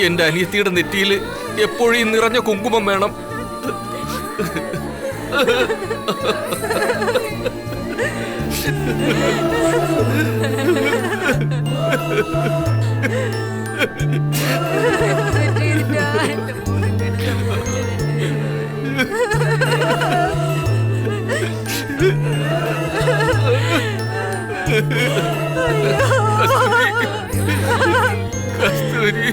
എന്റെ അനിയത്തിയുടെ നെറ്റിയിൽ എപ്പോഴും നിറഞ്ഞ കുങ്കുമം വേണം. കസ്തൂരി,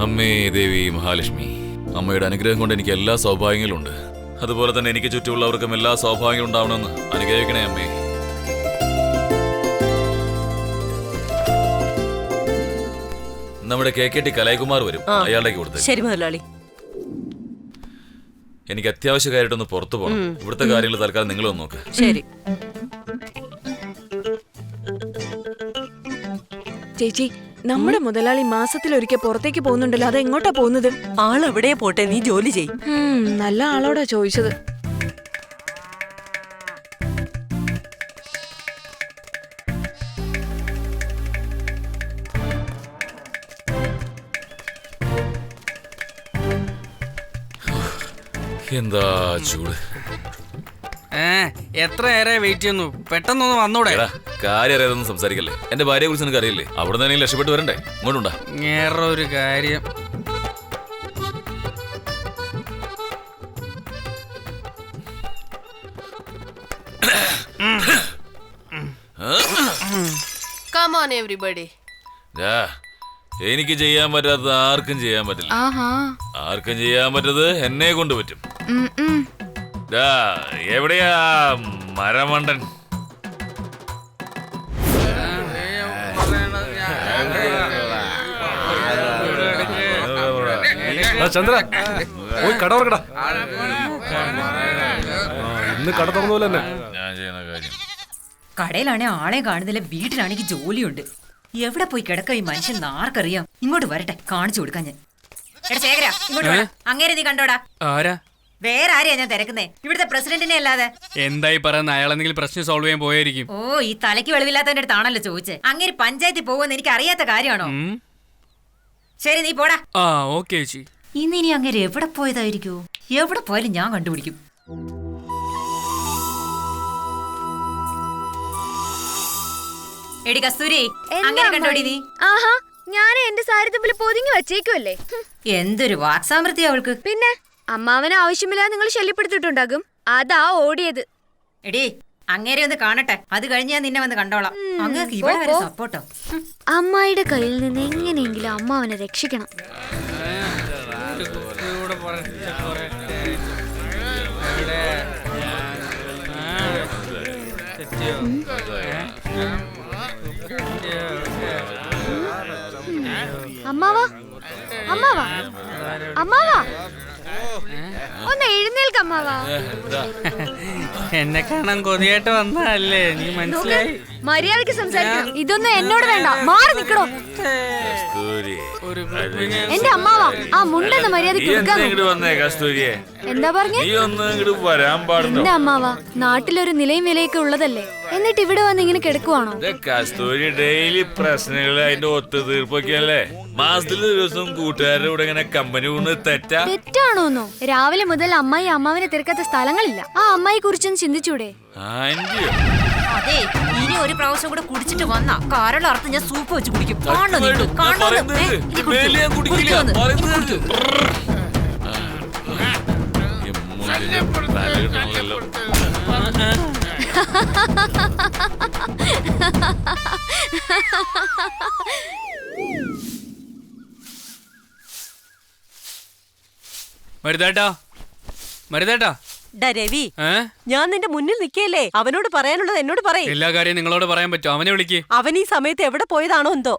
അമ്മേ ദേവി മഹാലക്ഷ്മി, അമ്മയുടെ അനുഗ്രഹം കൊണ്ട് എനിക്ക് എല്ലാ സൗഭാഗ്യങ്ങളും ഉണ്ട്. അതുപോലെ തന്നെ എനിക്ക് ചുറ്റുമുള്ളവർക്കും എല്ലാ സൗഭാഗ്യങ്ങളും ഉണ്ടാവണമെന്ന് അനുഗ്രഹിക്കണേ അമ്മേ. നമ്മുടെ KKT കലൈകുമാർ വരും, അയാളുടെ കൊടുത്ത്. ശരി മുതലാളി. എനിക്ക് അത്യാവശ്യമായിട്ടൊന്ന് പുറത്തു പോകണം. ഇവിടുത്തെ കാര്യങ്ങൾ തൽക്കാലം നിങ്ങളൊന്ന് നോക്ക്. ശരി ചേച്ചി, നമ്മുടെ മുതലാളി മാസത്തിലൊരിക്കൽ പുറത്തേക്ക് പോകുന്നുണ്ടല്ലോ, അത് എങ്ങോട്ടാ പോകുന്നത്? ആളെവിടെയാ പോട്ടെ, നീ ജോലി ചെയ്. നല്ല ആളോടാ ചോദിച്ചത്. എന്താ ചൂട്! എത്ര നേരെ വെയിറ്റ് ചെയ്യുന്നു, പെട്ടെന്നൊന്ന് വന്നൂടെ? കാര്യം അറിയാതൊന്നും സംസാരിക്കല്ലേ. എന്റെ ഭാര്യയെ കുറിച്ച് നിനക്ക് അറിയില്ലേ? അവിടെ നിന്ന് രക്ഷപ്പെട്ട് വരണ്ടേ? ഇങ്ങോട്ടുണ്ടാ. വേറൊരു കാര്യം, Come on everybody. എനിക്ക് ചെയ്യാൻ പറ്റാത്തത് ആർക്കും ചെയ്യാൻ പറ്റില്ല. ആർക്കും ചെയ്യാൻ പറ്റത് എന്നെ കൊണ്ട് പറ്റും. എവിടെയാ മരമണ്ടൻ? ചന്ദ്ര, പോയി കട തുറക്കടാ. ഇന്ന് കട തുറന്നു തന്നെ. ഞാൻ ചെയ്യുന്ന കാര്യം കടയിലാണെ ആളെ കാണുന്നില്ല, വീട്ടിലാണെങ്കിൽ ജോലിയുണ്ട്. എവിടെ പോയി കിടക്ക ഈ മനുഷ്യൻ ആർക്കറിയാം? ഇങ്ങോട്ട് വരട്ടെ, കാണിച്ചു കൊടുക്കാൻ ഞാൻ. ശേഖര, ഇങ്ങോട്ട് അങ്ങേരെ നീ കണ്ടോടാ? ആരാ? വേറെ ആരെയാ ഞാൻ തിരക്കുന്നേ? ഇവിടുത്തെ പ്രസിഡന്റിനെ അല്ലാതെ. എന്തായി പറയുന്ന? അയാൾ എന്തെങ്കിലും പ്രശ്നം സോൾവ് ചെയ്യാൻ പോയായിരിക്കും. ഓ, ഈ തലയ്ക്ക് വെളിവില്ലാത്തതിന്റെ അടുത്താണല്ലോ ചോദിച്ചേ. അങ്ങേര് പഞ്ചായത്തിൽ പോകുമെന്ന് എനിക്ക് അറിയാത്ത കാര്യമാണോ? ശരി, നീ പോടാ. ഓക്കെ ചേച്ചി. ഇന്നിനി അങ്ങേര് എവിടെ പോയതായിരിക്കോ? എവിടെ പോയാലും ഞാൻ കണ്ടുപിടിക്കും. എടി കസ്തൂരി, അങ്ങനെ കണ്ടോടി നീ? ആഹാ, ഞാൻ എന്റെ സാരിത്തുമ്പിൽ പൊതിഞ്ഞു വച്ചേക്കുമല്ലേ. എന്തൊരു വാക്സാമൃത്തി അവൾക്ക്. പിന്നെ അമ്മാവന് ആവശ്യമില്ലാതെ നിങ്ങൾ ശല്യപ്പെടുത്തിട്ടുണ്ടാകും, അതാ ഓടിയത്. എടി, അങ്ങേരെ ഒന്ന് കാണട്ടെ, അത് കഴിഞ്ഞ് ഞാൻ നിന്നെ വന്ന് കണ്ടോളാം. അങ്ങേക്ക് ഇവിടെ വരെ സപ്പോർട്ടോ. അമ്മായിയുടെ കയ്യിൽ നിന്ന് എങ്ങനെയെങ്കിലും അമ്മാവനെ രക്ഷിക്കണം. അമ്മാവാ, അമ്മാവാ, അമ്മാവാ, ഒന്ന് എഴുന്നേൽക്കമ്മാവാ. എന്നെ കാണാൻ കൊതിയായിട്ട് വന്നതല്ലേ? നീ മനസ്സിലായി? മര്യാദക്ക് സംസാരിക്കണം. ഇതൊന്നും എന്നോട് വേണ്ട, മാറി നിക്കണോ. കസ്തൂരി, എന്റെ അമ്മാവാ, ആ മുണ്ടെന്ന് മര്യാദക്ക് നീ കൊടുക്കാൻ എന്താ നോക്ക്. ഇങ്ങോട്ട് വന്നേ കസ്തൂരിയെ? എന്താ പറഞ്ഞേ? നീ ഒന്ന് ഇങ്ങോട്ട് വരാൻ പാടുണ്ടോ? എന്റെ അമ്മാവാ, നാട്ടിലൊരു നിലയും വിലയൊക്കെ ഉള്ളതല്ലേ, എന്നിട്ട് ഇവിടെ വന്ന് ഇങ്ങനെ കിടക്കുവാണോ? കസ്തൂരി ഡെയിലി പ്രശ്നങ്ങൾ അതിന്റെ ഒത്തുതീർപ്പൊക്കെയല്ലേ. മാസത്തിൽ ഒരു ദിവസം കൂട്ടുകാരുടെ കൂടെ ഇങ്ങനെ കമ്പനി കൊണ്ട് തെറ്റാ? തെറ്റാണോന്നോ? രാവിലെ മുതൽ അമ്മായി അമ്മാവിനെ തിരക്കാത്ത സ്ഥലങ്ങളില്ല. ആ അമ്മായി കുറിച്ചൊന്ന് ചിന്തിച്ചൂടെ? ആന്റിയോ? അതെ, ഇനി ഒരു പ്രാവശ്യം കൂടെ കുടിച്ചിട്ട് വന്നാ കാരണം അർത്ഥം ഞാൻ സൂപ്പ് വെച്ച് കുടിക്കും. കാണണോ നിനക്ക്? ഞാൻ കാണണോ? പറയുന്നത് ഏ, കേൾക്ക്. ഇനി മേലെ ഞാൻ കുടിക്കൂ. കുടിക്കില്ല. കുടിക്കൂ. പറയുന്നത് കേൾക്ക്. ഈ മുന്നിന് തല കിട്ടണമല്ലോ. മരുതേട്ടാ, മരുതേട്ടാ. ഡാ രവി, ഏ? ഞാൻ നിന്റെ മുന്നിൽ നിൽക്കല്ലേ, അവനോട് പറയാനുള്ളത് എന്നോട് പറയും. എല്ലാ കാര്യം നിങ്ങളോട് പറയാൻ പറ്റുമോ? അവനെ വിളിക്ക്. അവൻ ഈ സമയത്ത് എവിടെ പോയതാണോ എന്തോ.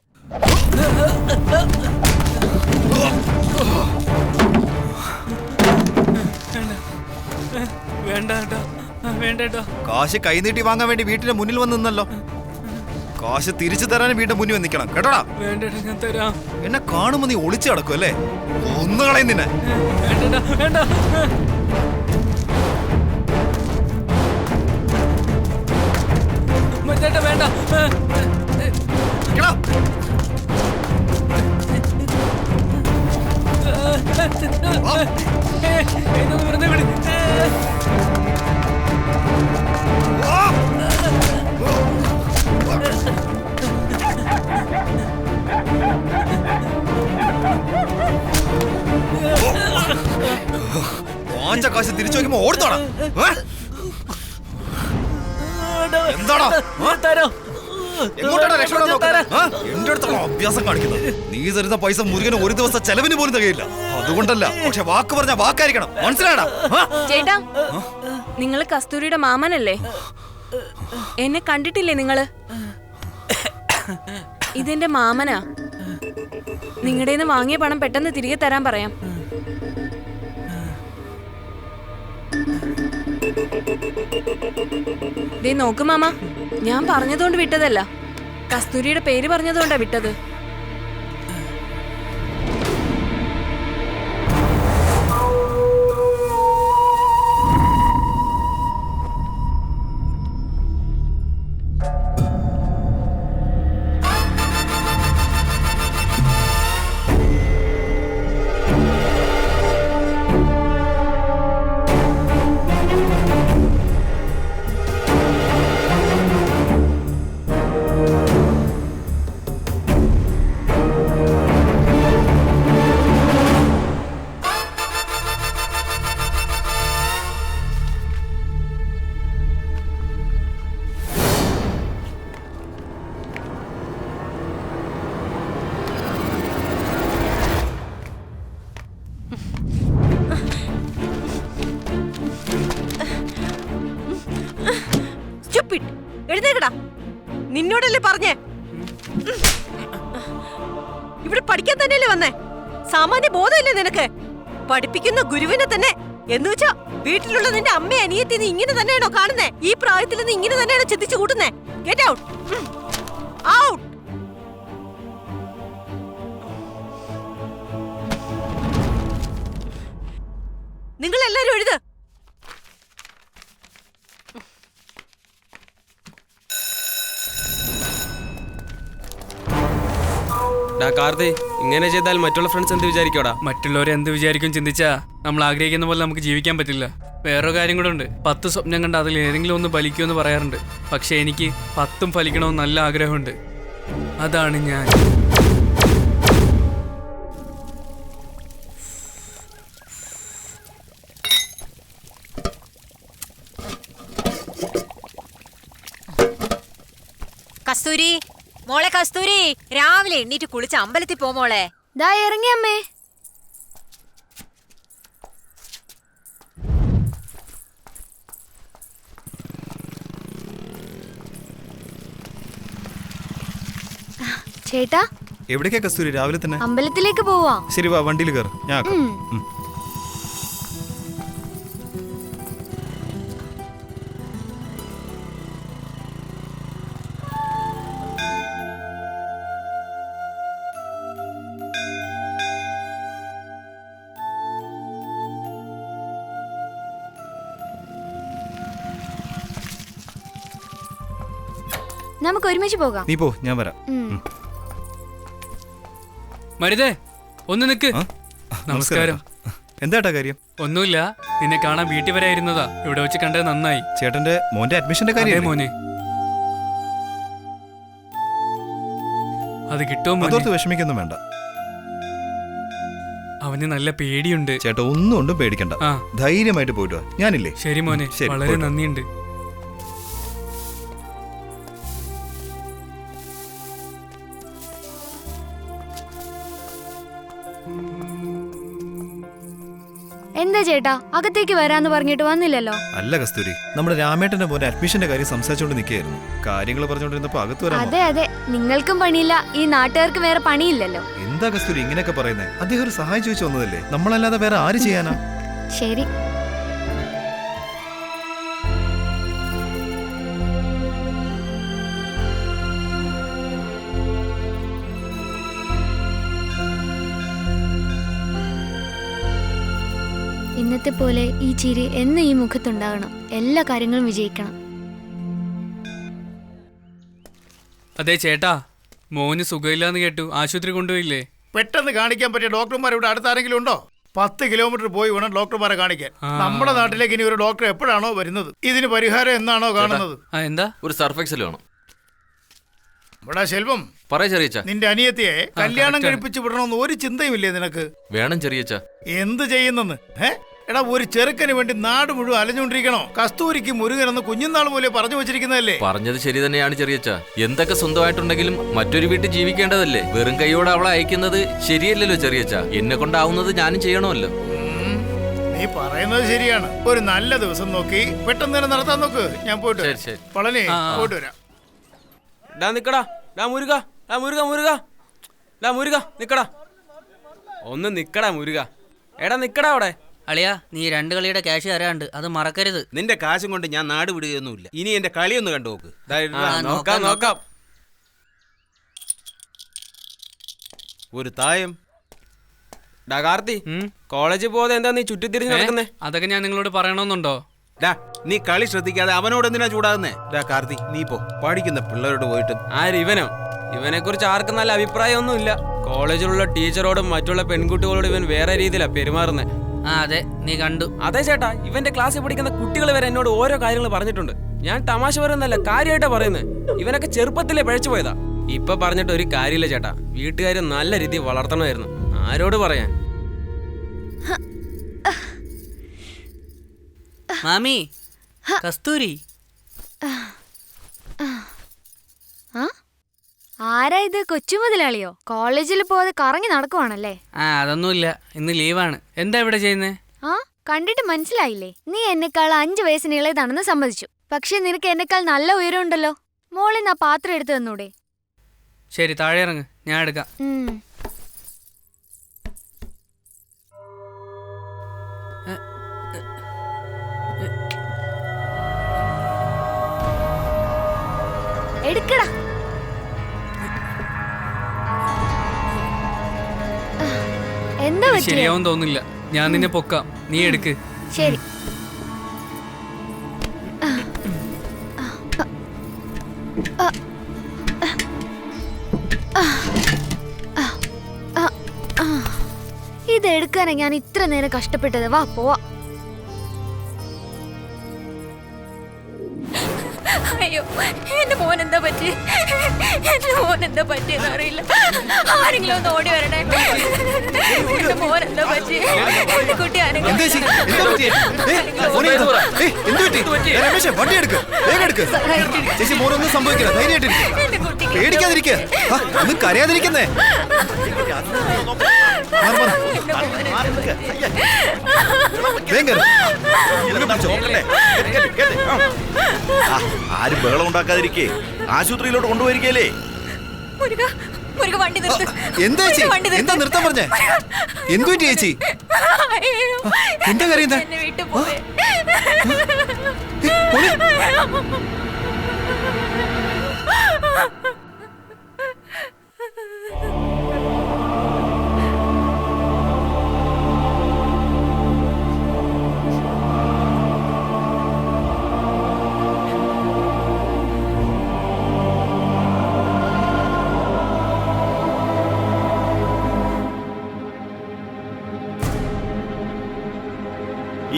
വേണ്ട വേണ്ട. കാശ് കൈനീട്ടി വാങ്ങാൻ വേണ്ടി വീട്ടിന്റെ മുന്നിൽ വന്ന് നിന്നല്ലോ. കാശ് തിരിച്ചു തരാനും വീട്ടിന്റെ മുന്നിൽ വന്ന് നിൽക്കണം കേട്ടോടാ. വേണ്ട, ഞാൻ തരാം. എന്നെ കാണുമ്പോ നീ ഒളിച്ചു കിടക്കും അല്ലേ? ഒന്നുകളയും നിന്നെ. വേണ്ട. മരുതേട്ടാ വേണ്ട. എടാ, ഇതൊന്ന് വെറുതെ വിട്. വാങ്ങിച്ച കാശ് തിരിച്ചു വയ്ക്കുമ്പോ ഓടുന്നോടാ. എന്താടാ? എങ്ങോട്ടാണ് രക്ഷപ്പെടാൻ നോക്കുന്നത്? എന്റെ അടുത്താണോ അഭ്യാസം കാണിക്കുന്നത്? നീ തരുന്ന പൈസ മുരുകന് ഒരു ദിവസം ചെലവിന് പോലും തികയില്ല. അതുകൊണ്ടല്ല, പക്ഷെ വാക്ക് പറഞ്ഞ വാക്കായിരിക്കണം. മനസ്സിലാടാ? ചേട്ടാ, നിങ്ങള് കസ്തൂരിയുടെ മാമനല്ലേ? എന്നെ കണ്ടിട്ടില്ലേ നിങ്ങള്? ഇതെന്റെ മാമനാ. നിങ്ങളുടെ വാങ്ങിയ പണം പെട്ടെന്ന് തിരികെ തരാൻ പറയാം. ദേ നോക്ക് മാമ, ഞാൻ പറഞ്ഞതുകൊണ്ട് വിട്ടതല്ല, കസ്തൂരിയുടെ പേര് പറഞ്ഞതുകൊണ്ടാ വിട്ടത്. എഴുന്നേക്കടാ, നിന്നോടല്ലേ പറഞ്ഞേ. ഇവിടെ പഠിക്കാൻ തന്നെയല്ലേ വന്നേ? സാമാന്യ ബോധമില്ലേ നിനക്ക്? പഠിപ്പിക്കുന്ന ഗുരുവിനെ തന്നെ എന്ന് വെച്ചാ വീട്ടിലുള്ള നിന്റെ അമ്മ അനിയത്തി നീ ഇങ്ങനെ തന്നെയാണോ കാണുന്നേ? ഈ പ്രായത്തിൽ നീ ഇങ്ങനെ തന്നെയാണോ ചിന്തിച്ചു കൂട്ടുന്നേ? Get out, out. നിങ്ങൾ എല്ലാരും എഴുത്. കാർത്തി, ഇങ്ങനെ ചെയ്താൽ മറ്റുള്ള ഫ്രണ്ട്സ് എന്ത് വിചാരിക്കോടാ? മറ്റുള്ളവരെ എന്ത് വിചാരിക്കും ചിന്തിച്ചാ നമ്മൾ ആഗ്രഹിക്കുന്ന പോലെ നമുക്ക് ജീവിക്കാൻ പറ്റില്ല. വേറൊരു കാര്യം കൂടെ ഉണ്ട്. 10 സ്വപ്നം കണ്ട് അതിൽ ഏതെങ്കിലും ഒന്ന് ഫലിക്കുമെന്ന് പറയാറുണ്ട്. പക്ഷെ എനിക്ക് 10ഉം ഫലിക്കണമെന്ന് നല്ല ആഗ്രഹമുണ്ട്. അതാണ് ഞാൻ. കസ്തൂരി, മോളെ കസ്തൂരി, രാവിലെ എണ്ണീറ്റ് കുളിച്ച് അമ്പലത്തിൽ പോ മോളെ. ദാ ഇറങ്ങി അമ്മേ. ചേട്ടാ, എവിടേക്കാ കസ്തൂരി രാവിലെ തന്നെ? അമ്പലത്തിലേക്ക് പോവാ. ശരി, വാ, വണ്ടിയിൽ കയറ്, ഞാൻ ആക്കാം. നമുക്ക് ഒരുമിച്ച് പോകാം. നീ പോ, ഞാൻ വരാം. മരുതേ ഒന്ന് നിക്ക്. നമസ്കാരം. എന്താട്ടാ കാര്യം? ഒന്നുമില്ല, നിന്നെ കാണാൻ വീട്ടിൽ വരെ ഇരുന്നതാ. ഇവിടെ വെച്ച് കണ്ടത് നന്നായി. ചേട്ടന്റെ മോന്റെ അഡ്മിഷന്റെ കാര്യം മോനെ അത് കിട്ടുമോ? അതോർത്ത് വിഷമിക്കൊന്നും വേണ്ട. അവന് നല്ല പേടിയുണ്ട്. ചേട്ടാ ഒന്നും പേടിക്കണ്ട, ധൈര്യമായിട്ട് പോയിട്ട് വാ. ഞാനില്ലേ? ശരി മോനെ, വളരെ നന്ദിയുണ്ട്. എന്താ ചേട്ടാ അകത്തേക്ക് വരാന്ന് പറഞ്ഞിട്ട് വന്നില്ലല്ലോ? അല്ല കസ്തൂരി, നമ്മുടെ രാമേട്ടന്റെ മോന്റെ അഡ്മിഷന്റെ കാര്യം സംസാരിച്ചോണ്ട് നിൽക്കുകയായിരുന്നു. കാര്യങ്ങൾ പറഞ്ഞോണ്ടിരുന്നപ്പോ അകത്ത് വരാൻ. അതെ അതെ, നിങ്ങൾക്കും പണിയില്ല, ഈ നാട്ടുകാർക്ക് വേറെ പണിയില്ലല്ലോ. എന്താ കസ്തൂരി ഇങ്ങനെയൊക്കെ പറയുന്നത്? അദ്ദേഹം ഒരു സഹായം ചോദിച്ചു വന്നതല്ലേ, നമ്മളല്ലാതെ വേറെ ആര് ചെയ്യാനാ? ശരി. ഇന്നത്തെ പോലെ ഈ ചിരി എന്ന് ഈ മുഖത്തുണ്ടാകണം. എല്ലാ കാര്യങ്ങളും വിജയിക്കണം. അതെ ചേട്ടാ, മോന് സുഖമില്ലാന്ന് കേട്ടു. ആശുപത്രി കൊണ്ടുപോയില്ലേ? പെട്ടെന്ന് കാണിക്കാൻ പറ്റിയ ഡോക്ടർമാർ ഇവിടെ അടുത്ത് ആരെങ്കിലും ഉണ്ടോ? 10 കിലോമീറ്റർ പോയി വേണം ഡോക്ടർമാരെ കാണിക്കാൻ. നമ്മുടെ നാട്ടിലേക്ക് ഇനി ഒരു ഡോക്ടർ എപ്പോഴാണോ വരുന്നത്? ഇതിന് പരിഹാരം എന്നാണോ കാണുന്നത്? എന്താ? ഒരു സർഫെക്സൽ വേണം. ഇവിടെ ശെൽവം, നിന്റെ അനിയത്തിയെ കല്യാണം കഴിപ്പിച്ചു വിടണമെന്ന് ഒരു ചിന്തയുമില്ലേ നിനക്ക്? വേണം ചെറിയച്ച. എന്ത് ചെയ്യുന്നെന്ന്? എടാ, ഒരു ചെറുക്കന് വേണ്ടി നാട് മുഴുവൻ അലഞ്ഞുകൊണ്ടിരിക്കണോ? കസ്തൂരിക്ക് മുരുകനെന്ന് കുഞ്ഞുനാൾ പോലെ പറഞ്ഞു വെച്ചിരിക്കുന്നതല്ലേ? പറഞ്ഞത് ശരി തന്നെയാണ് ചെറിയച്ച. എന്തൊക്കെ സ്വന്തമായിട്ടുണ്ടെങ്കിലും മറ്റൊരു വീട്ടിൽ ജീവിക്കേണ്ടതല്ലേ? വെറും കൈയോടെ അവളെ അയക്കുന്നത് ശരിയല്ലല്ലോ ചെറിയച്ച. എന്നെ കൊണ്ടാവുന്നത് ഞാനും ചെയ്യണമല്ലോ. നീ പറയുന്നത് ശരിയാണ്. ഒരു നല്ല ദിവസം നോക്കി പെട്ടെന്ന് തന്നെ നടത്താൻ നോക്ക്. ഞാൻ പോയിട്ട് പളനി പോയിട്ട് വരാം. ഒന്ന് നിക്കടാ മുരുക. എടാ നിക്കടാ അവിടെ. അളിയാ, നീ 2 കളിയുടെ ക്യാഷ് തരാണ്ട്, അത് മറക്കരുത്. നിന്റെ കാശും കൊണ്ട് ഞാൻ നാട് വിടുകയൊന്നുമില്ല. ഇനി എന്റെ കളിയൊന്ന് കണ്ടു നോക്ക്. നോക്കാം. ഒരു തായം. ഡാ കാർത്തി, കോളേജിൽ പോകാതെ എന്താ നീ ചുറ്റിത്തിരിഞ്ഞ് നടക്കുന്നേ? അതൊക്കെ ഞാൻ നിങ്ങളോട് പറയണമെന്നുണ്ടോ? നീ കളി ശ്രദ്ധിക്കാതെ അവനോട് എന്തിനാ ചൂടാകുന്നേ? കാർത്തി, നീ പോ. പഠിക്കുന്ന പിള്ളേരോട് പോയിട്ട്. ആര് ഇവനോ? ഇവനെ കുറിച്ച് ആർക്കും നല്ല അഭിപ്രായമൊന്നുമില്ല. കോളേജിലുള്ള ടീച്ചറോടും മറ്റുള്ള പെൺകുട്ടികളോടും ഇവൻ വേറെ രീതിയിലാണ് പെരുമാറുന്നത്. അതെ, നീ കണ്ടു. അതെ ചേട്ടാ, ഇവന്റെ ക്ലാസ്സിൽ പഠിക്കുന്ന കുട്ടികൾ വരെ എന്നോട് ഓരോ കാര്യങ്ങൾ പറഞ്ഞിട്ടുണ്ട്. ഞാൻ തമാശ പറയുന്നല്ല, കാര്യമായിട്ടാ പറയുന്നത്. ഇവനൊക്കെ ചെറുപ്പത്തിലെ പഴച്ചു പോയതാ. ഇപ്പൊ പറഞ്ഞിട്ട് ഒരു കാര്യമില്ല ചേട്ടാ. വീട്ടുകാര് നല്ല രീതിയിൽ വളർത്തണമായിരുന്നു. ആരോട് പറയാൻ? മാമി, കസ്തൂരി. ആരാ ഇത്? കൊച്ചു മുതലാളിയോ? കോളേജിൽ പോവാതെ കറങ്ങി നടക്കുവാണല്ലേ? അതൊന്നുമില്ല, ഇന്ന് ലീവാണ്. എന്താ ഇവിടെ ചെയ്യുന്നേ? കണ്ടിട്ട് മനസ്സിലായില്ലേ? നീ എന്നെക്കാൾ 5 വയസ്സിന് ഇളയതാണെന്ന് സമ്മതിച്ചു. പക്ഷെ നിനക്ക് എന്നെക്കാൾ നല്ല ഉയരമുണ്ടല്ലോ. മോളിൽ ആ പാത്രം എടുത്തു തന്നൂടെ? ശരി, താഴെ ഇറങ്ങ്, ഞാൻ എടുക്കാം. എടുക്കടാ. എന്താ ശരിയാവും തോന്നില്ല. ഞാൻ നിന്നെ പൊക്കാം, നീ എടുക്ക്. ശരി. ഇതെടുക്കാനാ ഞാൻ ഇത്ര നേരം കഷ്ടപ്പെട്ടത്. വാ പോവാ. അയ്യോ, എന്റെ മോൻ എന്താ പറ്റി? എന്റെ മോൻ എന്താ പറ്റിയെന്ന് അറിയില്ല. ആരെങ്കിലും ഒന്ന് ഓടി വരണേ. എന്റെ മോൻ എന്താ പറ്റി? എന്റെ കുട്ടി ആരെങ്കിലും സംഭവിക്കില്ല. പേടിക്കാതിരിക്കുക, ഒന്നും കരയാതിരിക്കുന്നേ. ആരും ബഹളം ഉണ്ടാക്കാതിരിക്കേ. ആശുപത്രിയിലോട്ട് കൊണ്ടുപോയിരിക്കല്ലേ? എന്താ ചേച്ചി? എന്താ നിർത്താൻ പറഞ്ഞേ? എന്തു ചേച്ചി? എന്താ കരയുന്നേ?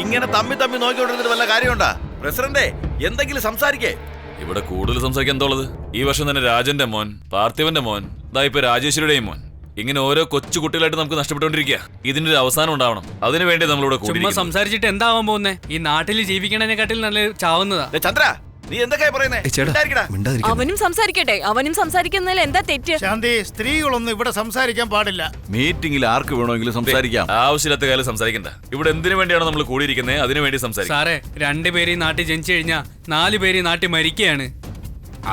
ഇങ്ങനെ തമ്മി തമ്മി നോക്കിക്കൊണ്ടിരുന്നിട്ട് വല്ല കാര്യമുണ്ടാ? പ്രസിഡന്റേ, എന്തെങ്കിലും സംസാരിക്കേ. ഇവിടെ കൂടുതൽ സംസാരിക്കാൻ എന്തോളത്? ഈ വർഷം തന്നെ രാജന്റെ മോൻ, പാർത്ഥിവന്റെ മോൻ, ഇതാ ഇപ്പൊ രാജേശ്വരിയുടെയും മോൻ, ഇങ്ങനെ ഓരോ കൊച്ചു കുട്ടികളായിട്ട് നമുക്ക് നഷ്ടപ്പെട്ടുകൊണ്ടിരിക്കുക. ഇതിന്റെ ഒരു അവസാനം ഉണ്ടാവണം. അതിനു വേണ്ടി നമ്മളിവിടെ ചുമ്മാ സംസാരിച്ചിട്ട് എന്താവാൻ പോകുന്നേ? ഈ നാട്ടിൽ ജീവിക്കണതിനെക്കാട്ടിൽ നല്ല ചാവുന്നതാ. ചന്ദ്ര, നീ എന്തൊക്കെയാ പറയുന്നേ? അവനും സംസാരിക്കട്ടെ. അവനും സംസാരിക്കുന്നതിൽ എന്താ തെറ്റ്? ശാന്തി, സ്ത്രീകളൊന്നും ഇവിടെ സംസാരിക്കാൻ പാടില്ല. മീറ്റിംഗിൽ ആർക്ക് വേണമെങ്കിലും സംസാരിക്കാം. ആവശ്യമില്ലാത്ത കാലം സംസാരിക്കണ്ട. ഇവിടെ എന്തിനു വേണ്ടിയാണോ നമ്മൾ കൂടിയിരിക്കുന്നത് അതിനു വേണ്ടി സംസാരിക്കാം. സാറേ, 2 പേര് ഈ നാട്ടിൽ ജനിച്ചു കഴിഞ്ഞാൽ 4 പേര് ഈ നാട്ടിൽ മരിക്കുകയാണ്.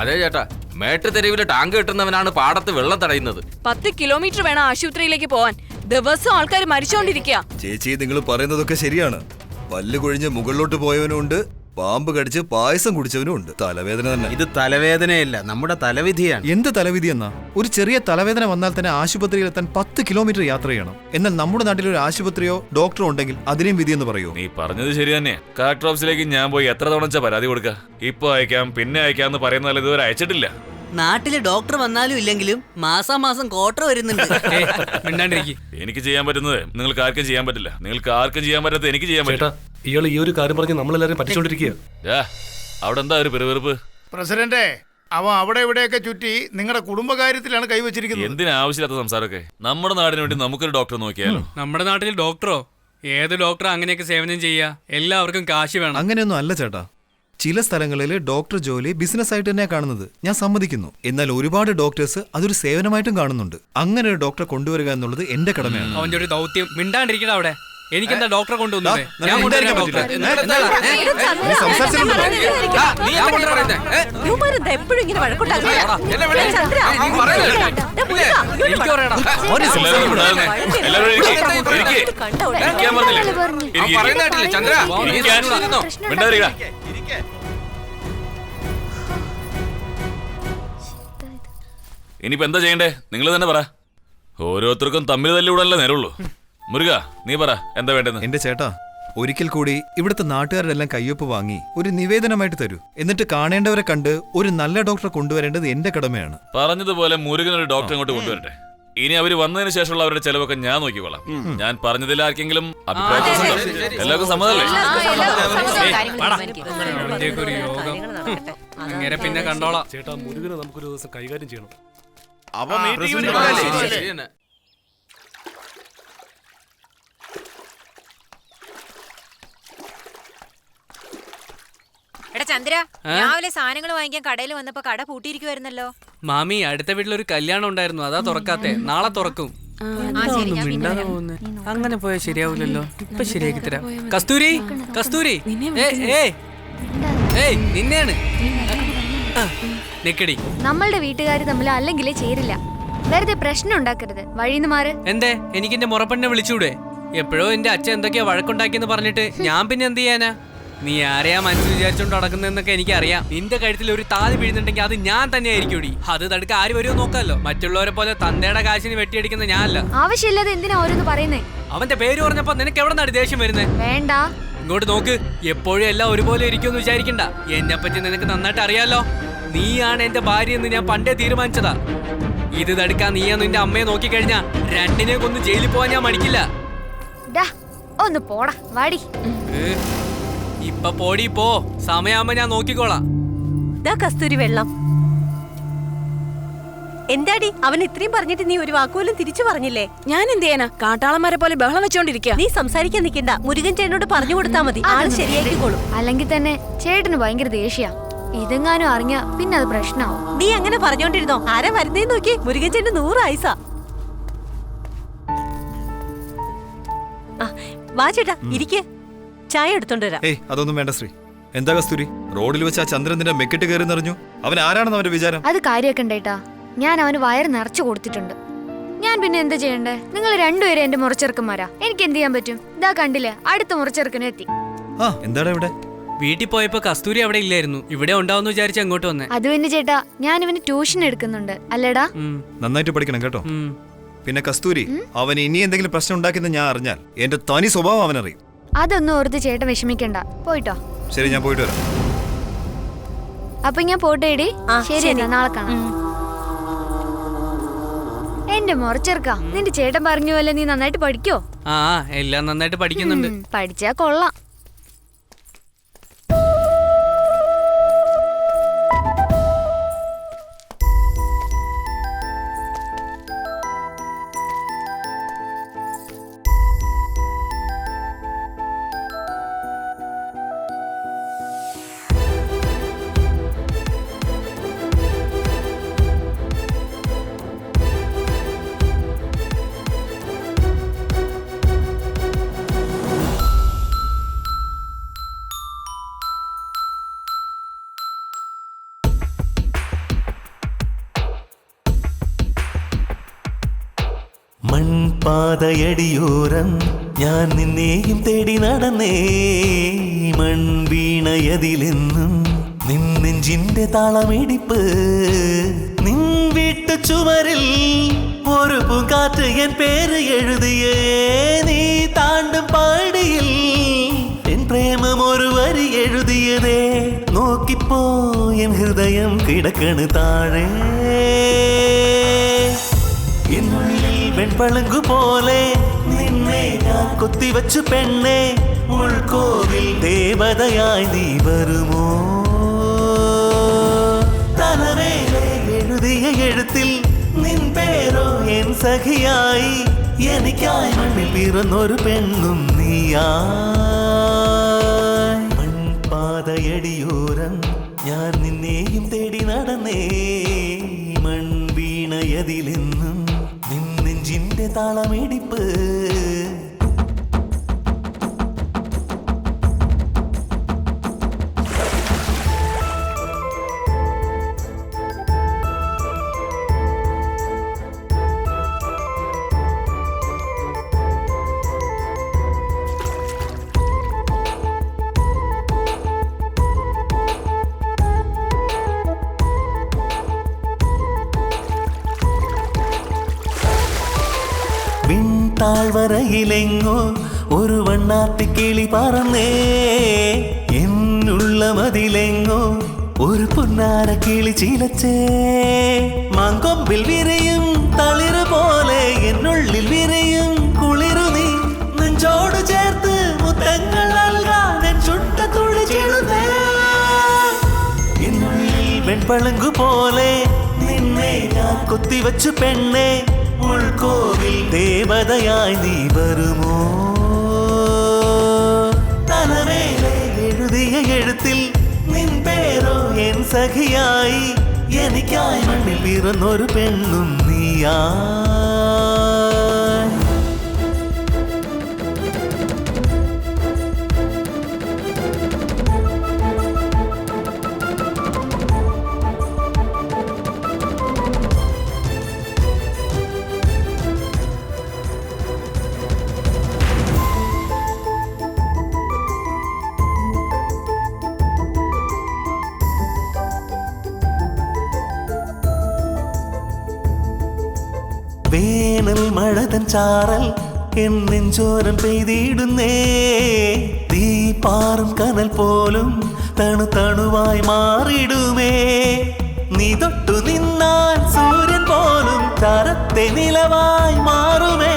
അതെ ചേട്ടാ, മേട്ടുതെരുവിലെ ടാങ്ക് കെട്ടുന്നവനാണ് പാടത്ത് വെള്ളം തടയുന്നത്. 10 കിലോമീറ്റർ വേണം ആശുപത്രിയിലേക്ക് പോവാൻ. ദിവസം ആൾക്കാർ മരിച്ചോണ്ടിരിക്കുക. ചേച്ചി, നിങ്ങൾ പറയുന്നതൊക്കെ ശരിയാണ്. പല്ല് കൊഴിഞ്ഞ് മുകളിലോട്ട് പോയവനും ഉണ്ട്, പാമ്പ് കടിച്ച് പായസം കുടിച്ചവനും ഉണ്ട്. തലവേദന തന്നെ. ഇത് തലവേദനയല്ല, നമ്മുടെ തലവിധിയാണ്. എന്ത് തലവിധി എന്നാ? ഒരു ചെറിയ തലവേദന വന്നാൽ തന്നെ ആശുപത്രിയിലെത്താൻ 10 കിലോമീറ്റർ യാത്ര ചെയ്യണം. എന്നാൽ നമ്മുടെ നാട്ടിൽ ഒരു ആശുപത്രിയോ ഡോക്ടറോ ഉണ്ടെങ്കിൽ അതിനെയും വിധി എന്ന് പറയൂ. നീ പറഞ്ഞത് ശരി തന്നെ. കളക്ടർ ഓഫീസിലേക്ക് ഞാൻ പോയി എത്ര തവണ പരാതി കൊടുക്കുക? ഇപ്പൊ അയക്കാം, പിന്നെ അയക്കാന്ന് പറയുന്നതല്ല, ഇതുവരെ അയച്ചിട്ടില്ല. നാട്ടില് ഡോക്ടർ വന്നാലും ഇല്ലെങ്കിലും മാസം ക്വാർട്ടർ വരുന്നുണ്ട്. എനിക്ക് ചെയ്യാൻ പറ്റുന്നത് നിങ്ങൾക്ക് ആർക്കും ചെയ്യാൻ പറ്റില്ല. നിങ്ങൾക്ക് ആർക്കും ചെയ്യാൻ പറ്റാത്ത എനിക്ക് ചെയ്യാൻ പറ്റില്ല. ഇയാൾ ഈ ഒരു കാര്യം പറഞ്ഞ് നമ്മളെല്ലാരും പറ്റിച്ചോണ്ടിരിക്കുക. അവിടെ എന്താ ഒരു പെറുപെറുപ്പ്? പ്രസിഡന്റേ, അവൻ അവിടെ ഇവിടെയൊക്കെ ചുറ്റി നിങ്ങളുടെ കുടുംബകാര്യത്തിലാണ് കൈവച്ചിരിക്കുന്നത്. എന്തിനാ ആവശ്യമില്ലാത്ത സംസാരമൊക്കെ? നമ്മുടെ നാടിന് വേണ്ടി നമുക്കൊരു ഡോക്ടർ നോക്കിയാലോ? നമ്മുടെ നാട്ടിൽ ഡോക്ടറോ? ഏത് ഡോക്ടറോ അങ്ങനെയൊക്കെ സേവനം ചെയ്യാ? എല്ലാവർക്കും കാശ് വേണം. അങ്ങനെയൊന്നും അല്ല ചേട്ടാ. ചില സ്ഥലങ്ങളിൽ ഡോക്ടർ ജോലി ബിസിനസ് ആയിട്ട് തന്നെയാണ് കാണുന്നത്, ഞാൻ സമ്മതിക്കുന്നു. എന്നാൽ ഒരുപാട് ഡോക്ടേഴ്സ് അതൊരു സേവനമായിട്ടും കാണുന്നുണ്ട്. അങ്ങനെ ഒരു ഡോക്ടറെ കൊണ്ടുവരിക എന്നുള്ളത് എന്റെ കടമയാണ്. അവന്റെ ഒരു ദൗത്യം. മിണ്ടാണ്ടിരിക്കണ അവിടെ. എനിക്കെന്താ ഡോക്ടറെ കൊണ്ടുവന്നത്? എപ്പോഴും ഇങ്ങനെ ഇനിയിപ്പോ എന്താ ചെയ്യണ്ടേ? നിങ്ങൾ തന്നെ പറ. ഓരോരുത്തർക്കും തമ്മിൽ തല്ലിവിടല്ലേ നേരമുള്ളൂ. മുരുക, നീ പറ എന്താ വേണ്ടെന്ന്. എന്റെ ചേട്ടാ, ഒരിക്കൽ കൂടി ഇവിടുത്തെ നാട്ടുകാരുടെ എല്ലാം കയ്യൊപ്പ് വാങ്ങി ഒരു നിവേദനമായിട്ട് തരൂ. എന്നിട്ട് കാണേണ്ടവരെ കണ്ട് ഒരു നല്ല ഡോക്ടറെ കൊണ്ടുവരേണ്ടത് എന്റെ കടമയാണ്. പറഞ്ഞതുപോലെ മുരുകൻ ഒരു ഡോക്ടറെ അങ്ങോട്ട് കൊണ്ടുവരട്ടെ. ഇനി അവര് വന്നതിന് ശേഷമുള്ള അവരുടെ ചെലവൊക്കെ ഞാൻ നോക്കിക്കോളാം. ഞാൻ പറഞ്ഞതിൽ ആർക്കെങ്കിലും എല്ലാവർക്കും സമ്മതമല്ലേ? അങ്ങനെ പിന്നെ കണ്ടോളാം. ചേട്ടാ, മുരുകനെ നമുക്കൊരു ദിവസം കൈകാര്യം ചെയ്യണം. എടാ ചന്ദ്ര, രാവിലെ സാധനങ്ങൾ വാങ്ങിക്കാൻ കടയിൽ വന്നപ്പോ കട പൂട്ടിയിരിക്കുവായിരുന്നല്ലോ. മാമി, അടുത്ത വീട്ടിലൊരു കല്യാണം ഉണ്ടായിരുന്നു, അതാ തുറക്കാത്തെ. നാളെ തുറക്കും. അങ്ങനെ പോയാൽ ശരിയാവില്ലല്ലോ. ഇപ്പൊ ശരിയാക്കി തരാം. കസ്തൂരി, കസ്തൂരി, നിന്നെയാണ്. നിക്കടി. നമ്മളുടെ വീട്ടുകാർ തമ്മിൽ അല്ലെങ്കിലേ ചേരില്ല. വെറുതെ പ്രശ്നം ഉണ്ടാക്കരുത്. വഴിന്ന് മാറ്. എന്തേ? എനിക്ക് എന്റെ മുറപ്പെണ്ണെ വിളിച്ചൂടെ? എപ്പോഴോ എന്റെ അച്ഛൻ എന്തൊക്കെയാ വഴക്കുണ്ടാക്കിയെന്ന് പറഞ്ഞിട്ട് ഞാൻ പിന്നെ എന്ത് ചെയ്യാനാ? നീ ആരെയാ മനസ്സിൽ വിചാരിച്ചോണ്ട് നടക്കുന്നതെന്നൊക്കെ എനിക്കറിയാം. നിന്റെ കഴുത്തിൽ ഒരു താലി വീഴുന്നുണ്ടെങ്കിൽ അത് ഞാൻ തന്നെ ആയിരിക്കും. അത് തടുക്ക ആര് വരുമോ നോക്കാമല്ലോ. മറ്റുള്ളവരെ പോലെ തന്തയുടെ കാശിന് വെട്ടിയടിക്കുന്ന ഞാനല്ല. ആവശ്യമില്ലാതെ എന്തിനാ ഓരോന്ന് പറയുന്നേ? അവന്റെ പേര് പറഞ്ഞപ്പോ നിനക്ക് എവിടെ നിന്നാണ് ദേഷ്യം വരുന്നത്? വേണ്ട, ഇങ്ങോട്ട് നോക്ക്. എപ്പോഴും എല്ലാം ഒരുപോലെ ഇരിക്കുമെന്ന് വിചാരിക്കണ്ട. എന്നെ പറ്റി നിനക്ക് നന്നായിട്ട് അറിയാലോ. നീയാണ് എന്റെ ഭാര്യ എന്ന് ഞാൻ പണ്ടേ തീരുമാനിച്ചതാ. ഇത് തടുക്കാൻ നീയാ നിന്റെ അമ്മയെ നോക്കിക്കഴിഞ്ഞാ രണ്ടിനെ കൊന്ന് ജയിലിൽ പോവാൻ ഞാൻ മടിക്കില്ല. ഒന്ന് പോടാ, വാടി. ഇപ്പൊ പോടി പോ. സമയാകുമ്പോ ഞാൻ നോക്കിക്കോളാം. കസ്തൂരി വെള്ളം. എന്താടി അവൻ ഇത്രയും പറഞ്ഞിട്ട് നീ ഒരു വാക്കുപോലും തിരിച്ചു പറഞ്ഞില്ലേ? ഞാൻ എന്ത് ചെയ്യാനാ? കാട്ടാളന്മാരെ പോലെ ബഹളം വെച്ചോണ്ടിരിക്കുക. നീ സംസാരിക്കാൻ നിൽക്കണ്ട. മുരുകൻ ചേട്ടനോട് പറഞ്ഞു കൊടുത്താൽ മതി, ആൾ ശരിയാക്കിക്കോളും. അല്ലെങ്കിൽ തന്നെ ചേട്ടന് ഭയങ്കര ദേഷ്യ. ഇതെങ്ങാനും അറിഞ്ഞ പിന്നെ അത് പ്രശ്നമാവും. നീ അങ്ങനെ പറഞ്ഞോണ്ടിരുന്നോ? ആരാ വരുന്നേ നോക്കി. മുരുകൻ ചേട്ടന് 100 ആയുസ. വാ ചേട്ടാ, ഇരിക്കേ. ചായ എടുത്തോണ്ട് വരാം. ഏയ്, അതൊന്നും വേണ്ട ശ്രീ. എന്താ കസ്തൂരി, റോഡിൽ വെച്ച് ആ ചന്ദ്രന്റെ മെക്കിട്ട് കയറി നിറഞ്ഞു. അവൻ ആരാണെന്ന് അവന്റെ വിചാരം? അത് കാര്യാക്കണ്ടേട്ടാ. ഞാൻ അവന് വയറ് നിറച്ചു കൊടുത്തിട്ടുണ്ട്. ഞാൻ പിന്നെ എന്താ ചെയ്യണ്ടേ? നിങ്ങൾ രണ്ടുപേരും എന്റെ മുറച്ചെറുക്കന്മാരാ. എനിക്ക് എന്ത് ചെയ്യാൻ പറ്റും? ഇതാ കണ്ടില്ലേ, അടുത്ത മുറച്ചെറുക്കനും എത്തി. എന്താടാ ഇവിടെ? വീട്ടിൽ പോയപ്പോ കസ്തൂരി അവിടെ ഇല്ലായിരുന്നു. ഇവിടെ ഉണ്ടാവുന്ന വിചാരിച്ച അങ്ങോട്ട് വന്നേ. അത് പിന്നെ ചേട്ടാ, ഞാൻ ഇവന് ട്യൂഷൻ എടുക്കുന്നുണ്ട്. അല്ലേടാ? നന്നായിട്ട് പഠിക്കണം കേട്ടോ. പിന്നെ കസ്തൂരി, അവൻ ഇനി എന്തെങ്കിലും പ്രശ്നം ഉണ്ടാക്കുന്ന ഞാൻ അറിഞ്ഞാൽ എന്റെ തനി സ്വഭാവം അവനറിയും. അതൊന്നും ഓർത്ത് ചേട്ടൻ വിഷമിക്കണ്ട. പോയിട്ടോ. ശരി, ഞാൻ പോയിട്ട് വരാം. അപ്പൊ ഞാൻ പോട്ടേടി. ശരി, എന്നാ നാളെ കാണാം. എന്റെ മുറച്ചെറുക്ക, നിന്റെ ചേട്ടൻ പറഞ്ഞു പോലെ നീ നന്നായിട്ട് പഠിക്കോ? എല്ലാം നന്നായിട്ട് പഠിക്കുന്നുണ്ട്. പഠിച്ചാ കൊള്ളാം. മൺപാതയടിയോരം ഞാൻ നിന്നെയും തേടി നടന്നേ മൺവീണയതിലെന്നും നിൻ നെഞ്ചിന്റെ താളമിടിപ്പ് നിൻ വീട്ടു ചുമരിൽ ഒരു പൂങ്കാറ്റ് എൻ പേര് എഴുതിയേ നീ താണ്ടും പാടിയിൽ എൻ പ്രേമം ഒരു വരി എഴുതിയതേ നോക്കിപ്പോ എൻ ഹൃദയം കിടക്കണ് താഴെ എന്നുള്ളിൽ വെൺപളങ്കു പോലെ നിന്നെ ഞാൻ കൊത്തിവച്ചു പെണ്ണെ ഉൾക്കോവിൽ ദേവതയായി നീ വരുമോ തലവേലെ എഴുതിയ എഴുത്തിൽ നിൻ പേരോ എൻ സഖിയായി എനിക്കായി മണ്ണിൽ പിറന്നൊരു പെണ്ണും നീയാ മൺപാതയടിയോരം ഞാൻ നിന്നെയും തേടി നടന്നേ മൺവീണയതിലെന്നും നിൻ നെഞ്ചിന്റെ താളമിടിപ്പ് താഴ്വരയിലെങ്ങോ ഒരു വണ്ണാത്തിക്കിളി പറന്നേ എന്നുള്ള മതിലെങ്ങോ ഒരു പൊന്നാര കിളി ചീലച്ചേ മാങ്കൊമ്പിൽ വിരയും തളിര് പോലെ എന്നുള്ളിൽ വിരയും കുളിരു നീ നെഞ്ചോട് ചേർത്ത് മുത്തങ്ങൾ നൽകാൻ ചുട്ട തുള്ളി ചിടുന്നേ എന്നുള്ളിൽ വെൺപളങ്കു പോലെ നിന്നെ ഞാൻ കൊത്തിവച്ചു പെണ്ണെ ഉൾക്കോവിൽ ദേവതയായി നീ വരുമോ തലവേലെ എഴുതിയ എഴുത്തിൽ നിൻ പേരോ എൻ സഖിയായി എനിക്കായി മണ്ണിൽ പിറന്നൊരു പെണ്ണും നീയാ വേനൽ മഴതൻ ചാറൽ എൻ നെഞ്ചോരം പെയ്തിടുന്നേ തീ പാറും കനൽ പോലും തണുതണുവായി മാറിടുമേ നീ തൊട്ടു നിന്നാൽ സൂര്യൻ പോലും താരത്തെ നിലവായി മാറുമേ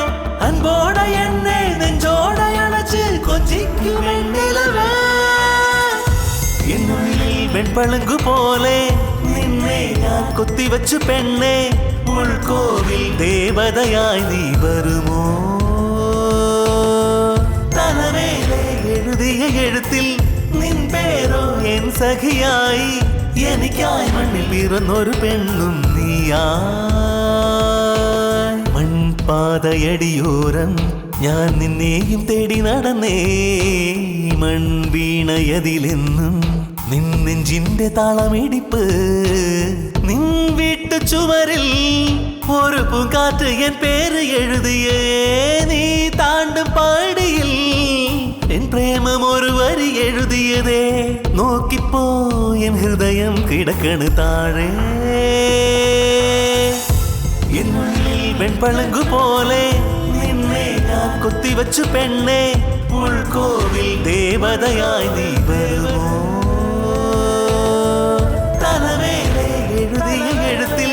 അൻപോടെ എന്നെ നെഞ്ചോടെ അണച്ച് കൊഞ്ചിക്കുമെന്നിലവേ എന്നുള്ളിൽ വെൺപളങ്കു പോലെ നിന്നെ ഞാൻ കൊത്തിവച്ചു പെണ്ണെ ഉൾക്കോവിൽ ദേവതയായി നീ വരുമോ തലവേലെ എഴുതിയ എഴുത്തിൽ നിൻ പേരോ എൻ സഖിയായി എനിക്കായി മണ്ണിൽ പിറന്നൊരു പെണ്ണും നീയാ മൺപാതയടിയോരം ഞാൻ നിന്നെയും തേടി നടന്നേ മൺവീണയതിലെന്നും നിൻ നെഞ്ചിന്റെ താളമിടിപ്പ് നിൻ വീട്ടു ചുമരിൽ ഒരു പൂങ്കാറ്റ് എൻ പേര് എഴുതിയേ നീ താണ്ടും പാടിയിൽ എൻ പ്രേമം ഒരു വരി എഴുതിയതേ നോക്കിപ്പോ എൻ ഹൃദയം കിടക്കണ് താഴെ എന്നുള്ളിൽ വെൺപളങ്കു പോലെ നിന്നെ ഞാൻ കൊത്തിവച്ചു പെണ്ണെ ഉൾക്കോവിൽ ദേവതയായി നീ വരുമോ തലവേലെ എഴുതിയ എഴുത്തിൽ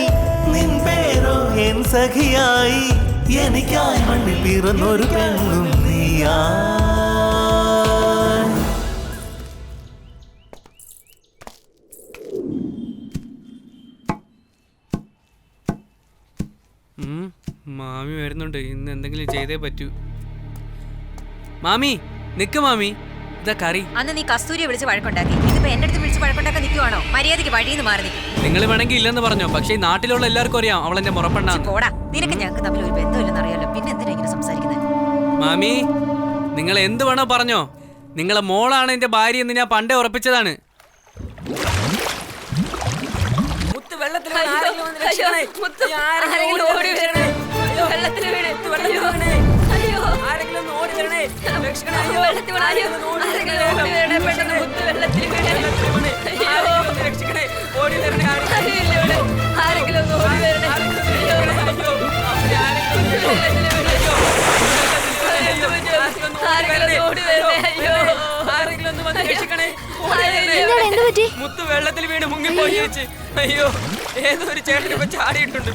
നിൻ പേരോ എൻ സഖിയായി എനിക്കായി മണ്ണിൽ പിറന്നൊരു പെണ്ണും നീയാ മാമി വരുന്നുണ്ട് ഇന്ന് എന്തെങ്കിലും ചെയ്തേ പറ്റൂ മാമി നിക്ക് മാമി ഇതാ കറി അന്ന് നീ കസ്തൂരിയെ വിളിച്ച് വഴക്കുണ്ടാക്കി ഇതിപ്പോ എന്റെ അടുത്ത് വിളിച്ച് വഴക്കുണ്ടാക്കാൻ നിൽക്കുവാണോ മര്യാദയ്ക്ക് വഴിന്ന് മാറി നിൽക്കും നിങ്ങൾ വേണമെങ്കിൽ ഇല്ലെന്ന് പറഞ്ഞോ പക്ഷേ ഈ നാട്ടിലുള്ള എല്ലാവർക്കും അറിയാം അവൾ എന്റെ മുറപ്പെണ്ണാണ് പോടാ നിനക്ക് ഞങ്ങൾക്ക് തമ്മിൽ ഒരു ബന്ധമില്ലെന്ന് അറിയാലോ പിന്നെ എന്തിനാ ഇങ്ങനെ സംസാരിക്കുന്നത് മാമി നിങ്ങൾ എന്ത് വേണോ പറഞ്ഞോ നിങ്ങളെ മോളാണ് എന്റെ ഭാര്യ എന്ന് ഞാൻ പണ്ടേ ഉറപ്പിച്ചതാണ് വെള്ളത്തിൽ വരണേ, രക്ഷിക്കണേ, അയ്യോ, വെള്ളത്തിൽ വീണ്, അയ്യോ, ആരെങ്കിലും ഓടി വരണേ, പെട്ടെന്ന് മുത്ത് വെള്ളത്തിൽ വീണേ, അയ്യോ, രക്ഷിക്കണേ, ഓടി വരണേ, ആരെങ്കിലും ഇവിടെ, ആരെങ്കിലും ഒന്ന് ഓടി വരണേ, അയ്യോ, അയ്യോ, ആരെങ്കിലും വെള്ളത്തിൽ വീണേ, അയ്യോ, ആരെങ്കിലും ഓടി വരണേ, അയ്യോ, ആരെങ്കിലും ഒന്ന് വന്ന് രക്ഷിക്കണേ, ഓടി വരണേ. മുത്ത് വെള്ളത്തിൽ വീണ് മുങ്ങിപ്പോയി വെച്ച്, അയ്യോ, ഏതോ ഒരു ചേട്ടൻ ഇപ്പൊ ചാടിയിട്ടുണ്ട്.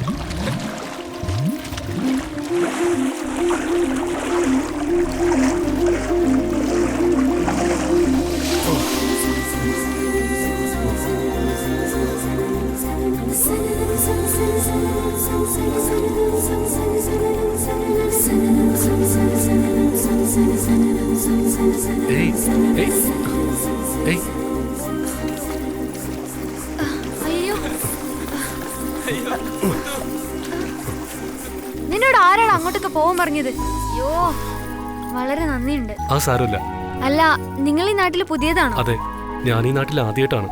നിന്നോട് ആരാണ് അങ്ങോട്ടൊക്കെ പോവാൻ പറഞ്ഞത്? അയ്യോ, വളരെ നന്ദിയുണ്ട്. ആ സാരമില്ല. അല്ല, നിങ്ങൾ ഈ നാട്ടിൽ പുതിയതാണോ? അതെ, ഞാൻ ഈ നാട്ടിൽ ആദ്യമായിട്ടാണ്.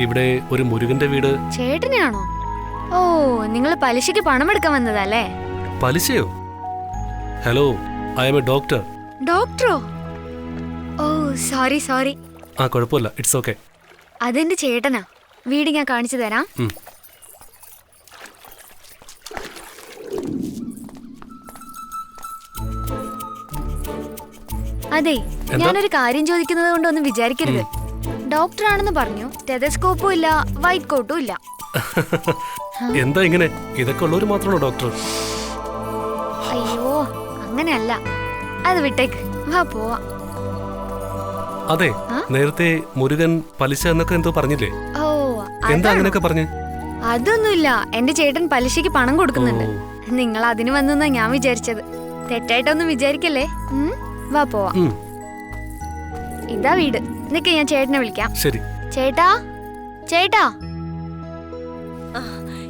ഇവിടെ ഒരു മുരുകന്റെ വീട്. ചേട്ടനെയാണോ? ഓ, നിങ്ങൾ പലിശയ്ക്ക് പണം എടുക്കാൻ വന്നതല്ലേ? പലിശയോ? Hello, I am a doctor. ഡോക്ടറോ? ഓ, സോറി സോറി. ആ, കുഴപ്പമില്ല, ഇറ്റ്സ് ഓക്കെ. അതെന്റെ ചേട്ടനാ. വീട് ഞാൻ കാണിച്ചു തരാം. അതെ, ഞാനൊരു കാര്യം ചോദിക്കുന്നത് കൊണ്ടൊന്നും വിചാരിക്കരുത്. ഡോക്ടറാണെന്ന് പറഞ്ഞു, ടെലസ്കോപ്പും ഇല്ല, വൈറ്റ് കോട്ടും ഇല്ല. എന്താ ഇങ്ങനെ? ഇതൊക്കെ ഉള്ളവര് മാത്രമാണോ ഡോക്ടർ? അയ്യോ, അങ്ങനെയല്ല. അത് വിട്ടേക്ക്, വാ പോവാ. അതെ, നേരത്തെ മുരുകൻ പലിശ എന്നൊക്കെ എന്തോ പറഞ്ഞില്ലേ? ഓ, എന്താ അങ്ങനെയൊക്കെ പറഞ്ഞു? അതൊന്നുമില്ല. എന്റെ ചേട്ടൻ പലിശയ്ക്ക് പണം കൊടുക്കുന്നുണ്ട്. നിങ്ങൾ അതിന് വന്നെന്നാ ഞാൻ വിചാരിച്ചത്. തെറ്റായിട്ടൊന്നും വിചാരിക്കല്ലേ. വാ പോവാ. ഇതാ വീട്. നിനക്ക് ഞാൻ ചേട്ടനെ വിളിക്കാം. ശരി. ചേട്ടാ, ചേട്ടാ.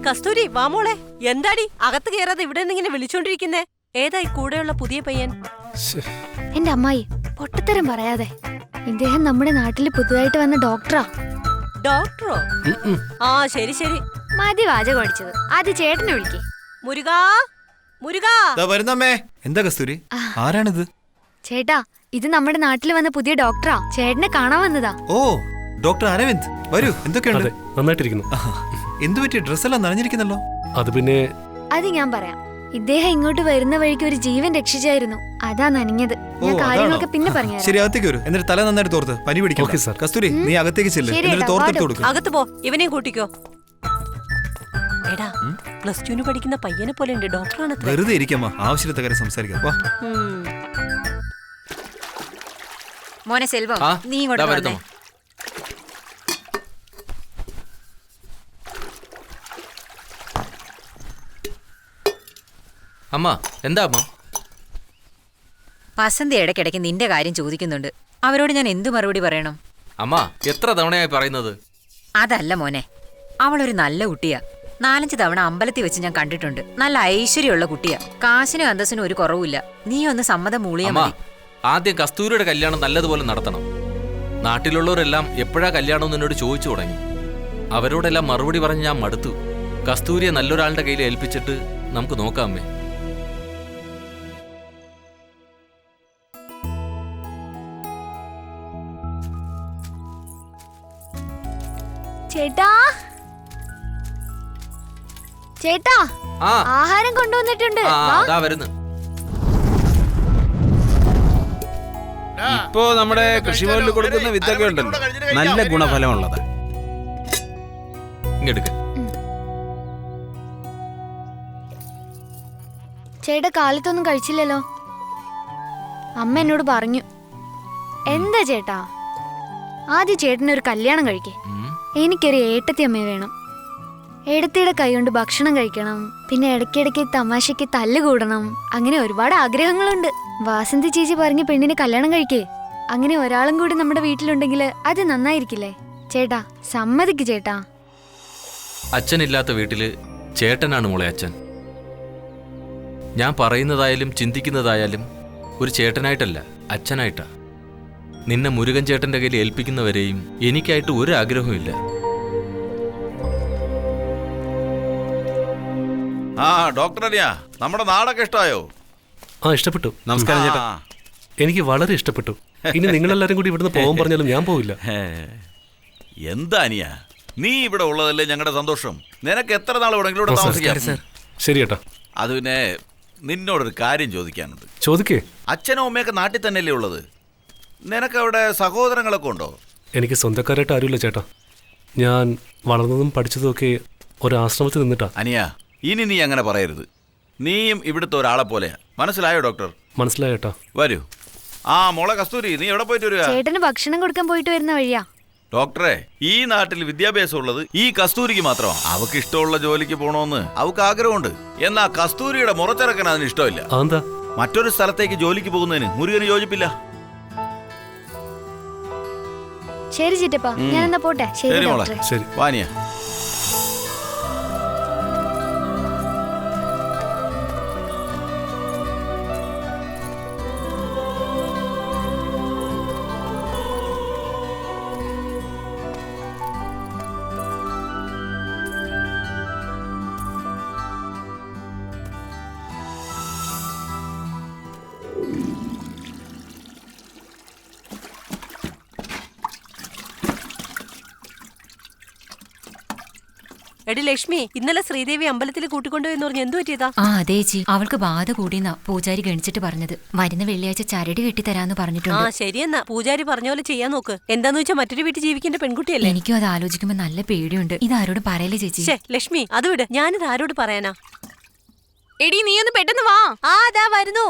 കസ്തൂരി, വാ മോളെ. എന്താടി അകത്ത് കയറാതെ ഇവിടെ നിന്ന് ഇങ്ങനെ വിളിച്ചോണ്ടിരിക്കുന്നേ? ഏതായി കൂടെയുള്ള പുതിയ പയ്യൻ? എന്റെ അമ്മായി, പൊട്ടത്തരം പറയാതെ. ഇദ്ദേഹം നമ്മുടെ നാട്ടിൽ പുതുതായിട്ട് വന്ന ഡോക്ടറാ. ഡോക്ടറോ? ആ, ശരി ശരി. മതി വാചകം അടിച്ചത്. ആദ്യം ചേട്ടനെ വിളിക്കേ. മുരുകാ, മുരുകാ. വരുന്നമ്മേ. എന്താ കസ്തൂരി, ആരാണിത്? ചേട്ടാ, ഇത് നമ്മുടെ നാട്ടിൽ വന്ന പുതിയ ഡോക്ടറാ. ചേട്ടനെ കാണാൻ വന്നതാ. ഓ, ഡോക്ടർ അരവിന്ദ്, വരൂ. എന്തൊക്കെയുണ്ട്? നന്നായിട്ടിരിക്കുന്നു. എന്തു പറ്റി? ഡ്രസ്സെല്ലാം നനഞ്ഞിരിക്കുന്നല്ലോ. അത് പിന്നെ അത് ഞാൻ പറയാം. ഇദ്ദേഹം ഇങ്ങോട്ട് വരുന്ന വഴിക്ക് ഒരു ജീവൻ രക്ഷിച്ചായിരുന്നു. അതാ നനഞ്ഞത്. ഞാൻ കാര്യങ്ങളൊക്കെ പിന്നെ പറഞ്ഞു. ശരി, അകത്തേക്ക് വരൂ. എന്നിട്ട് തല നന്നായിട്ട് തോർത്ത് പനി പിടിക്കും. കസ്തൂരി, നീ അകത്തേക്ക് ചെല്ല്. എന്നിട്ട് തോർത്തെടുത്ത് കൊടുക്കും. അകത്ത് പോ, ഇവനെയും കൂട്ടിക്കോ. എടാ, +2 പഠിക്കുന്ന പയ്യനെ പോലെ ഉണ്ട്. ഡോക്ടറാണ്. വെറുതെ ഇരിക്കമ്മ, ആവശ്യത്തെ കാര്യം സംസാരിക്കാം. വാ. മോനെ സെൽവം, നീ ഇങ്ങോട്ട് വന്നേ. അമ്മ, എന്താ അമ്മ? വസന്തി ഇടയ്ക്കിടയ്ക്ക് നിന്റെ കാര്യം ചോദിക്കുന്നുണ്ട്. അവരോട് ഞാൻ എന്തു മറുപടി പറയണം? അമ്മ, എത്ര തവണയായി പറയുന്നത്? അതല്ല മോനെ, അവളൊരു നല്ല കുട്ടിയാ. 4-5 തവണ അമ്പലത്തിൽ വെച്ച് ഞാൻ കണ്ടിട്ടുണ്ട്. നല്ല ഐശ്വര്യമുള്ള കുട്ടിയാ. കാശിനും അന്തസ്സിനും ഒരു കുറവുമില്ല. നീ ഒന്ന് സമ്മതം മൂളിയാ മതി. ആദ്യം കസ്തൂരിയുടെ കല്യാണം നല്ലതുപോലെ നടത്തണം. നാട്ടിലുള്ളവരെല്ലാം എപ്പോഴാ കല്യാണം എന്നോട് ചോദിച്ചു തുടങ്ങി. അവരോടെല്ലാം മറുപടി പറഞ്ഞ് ഞാൻ മടുത്തു. കസ്തൂരിയെ നല്ലൊരാളുടെ കയ്യിൽ ഏൽപ്പിച്ചിട്ട് നമുക്ക് നോക്കാം അമ്മേ. ചേട്ടാ, ചേട്ടാ, ആഹാരം കൊണ്ടുവന്നിട്ടുണ്ട്. വരുന്നു. ഇപ്പോ നമ്മുടെ കൃഷിഭവനിൽ കൊടുക്കുന്ന വിത്തൊക്കെ ഉണ്ടല്ലോ, നല്ല ഗുണഫലമുള്ളത്. ചേട്ടാ കാലത്തൊന്നും കഴിച്ചില്ലല്ലോ. അമ്മ എന്നോട് പറഞ്ഞു. എന്താ ചേട്ടാ? ആദ്യം ചേട്ടനൊരു കല്യാണം കഴിക്കേ. എനിക്കൊരു ഏട്ടത്തി അമ്മയെ വേണം. ഏടത്തിയുടെ കൈകൊണ്ട് ഭക്ഷണം കഴിക്കണം. പിന്നെ ഇടയ്ക്കിടയ്ക്ക് തമാശയ്ക്ക് തല്ലുകൂടണം. അങ്ങനെ ഒരുപാട് ആഗ്രഹങ്ങളുണ്ട്. വാസന്തി ചേച്ചി പറഞ്ഞ പെണ്ണിനെ കല്യാണം കഴിക്കേ. അങ്ങനെ ഒരാളും കൂടി നമ്മുടെ വീട്ടിലുണ്ടെങ്കിൽ അത് നന്നായിരിക്കില്ലേ? ചേട്ടാ സമ്മതിക്ക് ചേട്ടാ. അച്ഛനില്ലാത്ത വീട്ടില് ചേട്ടനാണ് മോളെ അച്ഛൻ. ഞാൻ പറയുന്നതായാലും ചിന്തിക്കുന്നതായാലും ഒരു ചേട്ടനായിട്ടല്ല, അച്ഛനായിട്ടാ. നിന്നെ മുരുകൻ ചേട്ടന്റെ കയ്യിൽ ഏൽപ്പിക്കുന്നവരെയും എനിക്കായിട്ട് ഒരു ആഗ്രഹവും ഇല്ല. ആ ഡോക്ടർ അനിയാ, നമ്മുടെ നാടൊക്കെ ഇഷ്ടമായോ? ആ ഇഷ്ടപ്പെട്ടു. നമസ്കാരം ചേട്ടാ. എനിക്ക് വളരെ ഇഷ്ടപ്പെട്ടു. ഇനി നിങ്ങളെല്ലാരും കൂടി ഇവിടുന്ന് പോകാൻ പറഞ്ഞാലും ഞാൻ പോവില്ല. എന്താ അനിയ, നീ ഇവിടെ ഉള്ളതല്ലേ ഞങ്ങളുടെ സന്തോഷം. നിനക്ക് എത്ര നാൾ വേണമെങ്കിലും ഇവിടെ താമസിക്കാം. ശരി ഏട്ടാ. അത് പിന്നെ നിന്നോടൊരു കാര്യം ചോദിക്കാനുണ്ട്. ചോദിക്കേ. അച്ഛനും അമ്മയൊക്കെ നാട്ടിൽ തന്നെയല്ലേ ഉള്ളത്? നിനക്ക് അവിടെ സഹോദരങ്ങളൊക്കെ ഉണ്ടോ? എനിക്ക് സ്വന്തക്കാരായിട്ട് ആരുമില്ല ചേട്ടാ. ഞാൻ വളർന്നതും പഠിച്ചതും ഒക്കെ ഒരാശ്രമത്തിൽ നിന്നിട്ടാ. അനിയ, ഇനി നീ അങ്ങനെ പറയരുത്. നീയും ഇവിടുത്തെ ഒരാളെ പോലെയാ. മനസ്സിലായോ ഡോക്ടർ? മനസ്സിലായേട്ടാ. വരൂ. ആ മോളെ കസ്തൂരി, നീ എവിടെ പോയിട്ട് വരിക? ചേട്ടന് ഭക്ഷണം കൊടുക്കാൻ പോയിട്ട് വരുന്ന വഴിയാ. ഡോക്ടറെ, ഈ നാട്ടിൽ വിദ്യാഭ്യാസം ഉള്ളത് ഈ കസ്തൂരിക്ക് മാത്രമാണ്. അവക്ക് ഇഷ്ടമുള്ള ജോലിക്ക് പോണോന്ന് അവക്ക് ആഗ്രഹമുണ്ട്. എന്നാ കസ്തൂരിയുടെ മുറച്ചിറക്കാൻ അതിന് ഇഷ്ടമില്ല. മറ്റൊരു സ്ഥലത്തേക്ക് ജോലിക്ക് പോകുന്നതിന് മുരുകന് യോജിപ്പില്ല. ശരി ചിറ്റപ്പ, ഞാൻ എന്നാ പോട്ടെ. ശരി മോളെ. ശരി വാനിയ. എടി ലക്ഷ്മി, ഇന്നലെ ശ്രീദേവി അമ്പലത്തിൽ കൂട്ടിക്കൊണ്ടുപോയെന്ന് പറഞ്ഞു. എന്തു പറ്റിയതാ? ആ അതെ ചേച്ചി, അവൾക്ക് ബാധ കൂടിയെന്നാ പൂജാരി ഗണിച്ചിട്ട് പറഞ്ഞത്. വരുന്ന വെള്ളിയാഴ്ച ചരട് കെട്ടിത്തരാന്ന് പറഞ്ഞിട്ടുണ്ട്. ശരിയെന്നാ, പൂജാരി പറഞ്ഞ പോലെ ചെയ്യാൻ നോക്ക്. എന്താന്ന് വെച്ചാൽ മറ്റൊരു വീട്ടിൽ ജീവിക്കേണ്ട പെൺകുട്ടിയല്ലേ. എനിക്കും അത് ആലോചിക്കുമ്പോ നല്ല പേടിയുണ്ട്. ഇത് ആരോട് പറയല്ലേ ചേച്ചി? ലക്ഷ്മി, അത് വിട്. ഞാനിത് ആരോട് പറയാനാ? എടി നീ ഒന്ന് പെട്ടെന്ന് വാ. അതാ വരുന്നു.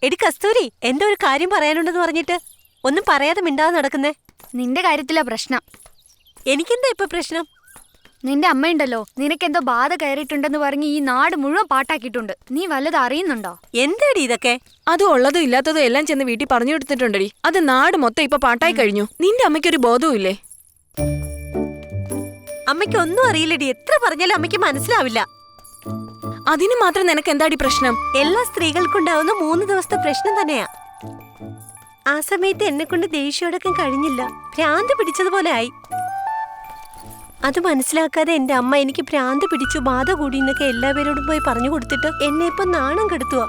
എടി കസ്തൂരി, എന്തോ ഒരു കാര്യം പറയാനുണ്ടെന്ന് പറഞ്ഞിട്ട് ഒന്നും പറയാതെ മിണ്ടാതെ നടക്കുന്നേ. നിന്റെ കാര്യത്തിലാ പ്രശ്നം. എനിക്കെന്താ ഇപ്പൊ പ്രശ്നം? നിന്റെ അമ്മയുണ്ടല്ലോ, നിനക്കെന്തോ ബാധ കയറിയിട്ടുണ്ടെന്ന് പറഞ്ഞ് ഈ നാട് മുഴുവൻ പാട്ടാക്കിയിട്ടുണ്ട്. നീ വല്ലത് അറിയുന്നുണ്ടോ? എന്താടി ഇതൊക്കെ? അത് ഉള്ളതും ഇല്ലാത്തതും എല്ലാം ചെന്ന് വീട്ടിൽ പറഞ്ഞു കൊടുത്തിട്ടുണ്ടടി. അത് നാട് മൊത്തം ഇപ്പൊ പാട്ടായി കഴിഞ്ഞു. നിന്റെ അമ്മയ്ക്കൊരു ബോധവും ഇല്ലേ? അമ്മയ്ക്ക് ഒന്നും അറിയില്ലടി. എത്ര പറഞ്ഞാലും അമ്മയ്ക്ക് മനസ്സിലാവില്ല. അതിന് മാത്രം നിനക്ക് എന്താടി പ്രശ്നം? എല്ലാ സ്ത്രീകൾക്കുണ്ടാവുന്ന 3 ദിവസത്തെ പ്രശ്നം തന്നെയാ. ആ സമയത്ത് എന്നെ കൊണ്ട് ദേഷ്യമടക്കം കഴിഞ്ഞില്ല. ഭ്രാന്ത് പിടിച്ചതുപോലെ ആയി. അത് മനസ്സിലാക്കാതെ എന്റെ അമ്മ എനിക്ക് ഭ്രാന്ത് പിടിച്ചു, ബാധ കൂടി എന്നൊക്കെ എല്ലാവരോടും പോയി പറഞ്ഞു കൊടുത്തിട്ട് എന്നെ ഇപ്പൊ നാണം കെടുത്തുക.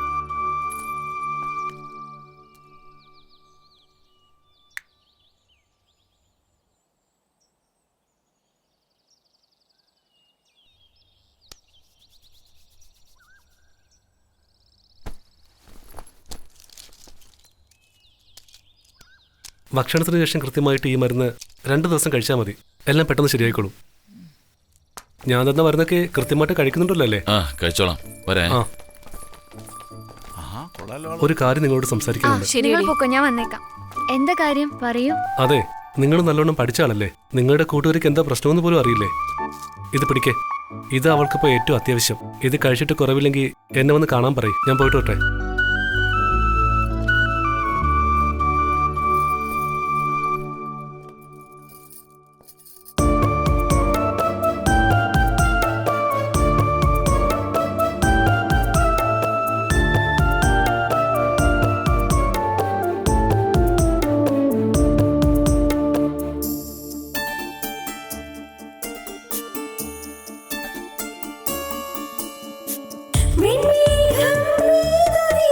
ഭക്ഷണത്തിന് ശേഷം കൃത്യമായിട്ട് ഈ മരുന്ന് 2 ദിവസം കഴിച്ചാൽ മതി. എല്ലാം പെട്ടെന്ന് ശരിയായിക്കോളും. ഞാൻ തന്ന മരുന്നൊക്കെ കൃത്യമായിട്ട് കഴിക്കുന്നുണ്ടല്ലോ അല്ലേ? കഴിച്ചോളാം. ഒരു കാര്യം നിങ്ങളോട് സംസാരിക്കാനുണ്ട്. നിങ്ങൾ പൊക്കോ, ഞാൻ വന്നേക്കാം. എന്താ കാര്യം പറയൂ. അതെ, നിങ്ങൾ നല്ലോണം പഠിച്ച ആളല്ലേ. നിങ്ങളുടെ കൂട്ടുകാർക്ക് എന്താ പ്രശ്നമെന്ന് പോലും അറിയില്ലേ. ഇത് പിടിക്കേ. ഇത് അവൾക്കിപ്പോൾ ഏറ്റവും അത്യാവശ്യം. ഇത് കഴിച്ചിട്ട് കുറവില്ലെങ്കിൽ എന്നെ വന്ന് കാണാൻ പറയും. ഞാൻ പോയിട്ട് വരട്ടെ. Ring me,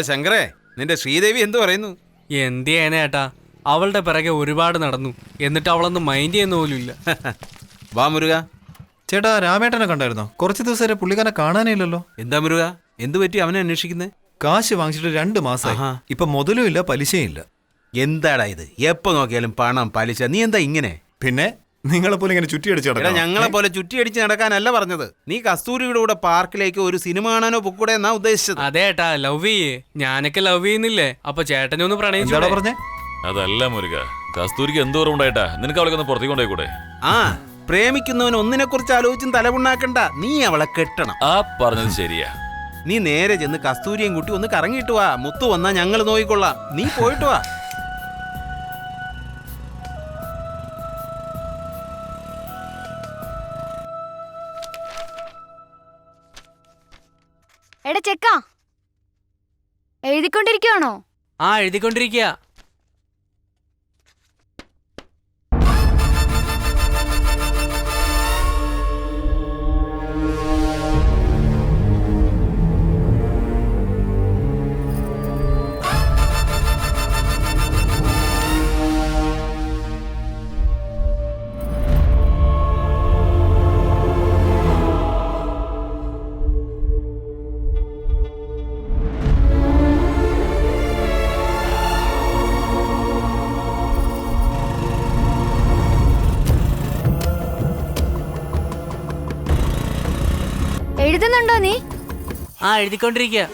ശങ്കരേ, നിന്റെ ശ്രീദേവി എന്തു പറയുന്നു? എന്ത് ചെയ്യാനാ ഏട്ടാ, അവളുടെ പിറകെ ഒരുപാട് നടന്നു, എന്നിട്ട് അവളൊന്നും മൈൻഡ് ചെയ്യുന്ന പോലും ഇല്ല. വാ മുരുക. ചേട്ടാ, രാമേട്ടനെ കണ്ടായിരുന്നോ? കുറച്ച് ദിവസം വരെ പുള്ളിക്കാരനെ കാണാനേ ഇല്ലല്ലോ. എന്താ മുരുക, എന്തു പറ്റി അവനെ അന്വേഷിക്കുന്നേ? കാശ് വാങ്ങിച്ചിട്ട് 2 മാസമായി. ഇപ്പൊ മുതലും ഇല്ല, പലിശയും ഇല്ല. എന്താടാ ഇത്? എപ്പോ നോക്കിയാലും പണം, പലിശ. നീ എന്താ ഇങ്ങനെ? പിന്നെ നിങ്ങളെ പോലെ ഇങ്ങനെ ചുറ്റിയടിച്ച് നടക്കണം? ഞങ്ങളെ പോലെ ചുറ്റിയടിച്ച് നടക്കാനല്ല പറഞ്ഞത്. നീ കസ്തൂരിയുടെ കൂടെ പാർക്കിലേക്ക് ഒരു സിനിമ കാണാനോ പൊക്കൂടെ എന്നാ ഉദ്ദേശിച്ചത്. അതെ ഏട്ടാ, ലവ് ചെയ്യേ. ഞാനൊക്കെ ലവ് ചെയ്യുന്നില്ലേ? അപ്പൊ ചേട്ടനെ ഒന്ന് പ്രണയിച്ചു പറഞ്ഞേ. അതല്ല മുരുക, കസ്തൂരിക്ക് എന്തോ ഉണ്ടായിട്ടാ നിനക്ക് അവളെ ഒന്ന് പുറത്തേക്ക് കൊണ്ടുപോയിക്കൂടെ? ആ, പ്രേമിക്കുന്നവൻ ഒന്നിനെ കുറിച്ച് ആലോചിച്ചും തലമുണ്ടാക്കണ്ട. നീ അവളെ കെട്ടണം. ആ പറഞ്ഞത് ശരിയാ. നീ നേരെ ചെന്ന് കസ്തൂരിയും കുട്ടി ഒന്ന് കറങ്ങിയിട്ട് വാ. മുത്തു വന്നാ ഞങ്ങൾ നോക്കിക്കൊള്ളാം. നീ പോയിട്ട് വാ. എടാ ചെക്ക, എഴുതിക്കൊണ്ടിരിക്കുവാണോ? ആ, എഴുതിക്കൊണ്ടിരിക്കുക. എഴുതുന്നുണ്ടോ നീ? ആ, എഴുതിക്കൊണ്ടിരിക്കുക.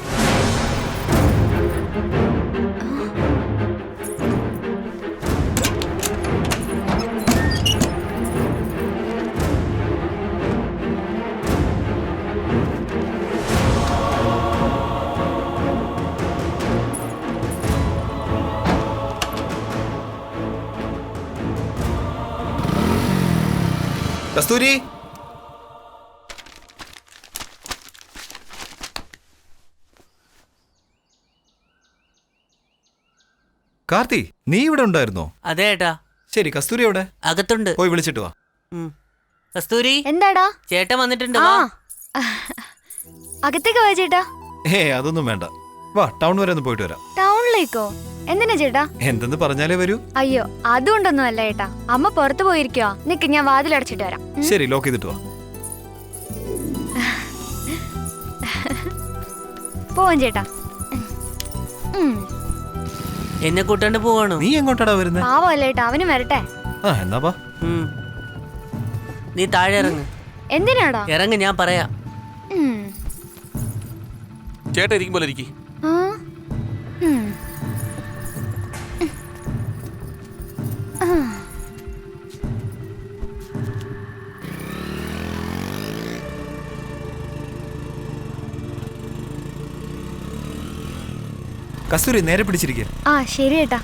കസ്തൂരി, കാർത്തി, നീ ഇവിടെ ഉണ്ടായിരുന്നോ? അതെ ഏട്ടാ. ശരി, കസ്തൂരി എവിടെ? അകത്തുണ്ട്. പോയി വിളിച്ചിട്ട് വാ. കസ്തൂരി, എന്താടാ? ചേട്ടൻ വന്നിട്ടുണ്ട്. അകത്തേക്ക് വാ ചേട്ടാ. അതൊന്നും വേണ്ട. വാ, ടൗൺ വരെ ഒന്ന് പോയിട്ട് വരാം. ടൗണിലേക്കോ? എന്തിനാ ചേട്ടാ? എന്തെന്ന് പറഞ്ഞാലേ വരൂ. അയ്യോ, അതുകൊണ്ടൊന്നും അല്ല ചേട്ടാ. അമ്മ പുറത്തു പോയിരിക്കുവാ. നിക്ക്, ഞാൻ വാതിലടച്ചിട്ട് വരാം. ശരി, ലോക്ക് ചെയ്തിട്ട് വാ. പോവാൻ ചേട്ടാ. എന്നെ കൂട്ടാണ്ട് പോവാണോ? നീ എങ്ങോട്ടാടാ വരുന്നത്? പാവല്ലേ ചേട്ടാ, അവന് വരട്ടെ. എന്നാ വാ. നീ താഴെ ഇറങ്ങ്. എന്തിനാടാ? ഇറങ്ങ്, ഞാൻ പറയാം. ചേട്ടാ ഇരിക്കും പോലെ ഇരിക്കും. കസ്തൂരി, നേരെ പിടിച്ചിരിക്കുക. ആ ശരി ചേട്ടാ.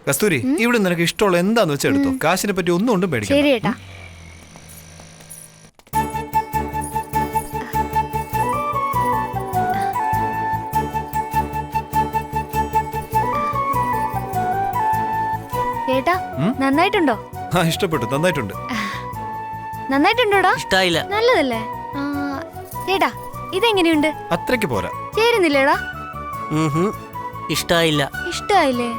കസ്തൂരി, ഇവിടെ നിനക്ക് ഇഷ്ടമുള്ള എന്താന്ന് വെച്ചാൽ എടുത്തോ. കാശിനെ പറ്റി ഒന്നും കൊണ്ടും പേടിക്കണം. ശരി ചേട്ടാ. ചേട്ടാ, നന്നായിട്ടുണ്ടോ? ഇഷ്ടപ്പെട്ടു, നന്നായിട്ടുണ്ട്. നന്നായിട്ടുണ്ടോടാ? ഇഷ്ടായില്ല. നല്ലതല്ലേ? ചേട്ടാ, ഇതെങ്ങനെയുണ്ട്? അത്രയ്ക്ക് പോരാ. ചേരുന്നില്ലേടാ? ഇഷ്ടായില്ല. ഇഷ്ടായില്ലേ?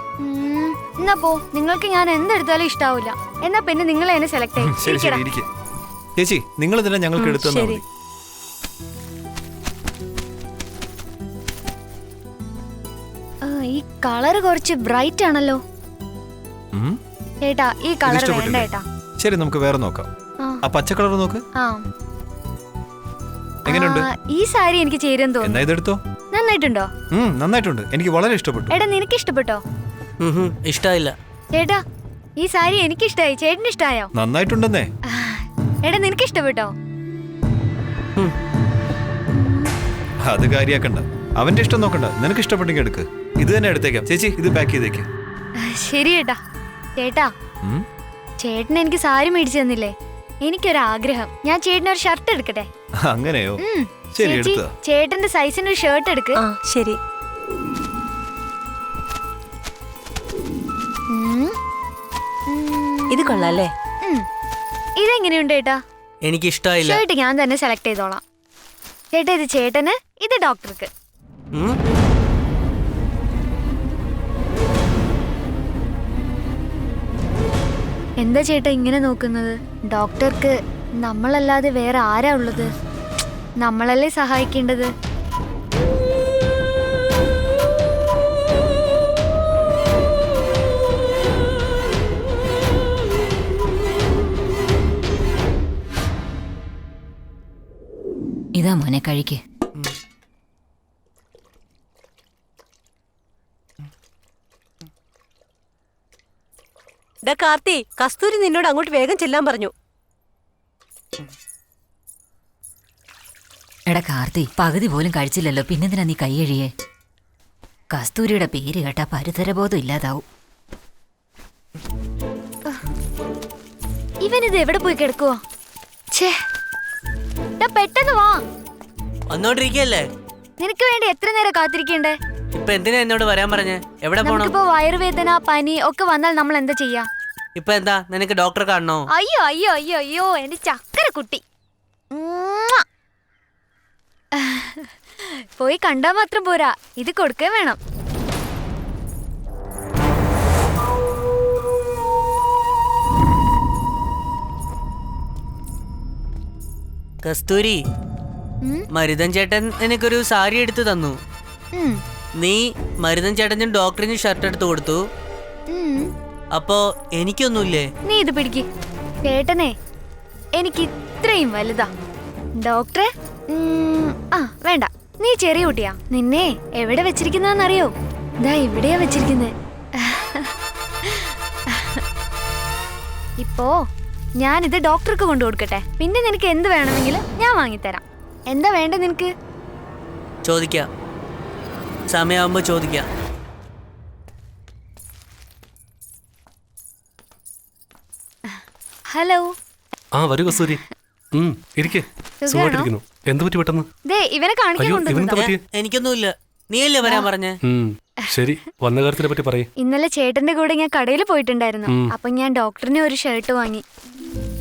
എന്നാ പോ, നിങ്ങൾക്ക് ഞാൻ എന്തെടുത്താലും ഇഷ്ടാവില്ല. എന്നാ പിന്നെ നിങ്ങൾ എന്നെ സെലക്ട് ചെയ്യും. ശരി ശരി, ഇരിക്ക്. ചേച്ചി, നിങ്ങൾ ഇതിനെ ഞങ്ങൾക്ക് എടുത്തു തന്നാ മതി. ഈ കളർ കുറച്ച് ബ്രൈറ്റ് ആണല്ലോ ചേട്ടാ. ഈ കളർ വേണ്ട ചേട്ടാ. ശരി, നമുക്ക് വേറെ നോക്കാം. ആ പച്ച കളർ നോക്ക്. ആ, എങ്ങനെയുണ്ട്? ഈ സാരി എനിക്ക് ചേരുമെന്ന് തോന്നുന്നു. എന്നാ ഇതെടുത്തോ. നന്നായിട്ടുണ്ടോ? നന്നായിട്ടുണ്ട്, എനിക്ക് വളരെ ഇഷ്ടപ്പെട്ടു. എടാ നിനക്ക് ഇഷ്ടപ്പെട്ടോ? ഇഷ്ടമായില്ല. ചേട്ടാ ഈ സാരി എനിക്ക് ഇഷ്ടായി, ചേട്ടന് ഇഷ്ടായോ? നന്നായിട്ടുണ്ടെന്നേ. എടാ നിനക്ക് ഇഷ്ടപ്പെട്ടോ? അത് കാര്യാക്കണ്ട, അവന്റെ ഇഷ്ടം നോക്കണ്ട. നിനക്ക് ഇഷ്ടപ്പെട്ടെങ്കിൽ എടുക്ക്. ഇത് തന്നെ എടുത്തേക്കാം ചേച്ചി, ഇത് പാക്ക് ചെയ്തേക്ക്. ശരി ചേട്ടാ. ചേട്ടാ ചേട്ടൻ എനിക്ക് സാരി മേടിച്ചു തന്നില്ലേ? എനിക്കൊരാഗ്രഹം, ഞാൻ ചേട്ടനൊരു ഷർട്ട് എടുക്കട്ടെ? അങ്ങനെയോ? ശരി, ചേച്ചി എടുത്തോ. ചേട്ടന്റെ സൈസിന് ഒരു ഷർട്ട് എടുക്ക്. ശരി. ഇത് കൊള്ളാല്ലേ? ഇതെങ്ങനെയുണ്ട് ചേട്ടാ? എനിക്ക് ഇഷ്ടമായില്ല. ഷർട്ട് ഞാൻ തന്നെ സെലക്ട് ചെയ്തോളാം. ചേട്ടാ ഇത് ചേട്ടന്, ഇത് ഡോക്ടർക്ക്. എന്താ ചേട്ടാ ഇങ്ങനെ നോക്കുന്നത്? ഡോക്ടർക്ക് നമ്മളല്ലാതെ വേറെ ആരാ ഉള്ളത്? നമ്മളല്ലേ സഹായിക്കേണ്ടത്. ഇതാ മോനെ കഴിക്ക്. കാർത്തി, കസ്തൂരി നിന്നോട് അങ്ങോട്ട് വേഗം ചെല്ലാൻ പറഞ്ഞു. എടാ കാർത്തി, പകുതി പോലും കഴിച്ചില്ലല്ലോ, പിന്നെന്തിനാ നീ കൈ കഴിയേ? കസ്തൂരിയുടെ പേര് കേട്ടാ പരിസരബോധം ഇല്ലാതാവും. ഇവനിത് എവിടെ പോയി കിടക്കുവോ? പെട്ടെന്ന് വാ. വന്നോണ്ടിരിക്കല്ലേ? നിനക്ക് വേണ്ടി എത്ര നേരം കാത്തിരിക്കണ്ടേ? ഇപ്പൊ എന്തിനാ എന്നോട് വരാൻ പറഞ്ഞേ? എവിടെ പോണം? നമുക്കിപ്പോ വയറുവേദന, പനി ഒക്കെ വന്നാൽ നമ്മൾ എന്താ ചെയ്യാ? ഇപ്പൊ എന്താ, നിനക്ക് ഡോക്ടറെ കാണണോ? അയ്യോ അയ്യോ അയ്യോ അയ്യോ, എന്റെ ചക്കര കുട്ടി. പോയി കണ്ടാ മാത്രം പോരാ, ഇത് കൊടുക്കേ വേണം. കസ്തൂരി, മരുതൻ ചേട്ടൻ എനിക്കൊരു സാരി എടുത്തു തന്നു. നീ മരുതൻ ചേട്ടനും ഡോക്ടറിനും ഷർട്ട് എടുത്തു കൊടുത്തു. അപ്പോ എനിക്കൊന്നുമില്ലേ? നീ ഇത് പിടിക്ക്. ചേട്ടനെ എനിക്ക് ഇത്രയും വലുതാ. ഡോക്ടറെ വേണ്ട, നീ ചെറിയ കുട്ടിയാ. നിന്നെ എവിടെ വെച്ചിരിക്കുന്നറിയോ? ദാ ഇവിടെയാ വെച്ചിരിക്കുന്നേ. ഇപ്പോ ഞാനിത് ഡോക്ടർക്ക് കൊണ്ടു കൊടുക്കട്ടെ? പിന്നെ നിനക്ക് എന്ത് വേണമെങ്കിലും ഞാൻ വാങ്ങിത്തരാം. എന്താ വേണ്ട നിനക്ക്? ചോദിക്കാം, സമയമാകുമ്പോ ചോദിക്കാം. ഹലോ. വരൂ കസ്തൂരി. ഇരിക്കേ. സുഖമായിട്ടിരിക്കുന്നു. എന്ത് പറ്റി പെട്ടെന്ന്? ഇവനെ കാണിക്കാൻ. എനിക്കൊന്നുമില്ല, നീയല്ലേ വരാൻ പറഞ്ഞേ? ശരി, വന്ന കാര്യത്തിനെ പറ്റി പറയും. ഇന്നലെ ചേട്ടന്റെ കൂടെ ഞാൻ കടയിൽ പോയിട്ടുണ്ടായിരുന്നു. അപ്പൊ ഞാൻ ഡോക്ടറിന് ഒരു ഷർട്ട് വാങ്ങി.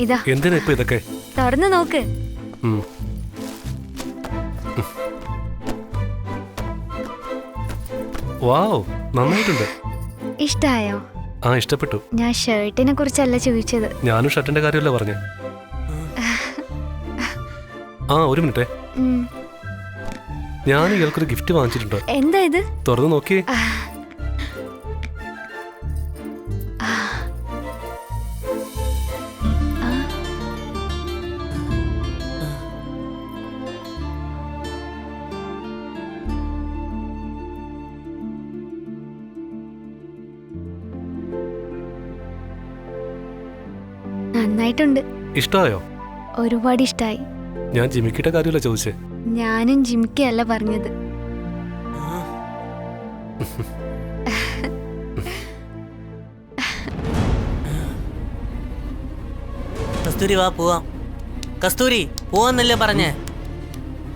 ഇതാ. എന്തിനാ ഇപ്പൊ ഇതൊക്കെ? തുറന്നു നോക്ക്. വാവ്, നന്നായിട്ടുണ്ട്. ഇഷ്ടായോ? ഇഷ്ടപ്പെട്ടു. ഞാൻ ഷർട്ടിനെ കുറിച്ചല്ല ചോദിച്ചത്. ഞാനും ഷർട്ടിന്റെ കാര്യമല്ലേ പറഞ്ഞേ. ഒരു മിനിറ്റേ, ഞാൻ ഇയാൾക്കൊരു ഗിഫ്റ്റ് വാങ്ങിച്ചിട്ടുണ്ട്. എന്താ ഇത്? തുറന്നു നോക്കിയേ. നന്നായിട്ടുണ്ട്. ഇഷ്ടമായോ? ഒരുപാട് ഇഷ്ടായി. ഞാൻ ജിമിക്കിയുടെ കാര്യമല്ല ചോദിച്ചേ. ഞാനും ജിമിക്കി അല്ല പറഞ്ഞത്. കസ്തൂരി വാ പോവാം. കസ്തൂരി പോവാന്നല്ലേ പറഞ്ഞേ?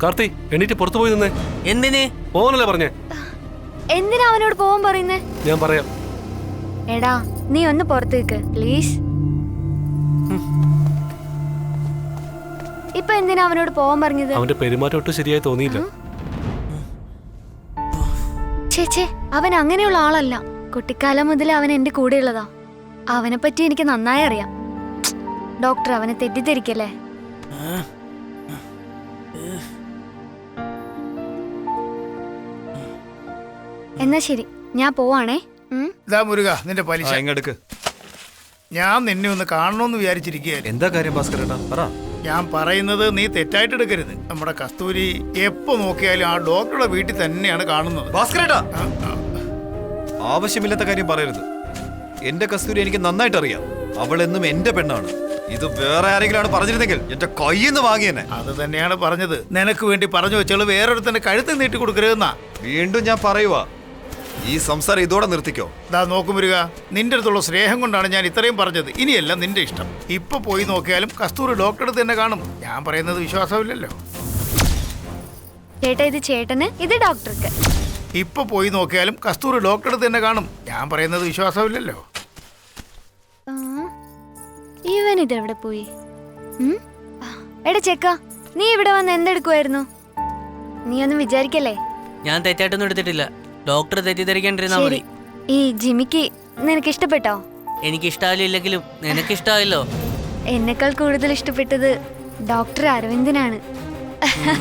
കാർത്തി, എണീറ്റ് പുറത്തു പോയി നിന്നേ. എന്തിന് പോവാനല്ലേ പറഞ്ഞേ? എന്തിനാ അവനോട് പോവാൻ പറയുന്നേ? ഞാൻ പറയാം. എടാ നീ ഒന്ന് പുറത്തേക്ക് പ്ലീസ്. ഇപ്പൊ എന്തിനാ അവനോട് പോവാൻ പറഞ്ഞത്? അവന്റെ പെരുമാറ്റം ഒട്ടും ശരിയായി തോന്നിയില്ല. ചേച്ചേ, അവൻ അങ്ങനെയുള്ള ആളല്ല. കുട്ടിക്കാലം മുതൽ അവൻ എന്റെ കൂടെയുള്ളതാ. അവനെ പറ്റി എനിക്ക് നന്നായി അറിയാം. ഡോക്ടർ അവനെ തെറ്റിദ്ധരിക്കല്ലേ? എന്നാ ശരി, ഞാൻ പോവാണേ. ഇതാ മുരുക നിന്റെ പലിശ. ഇങ്ങെടുക്ക്. ഞാൻ നിന്നെ ഒന്ന് കാണണമെന്ന് വിചാരിച്ചിരിക്കുകയായിരുന്നു. എന്താ കാര്യം ഭാസ്കരേട്ടാ? പറ. ഞാൻ പറയുന്നത് നീ തെറ്റായിട്ട് എടുക്കരുത്. നമ്മുടെ കസ്തൂരി എപ്പോ നോക്കിയാലും ആ ഡോക്ടറുടെ വീട്ടിൽ തന്നെയാണ് കാണുന്നത്. ഭാസ്കരേട്ടാ, ആവശ്യമില്ലാത്ത കാര്യം പറയരുത്. എന്റെ കസ്തൂരി എനിക്ക് നന്നായിട്ട് അറിയാം. അവൾ എന്നും എന്റെ പെണ്ണാണ്. ഇത് വേറെ ആരെങ്കിലും പറഞ്ഞിരുന്നെങ്കിൽ എന്റെ കയ്യിൽ നിന്ന് വാങ്ങിയെന്നെ. അത് തന്നെയാണ് പറഞ്ഞത്. നിനക്ക് വേണ്ടി പറഞ്ഞു വെച്ചാൽ വേറൊരുത്തന്റെ കഴുത്ത് നീട്ടി കൊടുക്കരുതെന്നാ. വീണ്ടും ഞാൻ പറയുവാ, ഈ സംസാരം ഇതോടെ നിർത്തിക്കോ. ദാ നോക്കു മുരുക, നിന്റെ അടുത്തുള്ള സ്നേഹം കൊണ്ടാണ് ഞാൻ ഇത്രയും പറഞ്ഞത്. ഇനിയല്ല നിന്റെ ഇഷ്ടം. ഇപ്പൊ പോയി നോക്കിയാലും കസ്തൂരി ഡോക്ടറെ തന്നെ കാണും. ഞാൻ പറയുന്നത് വിശ്വാസമില്ലല്ലോ. ചേട്ടാ, ഇത് ചേട്ടന്, ഇത് ഡോക്ടർക്ക്. ഇപ്പൊ പോയി നോക്കിയാലും കസ്തൂരി ഡോക്ടറെ തന്നെ കാണും. ഞാൻ പറയുന്നത് വിശ്വാസമില്ലല്ലോ. ഇവൻ ഇതെവിടെ പോയി? എടാ ചെക്ക, നീ ഇവിടെ വന്ന് എന്തെടുക്കുമായിരുന്നു? നീ ഒന്നും വിചാരിക്കല്ലേ? ഞാൻ തെറ്റായിട്ടൊന്നും എടുത്തിട്ടില്ല. ഡോക്ടർ തെറ്റിദ്ധരിക്കാണ്ടിരുന്നാ മതി. ഈ ജിമിക്ക് നിനക്ക് ഇഷ്ടപ്പെട്ടോ? എനിക്ക് ഇഷ്ടമായില്ലെങ്കിലും നിനക്ക് ഇഷ്ടമായല്ലോ. എന്നെക്കാൾ കൂടുതൽ ഇഷ്ടപ്പെട്ടത് ഡോക്ടർ അരവിന്ദനാണ്.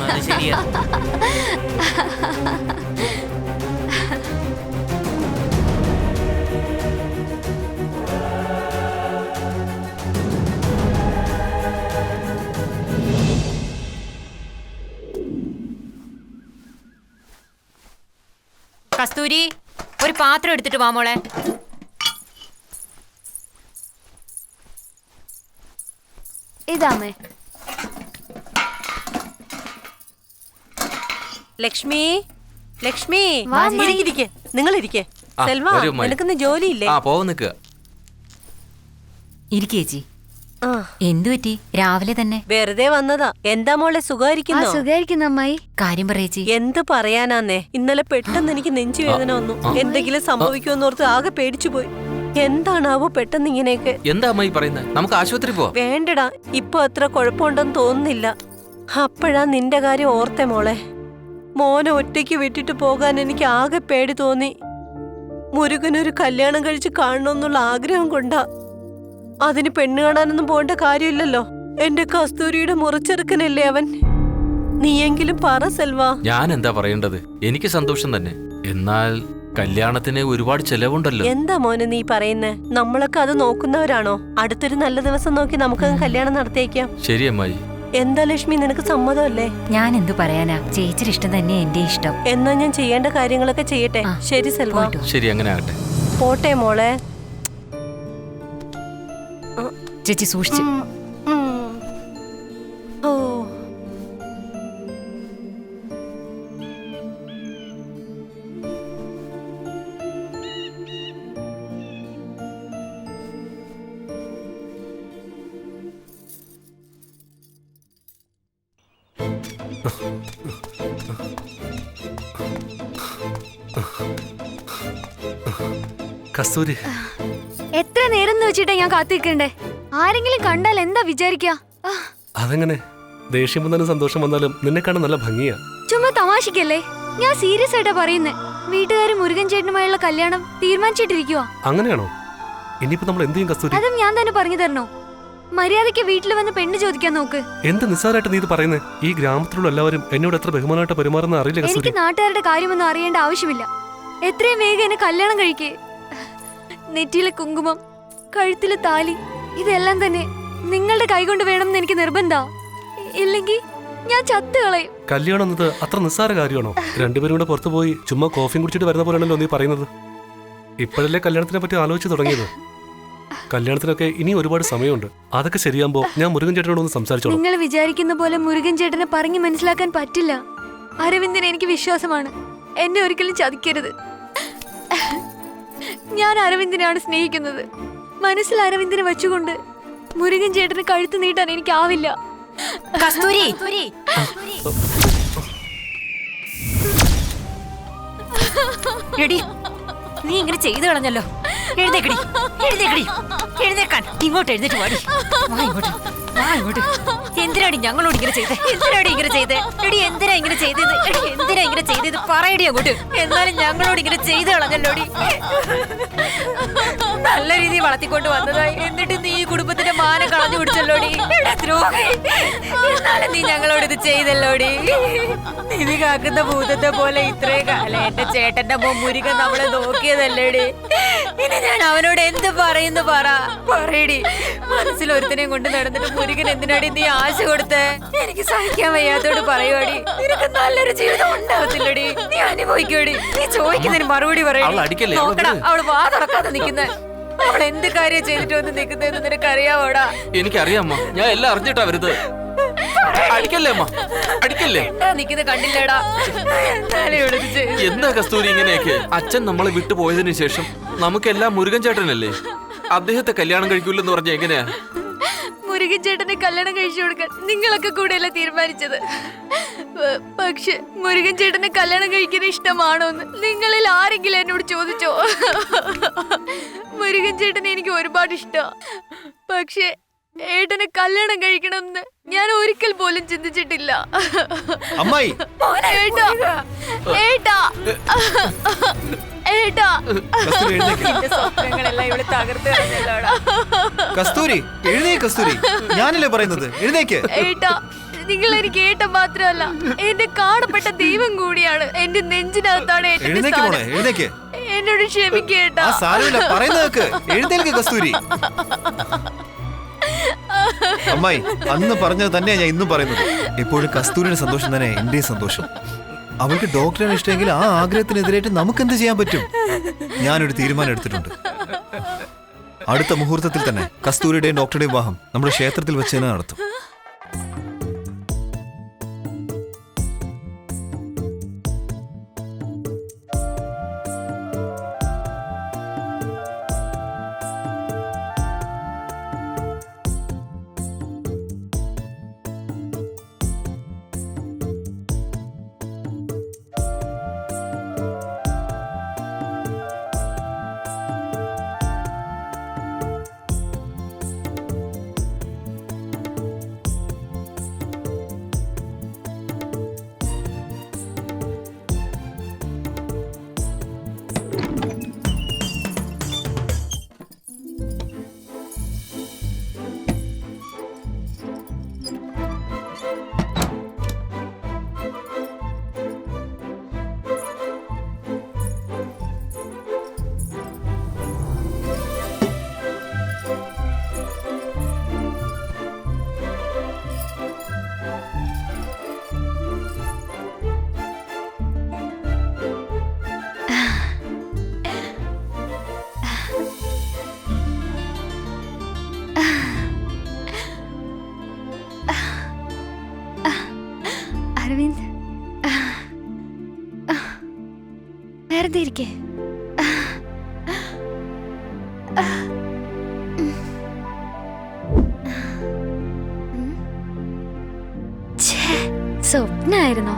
അത് ശരിയാ. കസ്തൂരി, ഒരു പാത്രം എടുത്തിട്ട് വാ മോളെ. ഇതാമേ. ലക്ഷ്മി, ലക്ഷ്മി, വാ, അമ്മായി. ഇരിക്കെ, നിങ്ങൾ ഇരിക്കെ. സെൽവ, നിനക്കിന്ന് ജോലിയില്ലേ? ഇരിക്കേച്ചി. എന്തു പറ്റി രാവിലെ തന്നെ? വെറുതെ വന്നതാ. എന്താ മോളെ, സുഖായിരിക്കുന്നോ? സുഖായിരിക്കുന്നു അമ്മായി. കാര്യം പറയേച്ചി. എന്ത് പറയാനാന്നേ, ഇന്നലെ പെട്ടെന്ന് എനിക്ക് നെഞ്ചുവേദന വന്നു. എന്തെങ്കിലും സംഭവിക്കുമെന്നോർത്ത് ആകെ പേടിച്ചു പോയി. എന്താണാവോ പെട്ടെന്ന് ഇങ്ങനെയൊക്കെ? എന്താ അമ്മായി പറയുന്നത്? നമുക്ക് ആശുപത്രി പോവാം. വേണ്ടടാ, ഇപ്പൊ അത്ര കുഴപ്പമുണ്ടെന്ന് തോന്നുന്നില്ല. അപ്പോഴാ നിന്റെ കാര്യം ഓർത്തെ മോളെ. മോനെ ഒറ്റയ്ക്ക് വിട്ടിട്ട് പോകാൻ എനിക്ക് ആകെ പേടി തോന്നി. മുരുകനൊരു കല്യാണം കഴിച്ച് കാണണമെന്നുള്ള ആഗ്രഹം കൊണ്ടാ. അതിന് പെണ്ണ് കാണാനൊന്നും പോകേണ്ട കാര്യമില്ലല്ലോ. എന്റെ കസ്തൂരിയുടെ മുറച്ചെറുക്കനല്ലേ അവൻ. നീയെങ്കിലും പറ സെൽവാ. ഞാൻ എന്താ പറയേണ്ടത്? എനിക്ക് സന്തോഷം തന്നെ. എന്നാൽ കല്യാണത്തിന് ഒരുപാട് ചെലവുണ്ടല്ലോ. എന്താ മോനെ നീ പറയുന്നേ? നമ്മളൊക്കെ അത് നോക്കുന്നവരാണോ? അടുത്തൊരു നല്ല ദിവസം നോക്കി നമുക്കത് കല്യാണം നടത്തിയേക്കാം. ശരി അമ്മായി. എന്താ ലക്ഷ്മി, നിനക്ക് സമ്മതമല്ലേ? ഞാൻ എന്തു പറയാനാ, ചേച്ചിയുടെ ഇഷ്ടം തന്നെ എന്റെ ഇഷ്ടം. എന്നാ ഞാൻ ചെയ്യേണ്ട കാര്യങ്ങളൊക്കെ ചെയ്യട്ടെ. ശരി സെൽവാ. ശരി, അങ്ങനെ ആകട്ടെ. പോട്ടെ മോളെ. ചേച്ചി സൂക്ഷിച്ച്. ഓ, കസ്തൂരി, എത്ര നേരം വെച്ചിട്ടാ ഞാൻ കാത്തിരിക്കണ്ടേ? ആരെങ്കിലും കണ്ടാൽ എന്താ വിചാരിക്കാ? അതെങ്ങനെ? ദേഷ്യം വന്നാലും സന്തോഷം വന്നാലും നിന്നെ കാണാൻ നല്ല ഭംഗിയാ. ചുമ്മാ തമാശക്കല്ലേ? ഞാൻ സീരിയസ് ആയിട്ടാ പറയുന്നേ. വീട്ടുകാര് മുരുകൻ ചേട്ടനുമായുള്ള കല്യാണം തീരുമാനിച്ചിട്ടിരിക്കുവാ. അങ്ങനെയാണോ? ഇനിയിപ്പോ നമ്മൾ എന്ത് ചെയ്യും കസ്തൂരി? അതും ഞാൻ തന്നെ പറഞ്ഞു തരണോ? മര്യാദയ്ക്ക് വീട്ടിൽ വന്ന് പെണ്ണ് ചോദിക്കാൻ നോക്ക്. എന്ത് നിസ്സാരമായിട്ട് നീ ഇത് പറയുന്നേ? ഈ ഗ്രാമത്തിലുള്ള എല്ലാവരും എന്നോട് എത്ര ബഹുമാനമായിട്ട് പെരുമാറുന്ന അറിയില്ല എനിക്ക് കസ്തൂരി. നാട്ടുകാരുടെ കാര്യമൊന്നും അറിയേണ്ട ആവശ്യമില്ല. എത്രയും വേഗം എന്നെ കല്യാണം കഴിക്കേ. നെറ്റിയിലെ കുങ്കുമം, കഴുത്തിലെ താലി, ഇതെല്ലാം തന്നെ നിങ്ങളുടെ കൈകൊണ്ട് വേണമെന്ന് എനിക്ക് നിർബന്ധാ. ഇല്ലെങ്കിൽ ഞാൻ ചത്തുകളയും. കല്യാണം എന്നത് അത്ര നിസ്സാര കാര്യമാണോ? രണ്ടുപേരും കൂടെ പുറത്തു പോയി ചുമ്മാ കോഫിയും കുടിച്ചിട്ട് വരുന്ന പോലെയാണല്ലോ നീ പറയുന്നത്. ഇപ്പോഴല്ലേ കല്യാണത്തിനെ പറ്റി ആലോചിച്ച് തുടങ്ങിയത്. കല്യാണത്തിനൊക്കെ ഇനി ഒരുപാട് സമയമുണ്ട്. അതൊക്കെ ശരിയാകുമ്പോ ഞാൻ മുരുകൻ ചേട്ടനോട് ഒന്ന് സംസാരിച്ചോളാം. നിങ്ങൾ വിചാരിക്കുന്ന പോലെ മുരുകൻ ചേട്ടനെ പറഞ്ഞു മനസ്സിലാക്കാൻ പറ്റില്ല. അരവിന്ദന് എനിക്ക് വിശ്വാസമാണ്. എന്നെ ഒരിക്കലും ചതിക്കരുത്. ഞാൻ അരവിന്ദനാണ് സ്നേഹിക്കുന്നത്. മനസ്സിൽ അരവിന്ദനെ വെച്ചുകൊണ്ട് മുരുകൻ ചേട്ടന് കഴുത്ത് നീട്ടാൻ എനിക്കാവില്ല. കസ്തൂരി, എടി, നീ ഇങ്ങനെ ചെയ്തു കളഞ്ഞല്ലോ. എഴുന്നേക്കടി, എഴുന്നേക്കടി, എഴുന്നേക്കാൻ. ഇങ്ങോട്ട് എഴുന്നേറ്റ് വാടി. വാ ഇങ്ങോട്ട്, വാ ഇങ്ങോട്ട്. എന്തിനാടി ഞങ്ങളോട് ഇങ്ങനെ ചെയ്തേ? എന്തിനാടി ഇങ്ങനെ ചെയ്തേ? എടി, എന്തിനാ ഇങ്ങനെ ചെയ്തത്? എടി, എന്തിനാ ഇങ്ങനെ ചെയ്തത്? പറയടി അങ്ങോട്ട്. എന്നാലും ഞങ്ങളോട് ഇങ്ങനെ ചെയ്തു കളഞ്ഞല്ലോടി. നല്ല രീതിയിൽ വളർത്തിക്കൊണ്ട് വന്നതായി, എന്നിട്ട് നീ ഈ കുടുംബത്തിന്റെ മാനം കളഞ്ഞു പിടിച്ചല്ലോടി. ദ്രോഹി. എന്നാലും നീ ഞങ്ങളോട് ഇത് ചെയ്തല്ലോടി. നിധി കാക്കുന്ന ഭൂതത്തെ പോലെ ഇത്രയും കാലം എന്റെ ചേട്ടന്റെ മോൻ മുരുകൻ നമ്മളെ നോക്കിയതല്ലേടി. ഇനി ഞാൻ അവനോട് എന്ത് പറയുന്നു പറയടി. മനസ്സിൽ ഒരുത്തനെയും കൊണ്ട് നടന്നിട്ട് മുരുകൻ എന്തിനാടി നീ ആശ കൊടുത്തേ? എനിക്ക് സഹിക്കാൻ വയ്യാത്തോട് പറയുവാടി. നിനക്ക് നല്ലൊരു ജീവിതം ഉണ്ടാവത്തില്ലടി. നീ അനുഭവിക്കോടി. നീ ചോദിക്കുന്നതിന് മറുപടി പറയടി. നോക്കടാ, അവള് വാ തുറക്കാതെ നിൽക്കുന്നേ. അവൾ എന്ത് കാര്യം ചെയ്തിട്ട് വന്ന് നിൽക്കുന്നതെന്ന് നിനക്കറിയാവോടാ? എനിക്കറിയാം അമ്മ, ഞാൻ എല്ലാം അറിഞ്ഞിട്ടാ വരുന്നത്. അടിക്കല്ലേ അമ്മ, അടിക്കല്ലേ. നിൽക്കുന്ന കണ്ടില്ലടാ. എന്താ കസ്തൂരി ഇങ്ങനെയൊക്കെ? അച്ഛൻ നമ്മളെ വിട്ടുപോയതിനു ശേഷം നമുക്കെല്ലാം മുരുകൻ ചേട്ടനല്ലേ. അദ്ദേഹത്തെ കല്യാണം കഴിക്കൂലെന്ന് പറഞ്ഞ എങ്ങനെയാ? മുരുകൻ ചേട്ടനെ കല്യാണം കഴിച്ചു കൊടുക്കാൻ നിങ്ങളൊക്കെ കൂടെയല്ല തീരുമാനിച്ചത്. പക്ഷെ മുരുകൻ ചേട്ടനെ കല്യാണം കഴിക്കുന്ന ഇഷ്ടമാണോന്ന് നിങ്ങളിൽ ആരെങ്കിലും എന്നോട് ചോദിച്ചോ? മുരുകൻ ചേട്ടനെ എനിക്ക് ഒരുപാട് ഇഷ്ടമാണ്. പക്ഷെ ഏട്ടനെ കല്യാണം കഴിക്കണമെന്ന് ഞാൻ ഒരിക്കൽ പോലും ചിന്തിച്ചിട്ടില്ല. അമ്മായി, ഏട്ടാ, ഏട്ടാ, ഏട്ടാ. സ്വപ്നങ്ങളെല്ലാം ഇവിടെ തകർത്ത് കളഞ്ഞല്ലോടാ. കസ്തൂരി എഴുന്നേക്ക്. കസ്തൂരി, ഞാനല്ലേ പറയുന്നത്, എഴുന്നേക്ക്. ഏട്ടാ, നിങ്ങൾ എനിക്ക് ഏട്ടൻ മാത്രമല്ല, എന്റെ കാണപ്പെട്ട ദൈവം കൂടിയാണ്. എന്റെ നെഞ്ചിനകത്താണ് എഴുന്നേക്ക് മോളെ, എഴുന്നേക്ക്. എന്നോട് ക്ഷമിക്കേട്ടാ. ആ സാരമില്ല, പറയുന്നത് എഴുന്നേൽക്ക് കസ്തൂരി. അമ്മായി, അന്ന് പറഞ്ഞത് തന്നെയാ ഞാൻ ഇന്നും പറയുന്നത്. എപ്പോഴും കസ്തൂരിയുടെ സന്തോഷം തന്നെ എന്റെയും സന്തോഷം. അവൾക്ക് ഡോക്ടറിനെ ഇഷ്ടമെങ്കിൽ ആ ആഗ്രഹത്തിനെതിരായിട്ട് നമുക്ക് എന്ത് ചെയ്യാൻ പറ്റും? ഞാനൊരു തീരുമാനം എടുത്തിട്ടുണ്ട്. അടുത്ത മുഹൂർത്തത്തിൽ തന്നെ കസ്തൂരിയുടെയും ഡോക്ടറുടെയും വിവാഹം നമ്മുടെ ക്ഷേത്രത്തിൽ വെച്ച് തന്നെ നടത്തും. അരവിന്ദ്, വെറുതെ ഇരിക്കേ. സ്വപ്നായിരുന്നോ?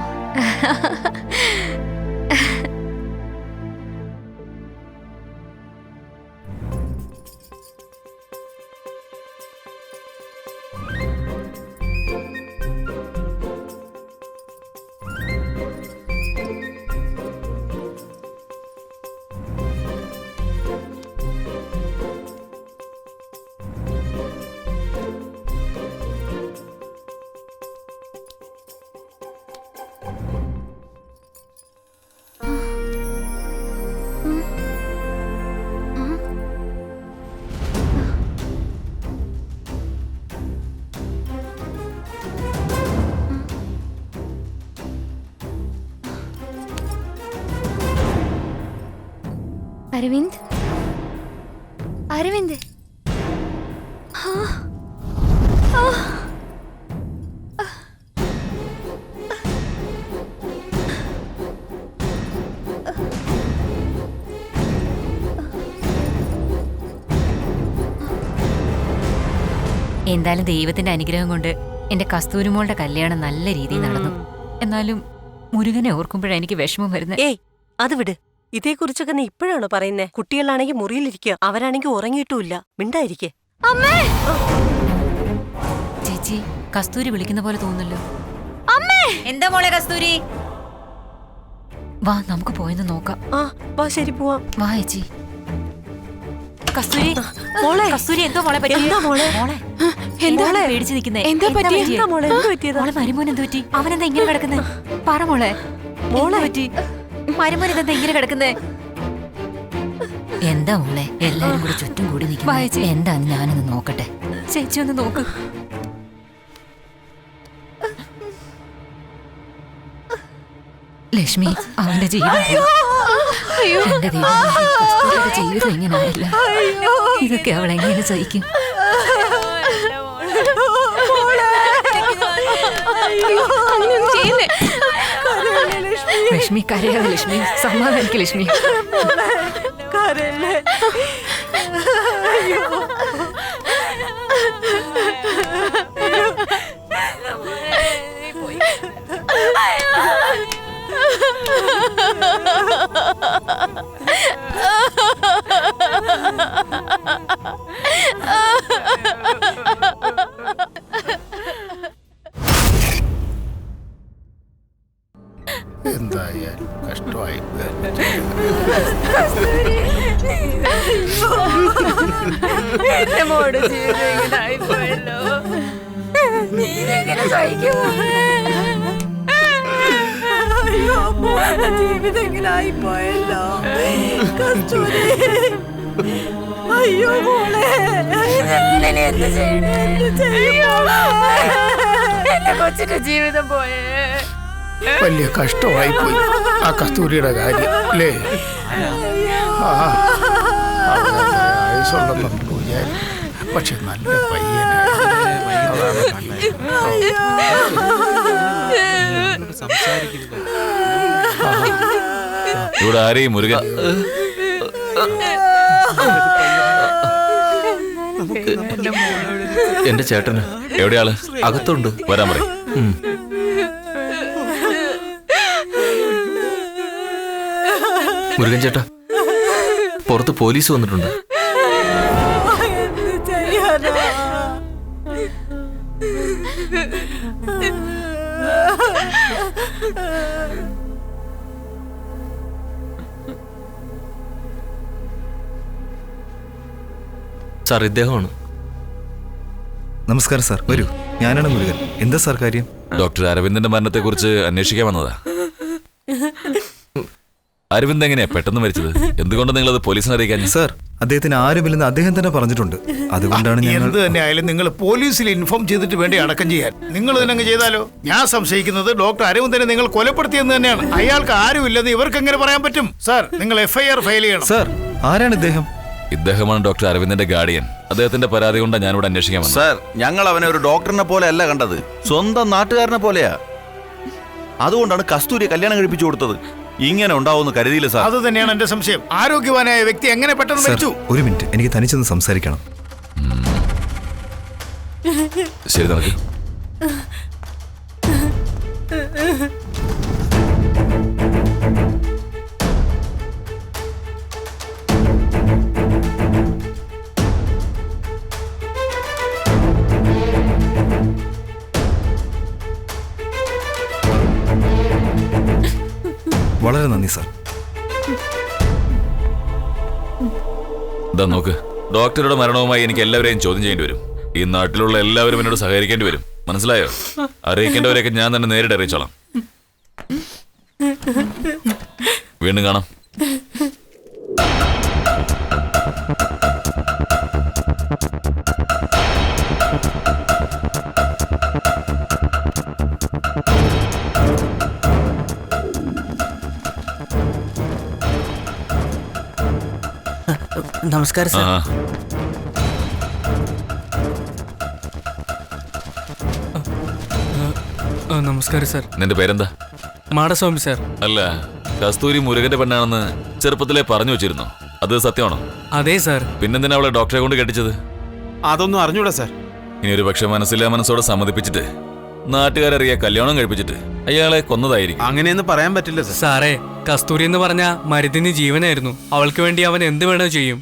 അരവിന്ദ്, അരവിന്ദ്, എന്തായാലും ദൈവത്തിന്റെ അനുഗ്രഹം കൊണ്ട് എന്റെ കസ്തൂരിമോളുടെ കല്യാണം നല്ല രീതിയിൽ നടന്നു. എന്നാലും മുരുകനെ ഓർക്കുമ്പോഴാണ് എനിക്ക് വിഷമം വരുന്നത്. ഏയ്, അത് വിട്. ഇതേക്കുറിച്ചൊക്കെ നീ ഇപ്പോഴാണോ പറയുന്നേ? കുട്ടികളാണെങ്കിൽ മുറിയിലിരിക്കുക, അവരാണെങ്കിൽ ഉറങ്ങിയിട്ടുമില്ല. മിണ്ടായിരിക്കേ. ചേച്ചി, കസ്തൂരി വിളിക്കുന്ന പോലെ തോന്നുന്നല്ലോ. എന്താ മോളെ കസ്തൂരി? വാ, നമുക്ക് പോയെന്ന് നോക്കാം. ആ വാ, ശരി പോവാം. വാ ചേച്ചി. കസ്തൂരി മോളെ കസ്തൂരി എന്തോ മോളെ പറ്റി എന്താ മോളെ? മോളെ എന്താ മോളെ പേടിച്ച് നിൽക്കുന്നേ എന്താ പറ്റി? എന്താ മോളെ? എന്ത് പറ്റിയതാ? മോളെ മരുമോൻ എന്ത് പറ്റി? അവനെന്താ ഇങ്ങനെ കിടക്കുന്നേ? പറ മോളെ മോളെ പറ്റി മരുമോൻ ഇതെന്താ ഇങ്ങനെ കിടക്കുന്നേ? എന്താ മോളെ എല്ലാരും കൂടി ചുറ്റും കൂടി നിൽക്കുന്നു. എന്താന്ന് ഞാനൊന്ന് നോക്കട്ടെ. ചേച്ചി ഒന്ന് നോക്ക്. ലക്ഷ്മി അവന്റെ ജീവിതം എന്റെ ദൈവമേ, കസ്തൂരിയുടെ ജീവിതം ഇങ്ങനെ ആയില്ല. ഇതൊക്കെ അവൾ എങ്ങനെ സഹിക്കും? ലക്ഷ്മി കരയാതെ ലക്ഷ്മി, സമാധാനിക്ക് ലക്ഷ്മി. എന്തായാലും കഷ്ടമായി. എന്റെ മോടെ ജീവിതം ഇങ്ങനെ ആയിപ്പോയല്ലോ. നീനെങ്ങനെ സഹിക്കും? അയ്യോ, മോളുടെ ജീവിതം ഇങ്ങനെ ആയിപ്പോയല്ലോ. കസ്തൂരി, അയ്യോ മോളെ, എന്നെ എന്ത് ചെയ്യണേ? എന്റെ കൊച്ചിന്റെ ജീവിതം പോയേ. വലിയ കഷ്ടമായി പോയി ആ കസ്തൂരിയുടെ കാര്യം അല്ലേ? ആയുസുണ്ടെന്ന് നമുക്ക് വിചാരിക്കും, പക്ഷെ നല്ല പയ്യനായി. ഇവിടെ ആരെയും മുരുകൻ എന്റെ ചേട്ടന് എവിടെയാള്? അകത്തുണ്ട്. വരാൻ പറയും. മുരുകൻ ചേട്ടാ, പുറത്ത് പോലീസ് വന്നിട്ടുണ്ട്. സാർ ഇദ്ദേഹമാണ്. നമസ്കാരം സാർ, വരൂ. ഞാനാണ് മുരുകൻ. എന്താ സാർ കാര്യം? ഡോക്ടർ അരവിന്ദന്റെ മരണത്തെ കുറിച്ച് അന്വേഷിക്കാൻ വന്നതാ. അരവിന്ദ് എങ്ങനെയാ പെട്ടെന്ന് മരിച്ചത്? എന്തുകൊണ്ട് നിങ്ങൾ അത് പോലീസിനെ അറിയിക്കാൻ? സാർ, അദ്ദേഹത്തിന് ആരുമില്ലെന്ന് അദ്ദേഹം തന്നെ പറഞ്ഞിട്ടുണ്ട്. അതുകൊണ്ടാണ് ഞാൻ എന്ത് തന്നെ ആയാലും നിങ്ങൾ പോലീസിൽ ഇൻഫോം ചെയ്തിട്ട് വേണ്ടി അടക്കം ചെയ്യാൻ. നിങ്ങൾ തന്നെ അങ്ങ് ചെയ്താലോ? ഞാൻ സംശയിക്കുന്നത് ഡോക്ടർ അരവിന്ദനെ നിങ്ങൾ കൊലപ്പെടുത്തിയെന്ന് തന്നെയാണ്. അയാൾക്ക് ആരുമില്ലെന്ന് ഇവർക്ക് എങ്ങനെ പറയാൻ പറ്റും? സാർ, നിങ്ങൾ FIR ഫയൽ ചെയ്യണം. സാർ, ആരാണ് ഇദ്ദേഹം? ഇദ്ദേഹമാണ് ഡോക്ടർ അരവിന്ദന്റെ ഗാർഡിയൻ. അദ്ദേഹത്തിന്റെ പരാതി കൊണ്ടാണ് ഞാനിവിടെ അന്വേഷിക്കാൻ വന്നത്. സാർ, ഞങ്ങൾ അവനെ ഒരു ഡോക്ടറിനെ പോലെ അല്ല കണ്ടത്, സ്വന്തം നാട്ടുകാരനെ പോലെയാ. അതുകൊണ്ടാണ് കസ്തൂരി കല്യാണം കഴിപ്പിച്ചു കൊടുത്തത്. ഇങ്ങനെ ഉണ്ടാവുമെന്ന് കരുതിയില്ല സാർ. അത് തന്നെയാണ് എന്റെ സംശയം. ആരോഗ്യവാനായ വ്യക്തി എങ്ങനെ പെട്ടെന്ന് മരിച്ചു? ഒരു മിനിറ്റ്, എനിക്ക് തനിച്ചൊന്ന് സംസാരിക്കണം. ശരി, നടക്ക്. വളരെ നന്ദി സാർ. ഇതാ നോക്ക്, ഡോക്ടറുടെ മരണവുമായി എനിക്ക് എല്ലാവരെയും ചോദ്യം ചെയ്യേണ്ടി വരും. ഈ നാട്ടിലുള്ള എല്ലാവരും എന്നോട് സഹകരിക്കേണ്ടി വരും. മനസ്സിലായോ? അറിയിക്കേണ്ടവരെയൊക്കെ ഞാൻ തന്നെ നേരിട്ട് അറിയിച്ചോളാം. വീണ്ടും കാണാം. നമസ്കാരം സാർ. നമസ്കാരം സാർ. നിന്റെ പേരെന്താ? മാടസ്വാമി സാർ. അല്ല, കസ്തൂരി മുരുകന്റെ പെണ്ണാണെന്ന് ചെറുപ്പത്തിലെ പറഞ്ഞു വെച്ചിരുന്നോ? അത് സത്യമാണോ? അതെ സാർ. പിന്നെന്തിനാ അവളെ ഡോക്ടറെ കൊണ്ട് കെട്ടിച്ചത്? അതൊന്നും അറിഞ്ഞൂടാ സാർ. ഇനി ഒരു പക്ഷെ മനസ്സില്ലാ മനസ്സോടെ സമ്മതിപ്പിച്ചിട്ട് നാട്ടുകാരറിയാ കല്യാണം കഴിപ്പിച്ചിട്ട് അയാളെ കൊന്നതായിരിക്കും. അങ്ങനെയൊന്നും പറയാൻ പറ്റില്ല സാർ. സാറേ, കസ്തൂരി എന്ന് പറഞ്ഞ മരുന്നിന് ജീവനായിരുന്നു. അവൾക്ക് വേണ്ടി അവൻ എന്ത് വേണോ ചെയ്യും.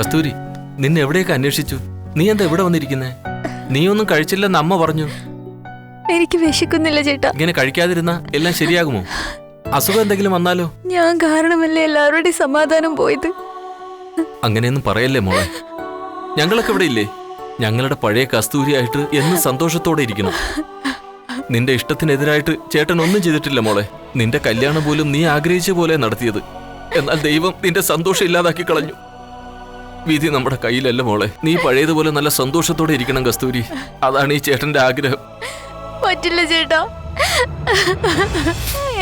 കസ്തൂരി, നിന്നെ എവിടെയൊക്കെ അന്വേഷിച്ചു? നീ എന്താ ഇവിടെ വന്നിരിക്കുന്നേ? നീ ഒന്നും കഴിച്ചില്ലെന്ന് അമ്മ പറഞ്ഞു. എനിക്ക് വിശക്കുന്നില്ല ചേട്ടാ. ഇങ്ങനെ കഴിക്കാതിരുന്നാ എല്ലാം ശരിയാകുമോ? അസുഖം എന്തെങ്കിലും വന്നാലോ? ഞാൻ കാരണമല്ലേ എല്ലാവരുടെയും സമാധാനം പോയത്. അങ്ങനെയൊന്നും പറയല്ലേ മോളെ. ഞങ്ങളൊക്കെ ഇവിടെ ഇല്ലേ? ഞങ്ങളുടെ പഴയ കസ്തൂരിയായിട്ട് എന്നും സന്തോഷത്തോടെ ഇരിക്കണം. നിന്റെ ഇഷ്ടത്തിനെതിരായിട്ട് ചേട്ടൻ ഒന്നും ചെയ്തിട്ടില്ല മോളെ. നിന്റെ കല്യാണം പോലും നീ ആഗ്രഹിച്ച പോലെ നടത്തിയത്. എന്നാൽ ദൈവം നിന്റെ സന്തോഷം ഇല്ലാതാക്കി കളഞ്ഞു. വിധി നമ്മുടെ കയ്യിലല്ല മോളെ. നീ പഴയതുപോലെ നല്ല സന്തോഷത്തോടെ ഇരിക്കണം കസ്തൂരി. അതാണ് ഈ ചേട്ടന്റെ ആഗ്രഹം. പറ്റില്ല ചേട്ടാ,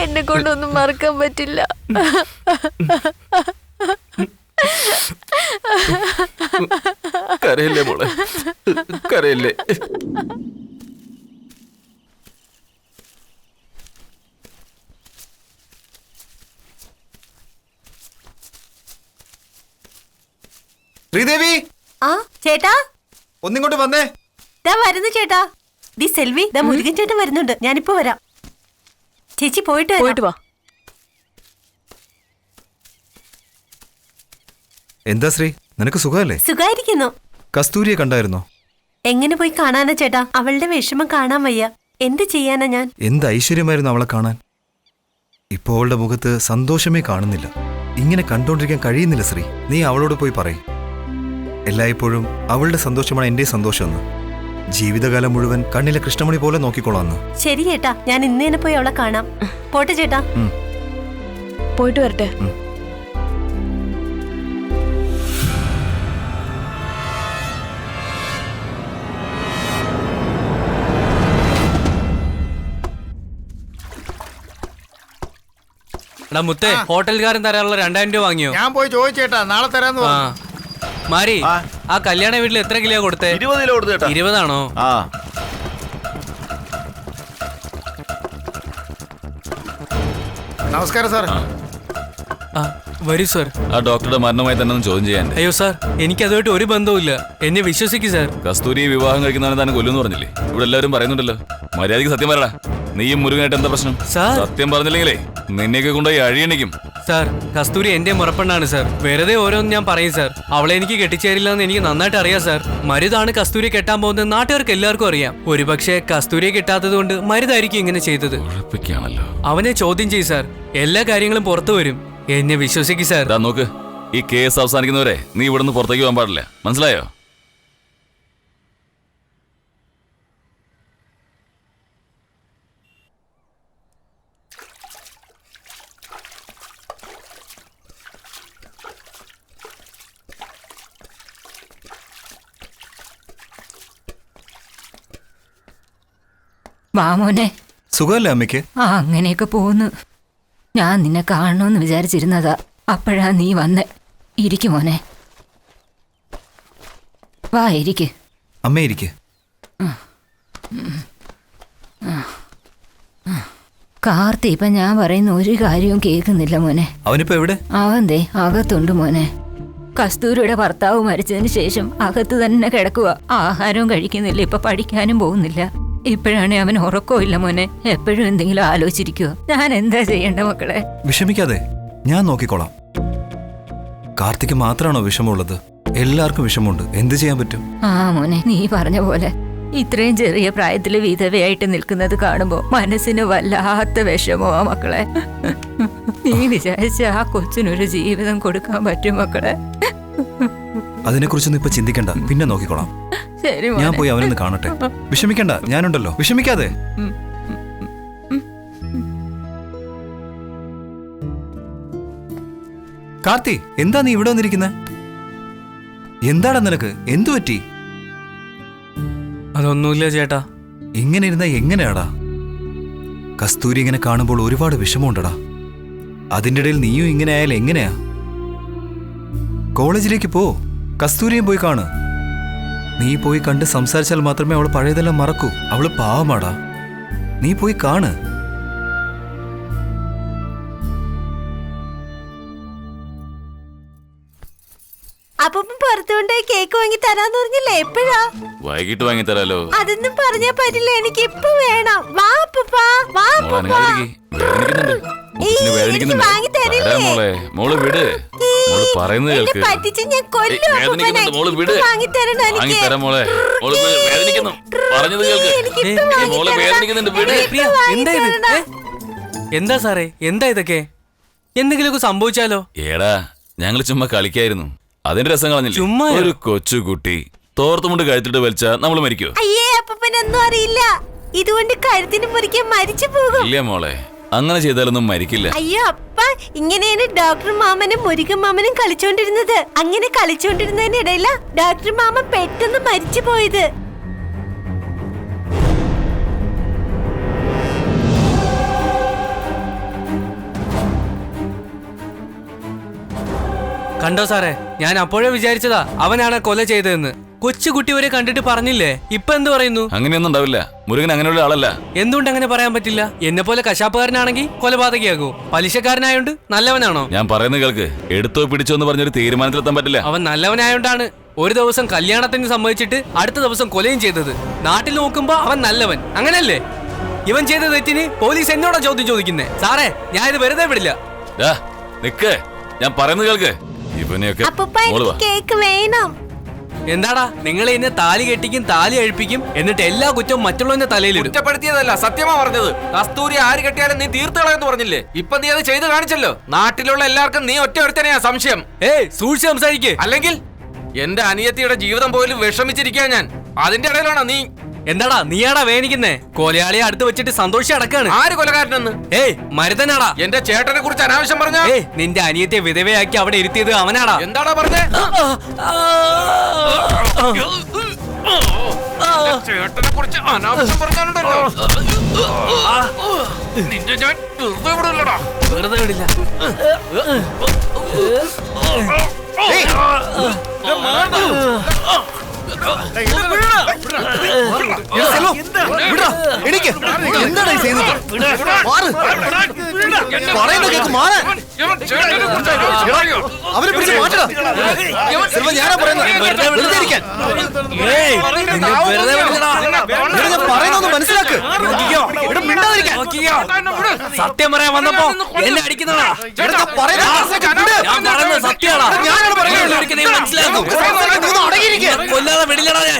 എന്നെ കൊണ്ടൊന്നും മറക്കാൻ പറ്റില്ല. കരയല്ലേ മോളെ, കരയല്ലേ. ശ്രീദേവി, ആ ചേട്ടാ, ഒന്നിങ്ങോട്ട് വന്നേ. ദാ വരുന്നു ചേട്ടാ. ദി സെൽവി, ദാ മുരുകൻ ചേട്ടൻ വരുന്നുണ്ട്. ഞാനിപ്പോ വരാം. ചേച്ചി പോയിട്ട് വാ. എന്താ ശ്രീ, നിനക്ക് സുഖമല്ലേ? സുഖായിരിക്കുന്നു. കസ്തൂരിയെ കണ്ടായിരുന്നോ? എങ്ങനെ പോയി കാണാനാ ചേട്ടാ? അവളുടെ വിഷമം കാണാൻ വയ്യ. എന്ത് ചെയ്യാനാ ഞാൻ? എന്ത് ഐശ്വര്യമായിരുന്നു അവളെ കാണാൻ. ഇപ്പോൾ അവളുടെ മുഖത്ത് സന്തോഷമേ കാണുന്നില്ല. ഇങ്ങനെ കണ്ടോണ്ടിരിക്കാൻ കഴിയുന്നില്ല ശ്രീ. നീ അവളോട് പോയി പറയും, എല്ലായ്പ്പോഴും അവളുടെ സന്തോഷമാണ് എന്റെ സന്തോഷമെന്ന്. ജീവിതകാലം മുഴുവൻ കണ്ണിലെ കൃഷ്ണമണി പോലെ നോക്കിക്കോളാന്ന്. ശരി ചേട്ടാ, ഞാൻ ഇന്ന് തന്നെ പോയി അവളെ കാണാം. പോട്ടെ ചേട്ടാ. പോയിട്ട് വരട്ടെ. എടാ മുത്തേ, ഹോട്ടൽക്കാരൻ തരാനുള്ള 2000 രൂപ വാങ്ങിയോ? ഞാൻ പോയി ചോദിച്ചേട്ടാ, നാളെ തരാന്ന് പറഞ്ഞു. മാരി, ആ കല്യാണ വീട്ടിൽ എത്ര കിലോ കൊടുത്തേ? 20 കിലോ കൊടുത്തു ചേട്ടാ. 20 ആണോ? നമസ്കാരം സാർ. വരൂ സാർ. ആ ഡോക്ടറുടെ മരണമായി തന്നെ ഒന്ന് ചോദ്യം ചെയ്യാൻ. അയ്യോ സാർ, എനിക്ക് അതുമായിട്ട് ഒരു ബന്ധവുമില്ല. എന്നെ വിശ്വസിക്കും സാർ. കസ്തൂരി വിവാഹം കഴിക്കുന്നവനെ തന്നെ കൊല്ലുമെന്ന് പറഞ്ഞില്ലേ? ഇവിടെ എല്ലാവരും പറയുന്നുണ്ടല്ലോ. മര്യാദയ്ക്ക് സത്യം പറയടാ. നീയും മുരുകനായിട്ട് എന്താ പ്രശ്നം? സത്യം പറഞ്ഞില്ലെങ്കിലേ നിന്നെയൊക്കെ കൊണ്ടുപോയി അഴിയണിക്കും. സാർ, കസ്തൂരി എന്റെ മുറപ്പെണ്ണാണ് സാർ. വെറുതെ ഓരോന്ന് ഞാൻ പറയും സാർ. അവളെ എനിക്ക് കെട്ടിച്ചേരില്ല എന്ന് എനിക്ക് നന്നായിട്ട് അറിയാം സാർ. മരുതാണ് കസ്തൂരിയെ കെട്ടാൻ പോകുന്നത് നാട്ടുകാർക്ക് എല്ലാവർക്കും അറിയാം. ഒരുപക്ഷെ കസ്തൂരിയെ കിട്ടാത്തത് കൊണ്ട് മരുതായിരിക്കും ഇങ്ങനെ ചെയ്തത്. അവനെ ചോദ്യം ചെയ്യും സാർ. എല്ലാ കാര്യങ്ങളും പുറത്തു വരും. എന്നെ വിശ്വസിക്കും സാർ. നോക്ക്, ഈ കേസ് അവസാനിക്കുന്നവരെ നീ ഇവിടുന്ന് പുറത്തേക്ക് പോകാൻ പാടില്ല. മനസ്സിലായോ? വാമോനെ, സുഖമല്ലേ അമ്മയ്ക്ക്? അങ്ങനെയൊക്കെ പോന്നു. ഞാൻ നിന്നെ കാണണമെന്ന് വിചാരിച്ചിരുന്നതാ. അപ്പോഴാ നീ വന്നേ. ഇരിക്കു മോനെ, വാ ഇരിക്ക്. അമ്മ ഇരിക്ക്. കാർത്തി ഇപ്പൊ ഞാൻ പറയുന്ന ഒരു കാര്യവും കേൾക്കുന്നില്ല മോനെ. അവനിപ്പോ എവിടെ? അവന്തേ അകത്തുണ്ട് മോനെ. കസ്തൂരിയുടെ ഭർത്താവ് മരിച്ചതിന് ശേഷം അകത്ത് തന്നെ കിടക്കുക. ആഹാരവും കഴിക്കുന്നില്ല, ഇപ്പൊ പഠിക്കാനും പോകുന്നില്ല. ഇപ്പോഴാണ് അവൻ ഉറക്കമില്ല മോനെ. എപ്പോഴും എന്തെങ്കിലും ആലോചിച്ചിരിക്കുവോ? ഞാൻ എന്താ ചെയ്യേണ്ട മക്കളെ? വിഷമിക്കാതെ, ഞാൻ നോക്കിക്കോളാം. കാർത്തിക്ക് മാത്രമാണോ വിഷമമുള്ളത്? എല്ലാവർക്കും വിഷമമുണ്ട്. എന്ത് ചെയ്യാൻ പറ്റും? ആ മോനെ, നീ പറഞ്ഞ പോലെ ഇത്രയും ചെറിയ പ്രായത്തില് വിധവയായിട്ട് നിൽക്കുന്നത് കാണുമ്പോ മനസ്സിന് വല്ലാത്ത വിഷമോ മക്കളെ. നീ വിചാരിച്ച ആ കൊച്ചിനൊരു ജീവിതം കൊടുക്കാൻ പറ്റും മക്കളെ? അതിനെക്കുറിച്ചൊന്നും ഇപ്പൊ ചിന്തിക്കണ്ട, പിന്നെ നോക്കിക്കോളാം. ശരി, ഞാൻ പോയി അവനൊന്ന് കാണട്ടെ. വിഷമിക്കണ്ട, ഞാനുണ്ടല്ലോ. വിഷമിക്കാതെ. കാർത്തി, എന്താ നീ ഇവിടെ വന്നിരിക്കുന്നെ? എന്താടാ നിനക്ക്? എന്തു പറ്റി? അതൊന്നുമില്ല ചേട്ടാ. ഇങ്ങനെ ഇരുന്ന എങ്ങനെയാടാ? കസ്തൂരി ഇങ്ങനെ കാണുമ്പോൾ ഒരുപാട് വിഷമമുണ്ടടാ. അതിൻ്റെ ഇടയിൽ നീയും ഇങ്ങനെ ആയാൽ എങ്ങനെയാ? കോളേജിലേക്ക് പോ, കസ്തൂരിയും പോയി കാണ്. നീ പോയി കണ്ട് സംസാരിച്ചാൽ മാത്രമേ അവൾ പഴയതെല്ലാം മറക്കൂ. അവള് പാവമാടാ. നീ പോയി കാണ്. അപ്പം പുറത്തുകൊണ്ട് കേക്ക് വാങ്ങി തരാന്ന് പറഞ്ഞില്ലേ? എപ്പോഴാ? വൈകിട്ട് വാങ്ങി തരാലോ. അതൊന്നും പറഞ്ഞാ പറ്റില്ല, എനിക്ക് ഇപ്പൊ വേണം. വാ പപ്പാ, വാ പപ്പാ. വേദനിക്കുന്നുണ്ട്. വാങ്ങി തരില്ലേ? മോളെ വിട്. മോള് പറയുന്നത് എന്നെ കേൾക്ക്. പറ്റിച്ച് ഞാൻ കൊല്ലും വേദനിക്കുന്നുണ്ട് മോള് വിട്. വാങ്ങിത്തരണം എനിക്ക്. വാങ്ങിത്തരാം മോളെ. മോള് വേദനിക്കുന്നു. പറഞ്ഞത് കേൾക്ക്. മോള് വേദനിക്കുന്നുണ്ട് വിട്. പ്രിയ എന്താ ഇത്? എന്താ സാറേ എന്താ ഇതൊക്കെ? എന്തെങ്കിലുമൊക്കെ സംഭവിച്ചാലോ? ഏടാ ഞങ്ങൾ ചുമ്മാ കളിക്കായിരുന്നു. അതിന്റെ രസം കളഞ്ഞില്ല. ചുമ്മാ ഒരു കൊച്ചുകുട്ടി തോർത്തുമുണ്ട് കഴുത്തിട്ട് വലിച്ചാ നമ്മൾ മരിക്കോ? അയ്യേ അപ്പൂപ്പനൊന്നും അറിയില്ല. ഇതുകൊണ്ട് കഴുത്തിന് മുറിക്കാൻ മരിച്ചു പോകും. ഇല്ല മോളെ, അങ്ങനെ ചെയ്താലൊന്നും മരിക്കില്ല. അയ്യോ അപ്പ, ഇങ്ങനെയാണ് ഡോക്ടർ മാമനും മുരുകൻ മാമനും കളിച്ചോണ്ടിരുന്നത്. അങ്ങനെ കളിച്ചോണ്ടിരുന്നതിനിടയില ഡോക്ടർ മാമൻ പെട്ടെന്ന് മരിച്ചു പോയത്. കണ്ടോ സാറേ, ഞാൻ അപ്പോഴേ വിചാരിച്ചതാ അവനാണ് കൊല ചെയ്തതെന്ന്. കൊച്ചുകുട്ടി വരെ കണ്ടിട്ട് പറഞ്ഞില്ലേ, ഇപ്പൊ എന്ത് പറയുന്നു? അങ്ങനെയൊന്നും ഉണ്ടാവില്ല. മുരുകൻ അങ്ങനെയുള്ള ആളല്ല. എന്തുകൊണ്ട് അങ്ങനെ പറയാൻ പറ്റില്ല? എന്നെ പോലെ കശാപ്പുകാരനാണെങ്കിൽ കൊലപാതകയാകൂ. പലിശക്കാരനായോണ്ട് നല്ലവനാണോ? ഞാൻ പറയുന്നത് കേൾക്ക്. എടുത്തോ പിടിച്ചോ എന്ന് പറഞ്ഞൊരു തീരുമാനത്തിലെത്താൻ പറ്റില്ല. അവൻ നല്ലവനായോണ്ടാണ് ഒരു ദിവസം കല്യാണത്തിന് സമ്മതിച്ചിട്ട് അടുത്ത ദിവസം കൊലയും ചെയ്തത്. നാട്ടിൽ നോക്കുമ്പോ അവൻ നല്ലവൻ, അങ്ങനല്ലേ? ഇവൻ ചെയ്ത തെറ്റിന് പോലീസ് എന്നോടാ ചോദ്യം ചോദിക്കുന്നേ. സാറേ, ഞാൻ ഇത് വെറുതെ വിടില്ല. നിക്ക്, ഞാൻ പറയുന്നത് കേൾക്ക്. ഇവനെയൊക്കെ കേക്ക് വേണം. എന്താടാ നിങ്ങൾ എന്നെ താലി കെട്ടിക്കും താലി അഴിപ്പിക്കും, എന്നിട്ട് എല്ലാ കുറ്റവും മറ്റുള്ളവന്റെ തലയിലിടും. കുറ്റപ്പെടുത്തിയതല്ല, സത്യമാ പറഞ്ഞത്. കസ്തൂരി ആര് കെട്ടിയാലും നീ തീർത്തുകളയെന്ന് പറഞ്ഞില്ലേ? ഇപ്പൊ നീ അത് ചെയ്ത് കാണിച്ചല്ലോ. നാട്ടിലുള്ള എല്ലാവർക്കും നീ ഒറ്റ ഒരുത്തനെയാ സംശയം. സൂക്ഷിച്ച് സംസാരിക്കേ, അല്ലെങ്കിൽ എന്റെ അനിയത്തിയുടെ ജീവിതം പോലും വിഷമിച്ചിരിക്കാ ഞാൻ. അതിന്റെ ഇടയിലാണോ നീ? എന്താടാ നീയാടാ വേദനിക്കുന്നേ? കൊലയാളിയെ അടുത്ത് വെച്ചിട്ട് സന്തോഷം അടക്കാണ്. ആര് കൊലകാരനെന്ന്? മരുതനാടാ. എന്റെ ചേട്ടനെ കുറിച്ച് അനാവശ്യം പറഞ്ഞ? നിന്റെ അനിയത്തെ വിധവയാക്കി അവിടെ ഇരുത്തിയത് അവനാടാ. എന്താടാ പറഞ്ഞേ? ചേട്ടനെ കുറിച്ച് അനാവശ്യം പറഞ്ഞാലുണ്ടല്ലോ, നിന്റെ ഞാൻ വെറുതെ വിടില്ല. എന്താണ് ചെയ്യുന്നത്? അവരെ പിടിച്ച് മാറ്റണം. ഞാനാ പറയുന്നത് മനസ്സിലാക്ക്. സത്യം പറയാൻ വന്നപ്പോ എന്നെ അടിക്കുന്നതാ. കൊല്ലാതെ വിടില്ലടാ ഞാൻ.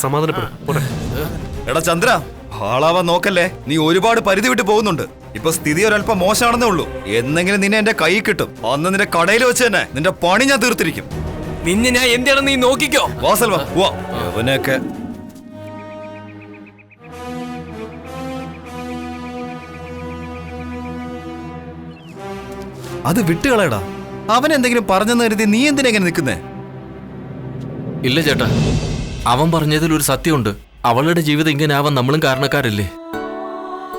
സമാധാനപ്പെടും. എടാ ചന്ദ്ര, ആളാവാൻ നോക്കല്ലേ. നീ ഒരുപാട് പരിധി വിട്ട് പോകുന്നുണ്ട്. ഇപ്പൊ സ്ഥിതി ഒരല്പം മോശമാണെന്നേ ഉള്ളൂ. എന്നെങ്കിലും നിന്നെ എന്റെ കൈ കിട്ടും. അന്ന് നിന്റെ കടയിൽ വെച്ച് തന്നെ നിന്റെ പണി ഞാൻ തീർത്തിരിക്കും. നിന്നെ ഞാൻ എന്താണെന്ന് നീ നോക്കിക്കോ. അവനൊക്കെ അത് വിട്ടുകളയടാ. അവൻ എന്തെങ്കിലും പറഞ്ഞെന്ന് കരുതി നീ എന്തിനെങ്ങനെ നിൽക്കുന്നേ? ഇല്ല ചേട്ടാ, അവൻ പറഞ്ഞതിൽ ഒരു സത്യമുണ്ട്. അവളുടെ ജീവിതം ഇങ്ങനെ ആവാൻ നമ്മളും കാരണക്കാരല്ലേ?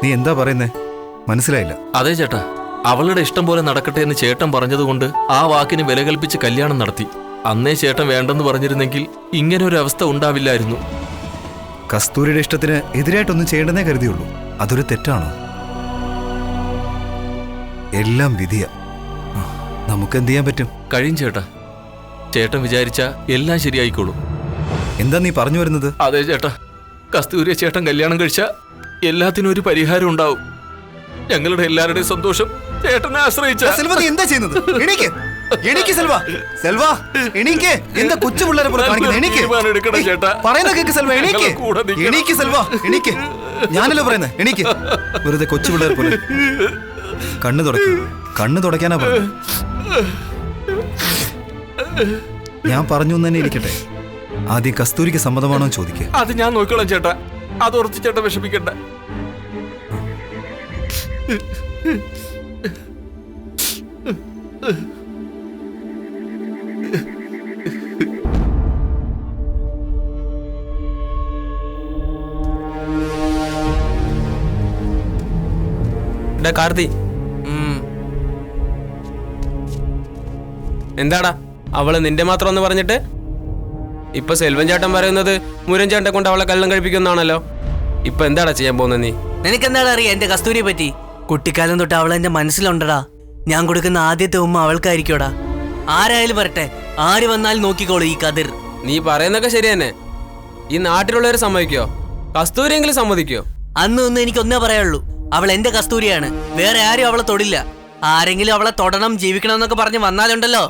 നീ എന്താ പറയുന്നേ? മനസ്സിലായില്ല. അതെ ചേട്ടാ, അവളുടെ ഇഷ്ടം പോലെ നടക്കട്ടെ എന്ന് ചേട്ടൻ പറഞ്ഞതുകൊണ്ട് ആ വാക്കിന് വില കൽപ്പിച്ച് കല്യാണം നടത്തി. അന്നേ ചേട്ടൻ വേണ്ടെന്ന് പറഞ്ഞിരുന്നെങ്കിൽ ഇങ്ങനെ ഒരു അവസ്ഥ ഉണ്ടാവില്ലായിരുന്നു. കസ്തൂരിയുടെ ഇഷ്ടത്തിന് എതിരായിട്ടൊന്നും ചെയ്യേണ്ടെന്നേ കരുതിയുള്ളൂ. അതൊരു തെറ്റാണോ? എല്ലാം വിധിയാ. നമുക്കെന്ത് ചെയ്യാൻ പറ്റും? കഴിയും ചേട്ടാ. ചേട്ടൻ വിചാരിച്ച എല്ലാം ശരിയായിക്കോളൂ. എന്താ നീ പറഞ്ഞു വരുന്നത്? അതെ ചേട്ടാ, കസ്തൂരിയെ ചേട്ടൻ കല്യാണം കഴിച്ച എല്ലാത്തിനും ഒരു പരിഹാരം ഉണ്ടാവും. ഞങ്ങളുടെ എല്ലാവരുടെയും സന്തോഷം ചേട്ടനെ ആശ്രയിച്ച. സെൽവ, നീ എന്താ ചെയ്യുന്നത്? എണീക്ക്, എണീക്ക് സെൽവ. സെൽവ, എണീക്ക്. എന്താ കൊച്ചു പിള്ളേരെ പോലെ കാണിക്കുന്നത്? എണീക്ക്. പറയുന്ന കേക്ക് സെൽവ, എണീക്ക്. എണീക്ക് സെൽവ, എണീക്ക്. ഞാനല്ലോ പറയുന്നത്, എണീക്ക്. വെറുതെ കൊച്ചു പിള്ളേരെ പോലെ. കണ്ണു തുടയ്ക്കും. കണ്ണു തുടയ്ക്കാനാ പറഞ്ഞു. ഞാൻ പറഞ്ഞു തന്നെ ഇരിക്കട്ടെ. ആദ്യം കസ്തൂരിക്ക് സമ്മതമാണോ ചോദിക്കുക. അത് ഞാൻ നോക്കിക്കോളാം ചേട്ടാ. അത് ഉറച്ചു ചേട്ടാ, വിഷമിക്കണ്ട. കാർത്തി, എന്താടാ അവള് നിന്റെ മാത്രം എന്ന് പറഞ്ഞിട്ട് ഇപ്പൊ സെൽവൻ ചേട്ടൻ പറയുന്നത് മുരൻ ചേട്ടനെ കൊണ്ട് അവളെ കല്യാണം കഴിപ്പിക്കുന്നാണല്ലോ. ഇപ്പൊ എന്താടാ ചെയ്യാൻ പോകുന്നത് നീ? നിനക്കെന്താടാ അറിയാം എന്റെ കസ്തൂരിയെ പറ്റി? കുട്ടിക്കാലം തൊട്ട് അവൾ എന്റെ മനസ്സിലുണ്ടടാ. ഞാൻ കൊടുക്കുന്ന ആദ്യത്തെ ഉമ്മ അവൾക്കായിരിക്കോടാ. ആരായാലും വരട്ടെ, ആര് വന്നാലും നോക്കിക്കോളൂ ഈ കതിർ. നീ പറയുന്നൊക്കെ ശരി തന്നെ. ഈ നാട്ടിലുള്ളവരെ സമ്മതിക്കോ? കസ്തൂരിയെങ്കിലും സമ്മതിക്കോ? അന്ന് ഒന്ന് എനിക്കൊന്നേ പറയുള്ളൂ, അവൾ എന്റെ കസ്തൂരിയാണ്. വേറെ ആരും അവളെ തൊടില്ല. ആരെങ്കിലും അവളെ തൊടണം ജീവിക്കണം എന്നൊക്കെ പറഞ്ഞ് വന്നാലുണ്ടല്ലോ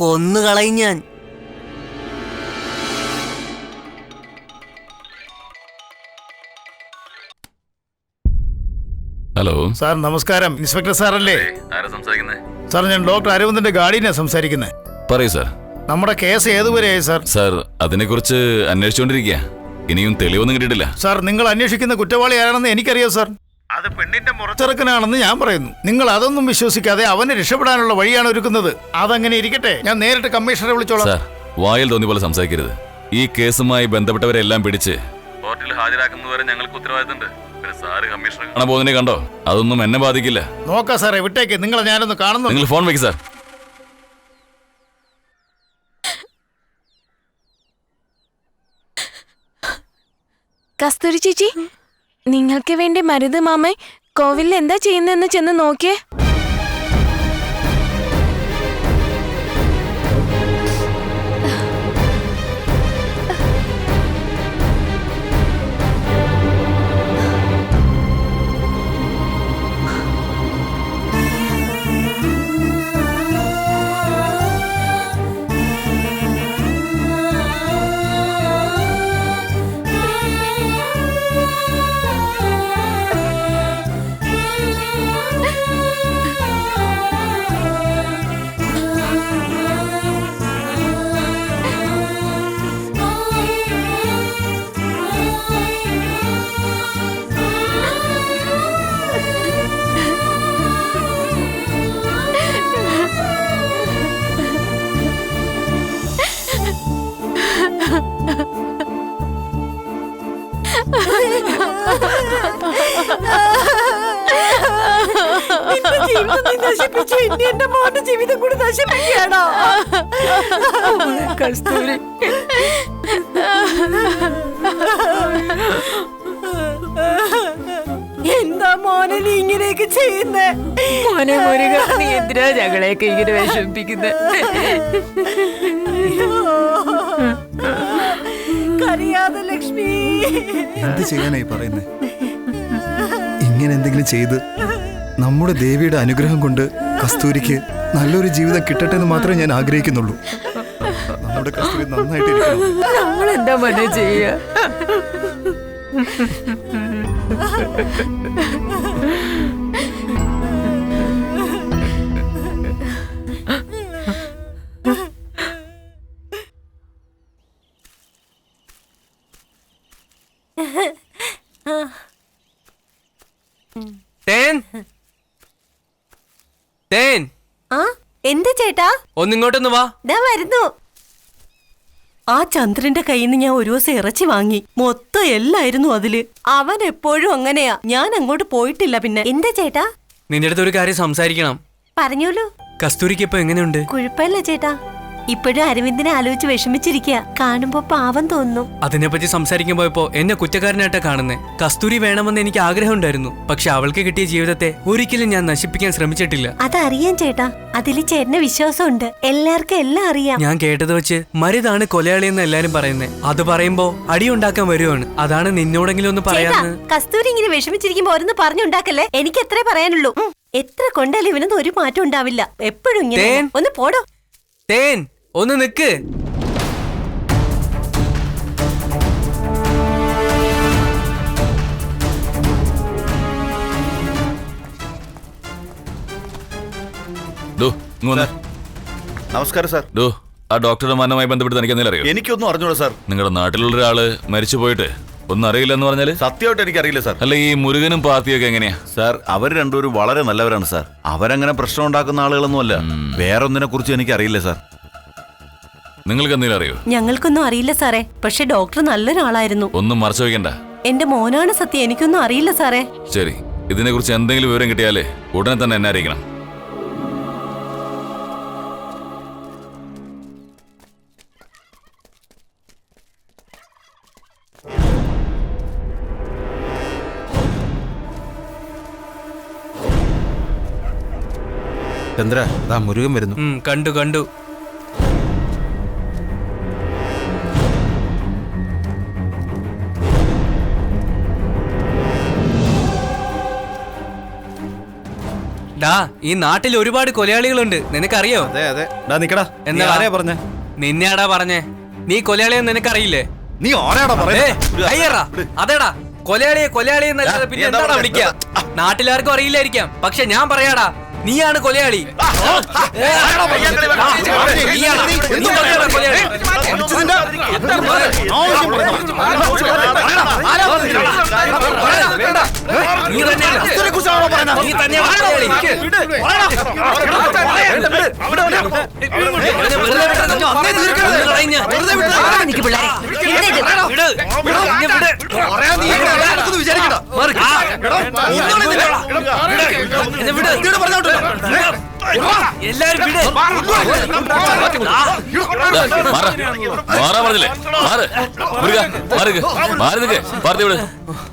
കൊന്നുകളയും ഞാൻ. ഹലോ സാർ നമസ്കാരം. ഇൻസ്പെക്ടർ സാറല്ലേ? സാർ ഞാൻ ഡോക്ടർ അരവിന്ദന്റെ ഗാർഡിയനാ സംസാരിക്കുന്നത്. പറയൂ സാർ. നമ്മുടെ കേസ് ഏതുവരെയായി സാർ? സാർ അതിനെക്കുറിച്ച് അന്വേഷിച്ചുകൊണ്ടിരിക്കുക. ഇനിയും തെളിവൊന്നും കിട്ടിയിട്ടില്ല. സാർ നിങ്ങൾ അന്വേഷിക്കുന്ന കുറ്റവാളി ആരാണെന്ന് എനിക്കറിയാം സാർ. അത് പെണ്ണിന്റെ മുറച്ചെറുക്കനാണെന്ന് ഞാൻ പറയുന്നു. നിങ്ങൾ അതൊന്നും വിശ്വസിക്കാതെ അവനെ രക്ഷപ്പെടാനുള്ള വഴിയാണ് ഒരുക്കുന്നത്. അതങ്ങനെ ഇരിക്കട്ടെ, ഞാൻ നേരിട്ട് കമ്മീഷണറെ വിളിച്ചോളാം. സാർ വായിൽ തോന്നിയ പോലെ സംസാരിക്കരുത്. ഈ കേസുമായി ബന്ധപ്പെട്ടവരെല്ലാം പിടിച്ച് കോർട്ടിൽ ഹാജരാക്കുന്നവരെ ഞങ്ങൾക്ക് ഉത്തരവാദിത്തമുണ്ട്. സാറ് കമ്മീഷണർ കാണാൻ പോകുന്നതിനെ കണ്ടോ? അതൊന്നും എന്നെ ബാധിക്കില്ല. നോക്കാം സാറേ, വിട്ടേക്ക്. നിങ്ങളെ ഞാനൊന്ന് കാണുന്നു. നിങ്ങൾ ഫോൺ വെക്ക് സാർ. കസ്തൂരി ചേച്ചി, നിങ്ങൾക്ക് വേണ്ടി മരുത് മാമൻ കോവിലിൽ എന്താ ചെയ്യുന്നതെന്ന് ചെന്ന് നോക്കിയേ. എന്റെ മോന്റെ ജീവിതം കൂടി നശിപ്പിക്കുകയാണോ കസ്തൂരി? എന്താ മോനെ നീ ഇങ്ങനെയൊക്കെ ചെയ്യുന്നേ? മോനെ മുരുക, നീ എന്തിനാ ഞങ്ങളെയൊക്കെ ഇങ്ങനെ വിഷമിപ്പിക്കുന്നത്? കരയാതെ ലക്ഷ്മി. എന്ത് ചെയ്യാനായി പറയുന്നേ? ഇങ്ങനെ എന്തെങ്കിലും ചെയ്ത് നമ്മുടെ ദേവിയുടെ അനുഗ്രഹം കൊണ്ട് കസ്തൂരിക്ക് നല്ലൊരു ജീവിതം കിട്ടട്ടെ എന്ന് മാത്രമേ ഞാൻ ആഗ്രഹിക്കുന്നുള്ളൂ. നമ്മുടെ കസ്തൂരി നന്നായിട്ടിരിക്കണം. നമ്മളെന്താ മോനെ ചെയ്യാ? എന്താ ചേട്ടാ? ഒന്നിങ്ങോട്ടൊന്ന് വാ. വരുന്നു. ആ ചന്ദ്രന്റെ കയ്യിൽ നിന്ന് ഞാൻ ഒരു ദിവസം ഇറച്ചി വാങ്ങി. മൊത്തം എല്ലായിരുന്നു അതില്. അവൻ എപ്പോഴും അങ്ങനെയാ. ഞാൻ അങ്ങോട്ട് പോയിട്ടില്ല. പിന്നെ എന്താ ചേട്ടാ? നിന്റെ അടുത്ത് ഒരു കാര്യം സംസാരിക്കണം. പറഞ്ഞോളൂ. കസ്തൂരിക്ക് ഇപ്പൊ എങ്ങനെയുണ്ട്? കുഴപ്പമില്ല ചേട്ടാ. ഇപ്പോഴും അരവിന്ദിനെ ആലോചിച്ച് വിഷമിച്ചിരിക്കുക. കാണുമ്പോ പാവം തോന്നുന്നു. അതിനെപ്പറ്റി സംസാരിക്കാൻ പോയപ്പോ എന്നെ കുറ്റക്കാരനായിട്ടാ കാണുന്നേ. കസ്തൂരി വേണമെന്ന് എനിക്ക് ആഗ്രഹം ഉണ്ടായിരുന്നു. പക്ഷെ അവൾക്ക് കിട്ടിയ ജീവിതത്തെ ഒരിക്കലും ഞാൻ നശിപ്പിക്കാൻ ശ്രമിച്ചിട്ടില്ല. അതറിയാം ചേട്ടാ. അതില് ചേട്ടന് വിശ്വാസമുണ്ട്. എല്ലാവർക്കും എല്ലാം അറിയാം. ഞാൻ കേട്ടത് വെച്ച് മരുതാണ് കൊലയാളിയെന്ന് എല്ലാരും പറയുന്നേ. അത് പറയുമ്പോ അടിയുണ്ടാക്കാൻ വരുവാണ്. അതാണ് നിന്നോടെങ്കിലും ഒന്ന് പറയാന്ന്. കസ്തൂരി ഇങ്ങനെ വിഷമിച്ചിരിക്കുമ്പോ ഓരോന്ന് പറഞ്ഞുണ്ടാക്കല്ലേ. എനിക്ക് എത്രേ പറയാനുള്ളൂ. എത്ര കൊണ്ടാലും ഇവനൊന്നും ഒരു മാറ്റം ഉണ്ടാവില്ല. എപ്പോഴും ഇങ്ങനെ. ഒന്ന് പോടോ. തേൻ, ഒന്ന് നിക്ക്. നമസ്കാരം സാർ. ആ ഡോക്ടറുടെ മരണവുമായി ബന്ധപ്പെട്ട് തനിക്ക് എന്തെങ്കിലും അറിയോ? എനിക്കൊന്നും അറിഞ്ഞൂടാ സാർ. നിങ്ങളുടെ നാട്ടിലുള്ള ഒരാള് മരിച്ചു പോയിട്ട് ഒന്നും അറിയില്ല എന്ന് പറഞ്ഞാല്? സത്യമായിട്ട് എനിക്കറിയില്ല സാർ. അല്ല, ഈ മുരുകനും പാർട്ടിയൊക്കെ എങ്ങനെയാ സാർ? അവർ രണ്ടുപേരും വളരെ നല്ലവരാണ് സാർ. അവരങ്ങനെ പ്രശ്നം ഉണ്ടാക്കുന്ന ആളുകളൊന്നുമല്ല. വേറൊന്നിനെ കുറിച്ച് എനിക്കറിയില്ല സാർ. നിങ്ങൾക്ക് എന്തെങ്കിലും അറിയോ? ഞങ്ങൾക്കൊന്നും അറിയില്ല സാറേ. പക്ഷെ ഡോക്ടർ നല്ലൊരാളായിരുന്നു. ഒന്നും മറച്ചു വയ്ക്കണ്ട. എന്റെ മോനാണ് സത്യം. എനിക്കൊന്നും അറിയില്ല സാറേ. ശരി, ഇതിനെ കുറിച്ച് എന്തെങ്കിലും വിവരം കിട്ടിയാലേ ഉടനെ തന്നെ എന്നെ അറിയിക്കണം. ചന്ദ്ര, ദാ മുരുകൻ വരുന്നു. കണ്ടു കണ്ടു. ഡാ ഈ നാട്ടിൽ ഒരുപാട് കൊലയാളികളുണ്ട്, നിനക്കറിയോ? അതെ അതെ. ഡാ നിക്കടാ. എന്താ ആരെയാ പറഞ്ഞേ? നിന്നെയാടാ പറഞ്ഞേ. നീ കൊലയാളിയെന്ന് നിനക്കറിയില്ലേ? നീ ആരാടാ പറഞ്ഞേ? അയ്യറാ അതേടാ കൊലയാളിയെ കൊലയാളി എന്നല്ലാതെ പിന്നെ എന്താടാ വിളിക്കുക? നാട്ടിലാർക്കും അറിയില്ലായിരിക്കാം, പക്ഷെ ഞാൻ പറയാടാ, നീയാണ് കൊലയാളി.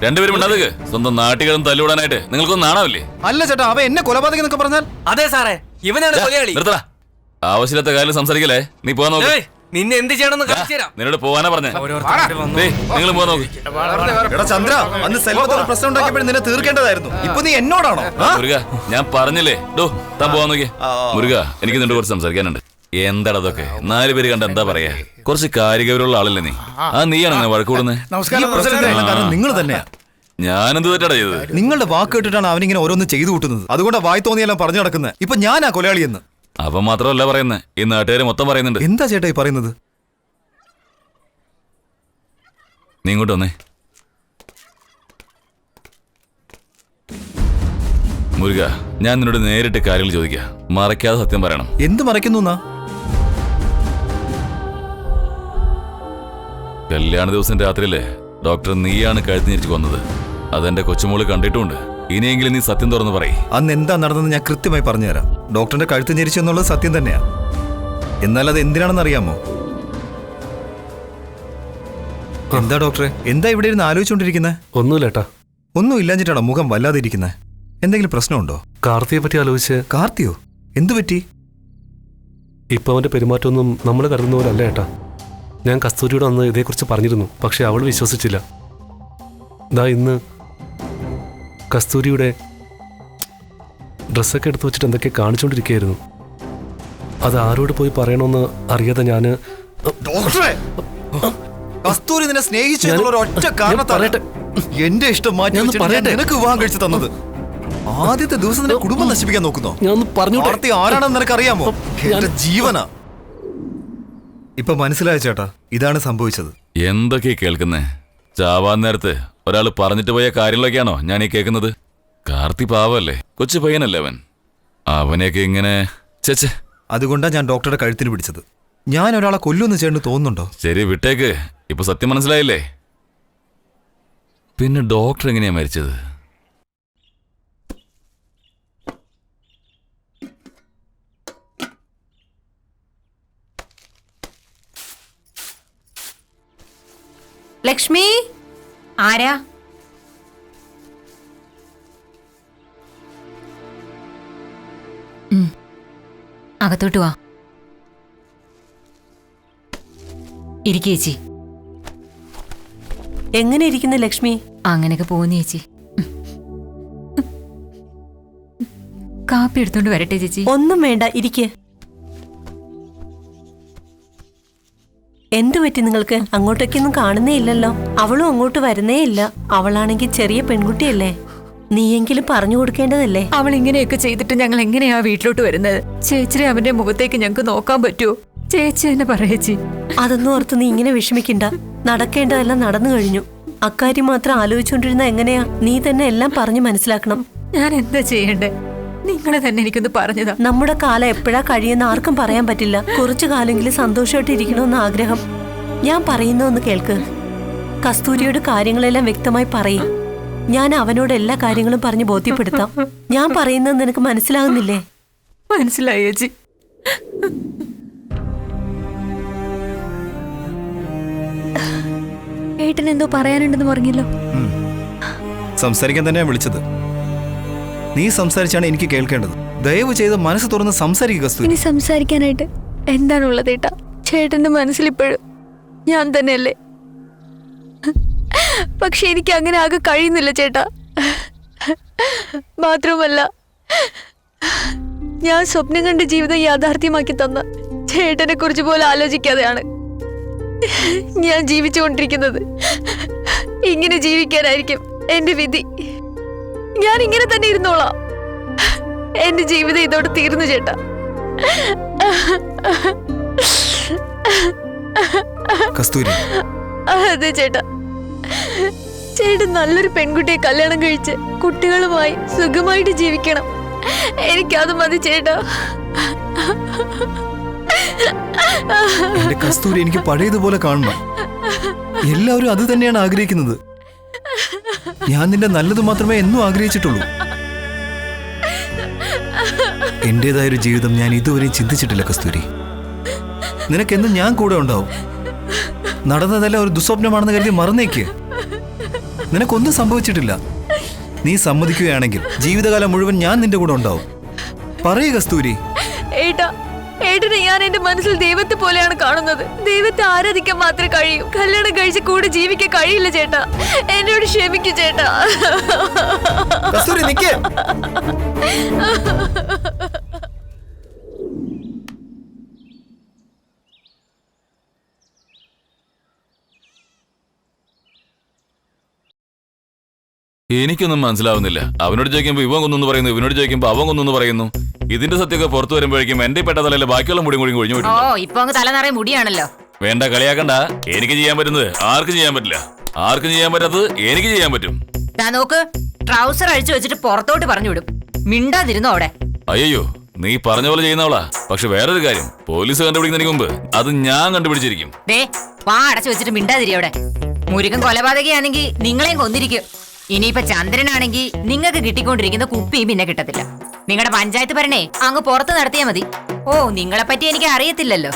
രണ്ടുപേരും ഉണ്ടാകുക സ്വന്തം നാട്ടുകാരും തല്ലുവിടാനായിട്ട് നിങ്ങൾക്കൊന്നും നാണാവില്ലേ? അല്ല ചേട്ടാ, അവ എന്നെ കൊലപാതകം എന്നൊക്കെ പറഞ്ഞാൽ? അതെ സാറേ, ഇവനാണ് കൊലയാളി. നിർത്തടാ, ആവശ്യമില്ലാത്ത കാര്യം സംസാരിക്കല്ലേ. നീ പോവാൻ നോക്ക്. നിന്നെ എന്ത് ചെയ്യണമെന്ന് കാണിച്ചു തരാം. നിന്നോട് പോവാനാ പറഞ്ഞേ. നിങ്ങൾ പോവാൻ നോക്ക്. എടാ ചന്ദ്ര, അന്ന് സെൽവത്തോട് പ്രശ്നം ഉണ്ടാക്കിയപ്പോഴും നിന്നെ തീർക്കേണ്ടതായിരുന്നു. ഇപ്പൊ നീ എന്നോടാണോ? മുരുക, ഞാൻ പറഞ്ഞില്ലേ താൻ പോവാൻ നോക്കിയേ. മുരുക, എനിക്ക് നിന്നോട് കുറച്ച് സംസാരിക്കാനുണ്ട്. എന്താടാ അതൊക്കെ? 4 പേര് കണ്ട എന്താ പറയാ? കുറച്ച് കാര്യഗൗരവമുള്ള ആളല്ലേ നീ? നീയാണ് അങ്ങനെ വഴക്ക് കൂടുന്നത്? നിങ്ങൾ തന്നെയാ. ഞാനെന്ത് തെറ്റാടാ ചെയ്തത്? നിങ്ങളുടെ വാക്ക് കേട്ടിട്ടാണ് അവനിങ്ങനെ ഓരോന്ന് ചെയ്തു കൂട്ടുന്നത്. അതുകൊണ്ട് വായി തോന്നിയെല്ലാം പറഞ്ഞു നടക്കുന്നത്. ഇപ്പൊ ഞാനാ കൊലയാളിയെന്ന്. അപ്പൊ മാത്രമല്ല പറയുന്നത്, ഈ നാട്ടുകാരെ മൊത്തം പറയുന്നുണ്ട്. എന്താ ചേട്ടാ ഈ പറയുന്നത്? നീ ഇങ്ങോട്ട് വന്നേ. മുരുക, ഞാൻ നിന്നോട് നേരിട്ട് കാര്യങ്ങൾ ചോദിക്കുക, മറയ്ക്കാതെ സത്യം പറയണം. എന്ത് മറയ്ക്കുന്നു? കല്യാണ ദിവസം രാത്രിയില് ഡോക്ടർ നീയാണ് കഴുത്തിഞ്ഞിരിച്ച് കൊന്നത്. അതെന്റെ കൊച്ചുമോള് കണ്ടിട്ടുണ്ട്. ഇനിയെങ്കിലും നീ സത്യം തുറന്ന് പറയും. അന്ന് എന്താ നടന്നെന്ന് ഞാൻ കൃത്യമായി പറഞ്ഞുതരാം. ഡോക്ടറിന്റെ കഴുത്ത് ഞെരിച്ചു എന്നുള്ളത് സത്യം തന്നെയാ. എന്നാൽ അത് എന്തിനാണെന്ന് അറിയാമോ? എന്താ ഡോക്ടറെ, എന്താ ഇവിടെ ഇരുന്ന് ആലോചിച്ചോണ്ടിരിക്കുന്നത്? ഒന്നുമില്ലേട്ടാ. ഒന്നും ഇല്ലാഞ്ഞിട്ടാണോ മുഖം വല്ലാതെ ഇരിക്കുന്നത്? എന്തെങ്കിലും പ്രശ്നമുണ്ടോ? കാർത്തിയെ പറ്റി ആലോചിച്ച്. കാർത്തിയോ? എന്തു പറ്റി? ഇപ്പൊ അവന്റെ പെരുമാറ്റമൊന്നും നമ്മൾ കരുതുന്ന പോലെ അല്ല ഏട്ടാ. ഞാൻ കസ്തൂരിയോട് അന്ന് ഇതേക്കുറിച്ച് പറഞ്ഞിരുന്നു, പക്ഷെ അവൾ വിശ്വസിച്ചില്ല. ദാ ഇന്ന് കസ്തൂരിയുടെ ഡ്രസ്സൊക്കെ എടുത്തു വെച്ചിട്ട് എന്തൊക്കെ കാണിച്ചുകൊണ്ടിരിക്കുകയായിരുന്നു. അത് ആരോട് പോയി പറയണമെന്ന് അറിയാതെ ഞാന് കസ്തൂരി നിന്നെ സ്നേഹിച്ചു ഒറ്റ കാരണത്താൽ എന്റെ ഇഷ്ടം മാറ്റി നിനക്ക് വിവാഹം കഴിച്ചു തന്നത്. ആദ്യത്തെ ദിവസം നിന്റെ കുടുംബം നശിപ്പിക്കാൻ നോക്കുന്നോ? കാർത്തി ആരാണെന്ന് നിനക്ക് അറിയാമോ? എന്റെ ജീവനാ. ഇപ്പൊ മനസ്സിലായ ചേട്ടാ, ഇതാണ് സംഭവിച്ചത്. എന്തൊക്കെയാ കേൾക്കുന്നേ? ചാവാൻ നേരത്ത് ഒരാൾ പറഞ്ഞിട്ട് പോയ കാര്യങ്ങളൊക്കെയാണോ ഞാൻ ഈ കേൾക്കുന്നത്? കാർത്തി പാവല്ലേ, കൊച്ചു പയ്യനല്ലേ അവൻ. അവനെയൊക്കെ ഇങ്ങനെ ചേച്ചേ. അതുകൊണ്ടാണ് ഞാൻ ഡോക്ടറുടെ കഴുത്തിന് പിടിച്ചത്. ഞാൻ ഒരാളെ കൊല്ലുമെന്ന് ചേട്ടന് തോന്നുന്നുണ്ടോ? ശരി, വിട്ടേക്ക്. ഇപ്പൊ സത്യം മനസ്സിലായില്ലേ? പിന്നെ ഡോക്ടർ എങ്ങനെയാ മരിച്ചത്? ലക്ഷ്മി, ആരാ? അകത്തോട്ട് വാ. ഇരിക്കേ ചേച്ചി. എങ്ങനെ ഇരിക്കുന്നു ലക്ഷ്മി? അങ്ങനെയൊക്കെ പോകുന്നു ചേച്ചി. കാപ്പി എടുത്തോണ്ട് വരട്ടെ ചേച്ചി? ഒന്നും വേണ്ട, ഇരിക്ക്. എന്തു പറ്റി നിങ്ങൾക്ക്? അങ്ങോട്ടേക്കൊന്നും കാണുന്നേ ഇല്ലല്ലോ. അവളും അങ്ങോട്ട് വരുന്നേ ഇല്ല. അവളാണെങ്കിൽ ചെറിയ പെൺകുട്ടിയല്ലേ, നീയെങ്കിലും പറഞ്ഞു കൊടുക്കേണ്ടതല്ലേ? അവൾ ഇങ്ങനെയൊക്കെ ചെയ്തിട്ട് ഞങ്ങൾ എങ്ങനെയാ വീട്ടിലോട്ട് വരുന്നത്? ചേച്ചി അവന്റെ മുഖത്തേക്ക് ഞങ്ങൾക്ക് നോക്കാൻ പറ്റുമോ? ചേച്ചി തന്നെ പറയേച്ചി. അതൊന്നും ഓർത്ത് നീ ഇങ്ങനെ വിഷമിക്കണ്ട. നടക്കേണ്ടതെല്ലാം നടന്നു കഴിഞ്ഞു. അക്കാര്യം മാത്രം ആലോചിച്ചുകൊണ്ടിരുന്ന എങ്ങനെയാ? നീ തന്നെ എല്ലാം പറഞ്ഞു മനസ്സിലാക്കണം. ഞാൻ എന്താ ചെയ്യണ്ടേ? നിങ്ങളെ തന്നെ എനിക്കൊന്ന് പറഞ്ഞതാ. നമ്മുടെ കാലം എപ്പോഴാ കഴിയുന്ന ആർക്കും പറയാൻ പറ്റില്ല. കുറച്ചു കാലെങ്കിലും സന്തോഷമായിട്ട് ഇരിക്കണമെന്ന് ആഗ്രഹം. ഞാൻ പറയുന്നൊന്ന് കേൾക്ക്. കസ്തൂരിയോട് കാര്യങ്ങളെല്ലാം വ്യക്തമായി പറയും. ഞാൻ അവനോട് എല്ലാ കാര്യങ്ങളും പറഞ്ഞ് ബോധ്യപ്പെടുത്താം. ഞാൻ പറയുന്നത് നിനക്ക് മനസ്സിലാകുന്നില്ലേ? മനസ്സിലായി ചേച്ചി. ഏട്ടൻ എന്തോ പറയാനുണ്ടെന്ന് പറഞ്ഞല്ലോ. സംസാരിക്കാൻ തന്നെയാ വിളിച്ചത്. നീ സംസാരിച്ചാണ് എനിക്ക് കേൾക്കേണ്ടത്. ദയവ് ചെയ്ത് മനസ്സ് തുറന്ന് സംസാരിക്കുക കസ്തൂരി. ഇനി സംസാരിക്കാനായിട്ട് എന്താണുള്ളത് ഏട്ടാ? ചേട്ടന്റെ മനസ്സിലിപ്പോഴും ഞാൻ തന്നെയല്ലേ? പക്ഷെ എനിക്ക് അങ്ങനെ ആകെ കഴിയുന്നില്ല ചേട്ടാ. മാത്രമല്ല ഞാൻ സ്വപ്നം കണ്ട ജീവിതം യാഥാർത്ഥ്യമാക്കി തന്ന ചേട്ടനെ കുറിച്ച് പോലും ആലോചിക്കാതെയാണ് ഞാൻ ജീവിച്ചുകൊണ്ടിരിക്കുന്നത്. ഇങ്ങനെ ജീവിക്കാനായിരിക്കും എന്റെ വിധി. ഞാൻ ഇങ്ങനെ തന്നെ ഇരുന്നോളാം. എന്റെ ജീവിതം ഇതോടെ തീർന്നു ചേട്ടാ. കസ്തൂരി, അതെ ചേട്ടാ. ചേട്ടൻ നല്ലൊരു പെൺകുട്ടിയെ കല്യാണം കഴിച്ച് കുട്ടികളുമായി സുഖമായിട്ട് ജീവിക്കണം. എനിക്കത് മതി ചേട്ടാ. എന്റെ കസ്തൂരി, എനിക്ക് പഴയതുപോലെ കാണണം. എല്ലാവരും അത് തന്നെയാണ് ആഗ്രഹിക്കുന്നത്. ഞാൻ നിന്റെ നല്ലത് മാത്രമേ എന്നും ആഗ്രഹിച്ചിട്ടുള്ളൂ. എന്റേതായൊരു ജീവിതം ഞാൻ ഇതുവരെയും ചിന്തിച്ചിട്ടില്ല കസ്തൂരി. നിനക്കെന്നും ഞാൻ കൂടെ ഉണ്ടാവും. നടന്നതെല്ലാം ഒരു ദുസ്വപ്നമാണെന്ന് കരുതി മറന്നേക്ക്. നിനക്കൊന്നും സംഭവിച്ചിട്ടില്ല. നീ സമ്മതിക്കുകയാണെങ്കിൽ ജീവിതകാലം മുഴുവൻ ഞാൻ നിന്റെ കൂടെ ഉണ്ടാവും. പറയൂ കസ്തൂരി. ഏട്ടനെ ഞാൻ എന്റെ മനസ്സിൽ ദൈവത്തെ പോലെയാണ് കാണുന്നത്. ദൈവത്തെ ആരാധിക്കാൻ മാത്രമേ കഴിയൂ. കല്യാണം കഴിച്ച് കൂടെ ജീവിക്കാൻ കഴിയില്ല ചേട്ടാ. എന്നോട് ക്ഷമിക്കൂ ചേട്ടാ. കസ്തൂരി നിക്ക്. എനിക്കൊന്നും മനസ്സിലാവുന്നില്ല. അവനോട് ചോദിക്കുമ്പോ ഇവൻ കൊന്നു പറയുന്നു, ഇവനോട് ചോദിക്കുമ്പോ അവൻ കൊന്നു പറയുന്നു. ഇതിന്റെ സത്യമൊക്കെ പുറത്തു വരുമ്പോഴേക്കും എന്റെ പെട്ട തലയിലെ ബാക്കിയുള്ള മുടി ഒഴിഞ്ഞു ഓ ഇപ്പൊ അങ്ങ് തല നിറയെ മുടിയാണല്ലോ. വേണ്ട, കളിയാക്കണ്ട. എനിക്ക് ചെയ്യാൻ പറ്റുന്നത് ആർക്കും ചെയ്യാൻ പറ്റില്ല. ആർക്കും ചെയ്യാൻ പറ്റാത്തത് എനിക്ക് ചെയ്യാൻ പറ്റും. നോക്ക്, ട്രൗസർ അഴിച്ചു വെച്ചിട്ട് പുറത്തോട്ട് പറഞ്ഞു വിടും. മിണ്ടാതിരുന്നോ അവിടെ. അയ്യോ, നീ പറഞ്ഞ പോലെ ചെയ്യുന്നവളാ. പക്ഷെ വേറൊരു കാര്യം, പോലീസ് കണ്ടുപിടിക്കുന്നതിന് മുമ്പ് അത് ഞാൻ കണ്ടുപിടിച്ചിരിക്കും. വാ അടച്ചു വെച്ചിട്ട് മിണ്ടാതിരി അവിടെ. മുരുകൻ കൊലപാതകയാണെങ്കിൽ നിങ്ങളെയും കൊന്നിരിക്കും. ഇനിയിപ്പൊ ചന്ദ്രനാണെങ്കിൽ നിങ്ങൾക്ക് കിട്ടിക്കൊണ്ടിരിക്കുന്ന കുപ്പിയും പിന്നെ കിട്ടത്തില്ല. നിങ്ങളുടെ പഞ്ചായത്ത് ഭരണേ അങ്ങ് പുറത്ത് നടത്തിയാ മതി. ഓ, നിങ്ങളെ പറ്റി എനിക്ക് അറിയത്തില്ലല്ലോ.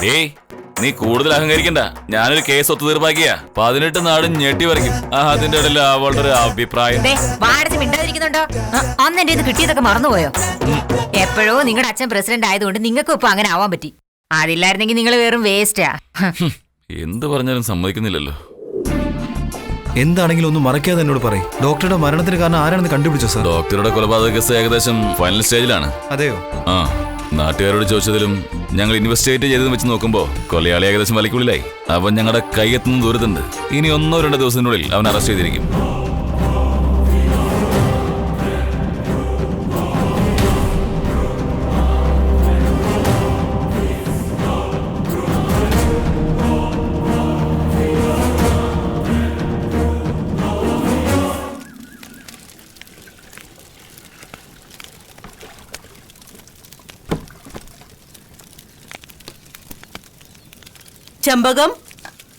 നീ കൂടുതൽ അഹങ്കരിക്കണ്ട. ഞാനൊരു കേസ് ഒത്തുതീർപ്പാക്കിയ 18 നാടും ഞെട്ടി വരയ്ക്കും. അതിന്റെ ഇടയിൽ അവളുടെ ഒരു അഭിപ്രായം. വാടച്ച് മിണ്ടാതിരിക്കുന്നുണ്ടോ? അന്ന് എന്റെ ഇത് കിട്ടിയതൊക്കെ മറന്നുപോയോ? എപ്പോഴോ നിങ്ങളുടെ അച്ഛൻ പ്രസിഡന്റ് ആയതുകൊണ്ട് നിങ്ങൾക്ക് ഇപ്പൊ അങ്ങനെ ആവാൻ പറ്റി. അതില്ലായിരുന്നെങ്കിൽ നിങ്ങൾ വെറും വേസ്റ്റാ. എന്ത് പറഞ്ഞാലും സമ്മതിക്കുന്നില്ലല്ലോ. എന്താണെങ്കിലും ഒന്നും മറക്കാതെ എന്നോട് പറയും. ഡോക്ടറുടെ മരണത്തിന് കാരണം ആരാണെന്ന് കണ്ടുപിടിച്ചോ സാർ? ഡോക്ടറുടെ കൊലപാതക കേസ് ഏകദേശം ഫൈനൽ സ്റ്റേജിലാണ്. അതെയോ? ആ, നാട്ടുകാരോട് ചോദിച്ചതിലും ഞങ്ങൾ ഇൻവെസ്റ്റിഗേറ്റ് ചെയ്തതും വെച്ച് നോക്കുമ്പോ കൊലയാളി ഏകദേശം വലയ്ക്കുള്ളിലായി. അവൻ ഞങ്ങളുടെ കൈയെത്തുന്ന ദൂരത്തുണ്ട്. ഇനി 1-2 ദിവസത്തിനുള്ളിൽ അവൻ അറസ്റ്റ് ചെയ്തിരിക്കും. ചെമ്പകം,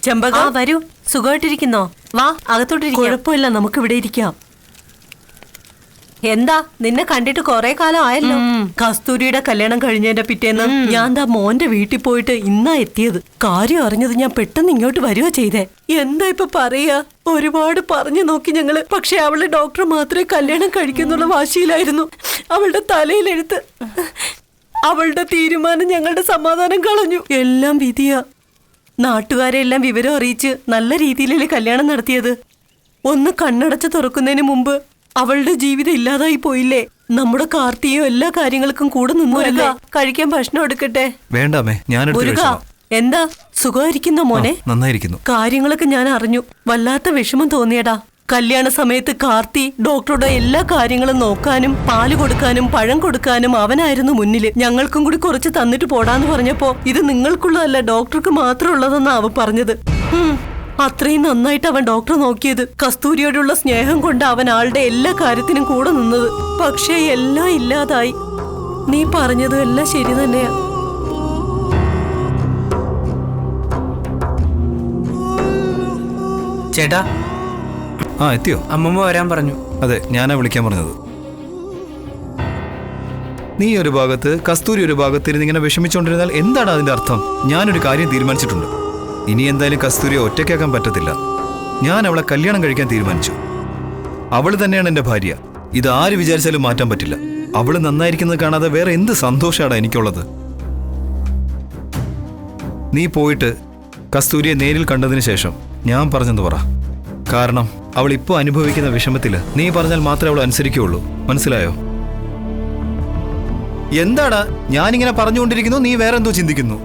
ചെമ്പകം വരൂ. സുഖമായിട്ടിരിക്കുന്നോ? വാ അകത്തോട്ടിരിക്കാം. കുഴപ്പമില്ല, നമുക്ക് ഇവിടെ ഇരിക്കാം. എന്താ, നിന്നെ കണ്ടിട്ട് കൊറേ കാലം ആയല്ലോ. കസ്തൂരിയുടെ കല്യാണം കഴിഞ്ഞതിന്റെ പിറ്റേന്ന് ഞാൻ മോന്റെ വീട്ടിൽ പോയിട്ട് ഇന്നാ എത്തിയത്. കാര്യം അറിഞ്ഞത് ഞാൻ പെട്ടെന്ന് ഇങ്ങോട്ട് വരുവോ ചെയ്തേ. എന്താ ഇപ്പൊ പറയാ, ഒരുപാട് പറഞ്ഞു നോക്കി ഞങ്ങള്. പക്ഷെ അവള് ഡോക്ടർ മാത്രമേ കല്യാണം കഴിക്കുന്നുള്ള വാശിയിലായിരുന്നു. അവളുടെ തലയിലെഴുത്ത്. അവളുടെ തീരുമാനം ഞങ്ങളുടെ സമാധാനം കളഞ്ഞു. എല്ലാം വിധിയാ. നാട്ടുകാരെല്ലാം വിവരം അറിയിച്ച് നല്ല രീതിയിലല്ലേ കല്യാണം നടത്തിയത്. ഒന്ന് കണ്ണടച്ച് തുറക്കുന്നതിന് മുമ്പ് അവളുടെ ജീവിതം ഇല്ലാതായി പോയില്ലേ. നമ്മുടെ കാർത്തിയും എല്ലാ കാര്യങ്ങൾക്കും കൂടെ നിന്നു. കഴിക്കാൻ ഭക്ഷണം എടുക്കട്ടെ? വേണ്ടാമേ, ഞാൻ എന്താ സുഖമായിരിക്കുന്നോ മോനെ? നന്നായിരിക്കുന്നു. കാര്യങ്ങളൊക്കെ ഞാൻ അറിഞ്ഞു. വല്ലാത്ത വിഷമം തോന്നിയടാ. കല്യാണ സമയത്ത് കാർത്തി ഡോക്ടറുടെ എല്ലാ കാര്യങ്ങളും നോക്കാനും പാല് കൊടുക്കാനും പഴം കൊടുക്കാനും അവനായിരുന്നു മുന്നില്. ഞങ്ങൾക്കും കൂടി കുറച്ച് തന്നിട്ട് പോടാന്ന് പറഞ്ഞപ്പോ ഇത് നിങ്ങൾക്കുള്ളതല്ല ഡോക്ടർക്ക് മാത്രം ഉള്ളതെന്നാ അവൻ പറഞ്ഞത്. അത്രയും നന്നായിട്ട് അവൻ ഡോക്ടർ നോക്കിയത്. കസ്തൂരിയോടുള്ള സ്നേഹം കൊണ്ട് അവൻ ആളുടെ എല്ലാ കാര്യത്തിനും കൂടെ നിന്നത്. പക്ഷേ എല്ലാം ഇല്ലാതായി. നീ പറഞ്ഞതും എല്ലാം ശരി തന്നെയാ. ചേട്ടാ, എത്തിയോ? അമ്മമ്മ വരാൻ പറഞ്ഞു. അതെ, ഞാനാ വിളിക്കാൻ പറഞ്ഞത്. നീ ഒരു ഭാഗത്ത് കസ്തൂരി ഒരു ഭാഗത്ത് ഇരുന്ന് ഇങ്ങനെ വിഷമിച്ചോണ്ടിരുന്നാൽ എന്താണ് അതിന്റെ അർത്ഥം? ഞാനൊരു കാര്യം തീരുമാനിച്ചിട്ടുണ്ട്. ഇനി എന്തായാലും കസ്തൂരിയെ ഒറ്റയ്ക്കാക്കാൻ പറ്റത്തില്ല. ഞാൻ അവളെ കല്യാണം കഴിക്കാൻ തീരുമാനിച്ചു. അവൾ തന്നെയാണ് എന്റെ ഭാര്യ. ഇത് ആര് വിചാരിച്ചാലും മാറ്റാൻ പറ്റില്ല. അവള് നന്നായിരിക്കുന്നത് കാണാതെ വേറെ എന്ത് സന്തോഷമാണ് എനിക്കുള്ളത്. നീ പോയിട്ട് കസ്തൂരിയെ നേരിൽ കണ്ടതിന് ശേഷം ഞാൻ പറഞ്ഞെന്ന് പറ. കാരണം അവൾ ഇപ്പോൾ അനുഭവിക്കുന്ന വിഷമത്തില് നീ പറഞ്ഞാൽ മാത്രമേ അവൾ അനുസരിക്കുകയുള്ളൂ. മനസ്സിലായോ? എന്താടാ ഞാനിങ്ങനെ പറഞ്ഞുകൊണ്ടിരിക്കുന്നു, നീ വേറെ എന്തോ ചിന്തിക്കുന്നു.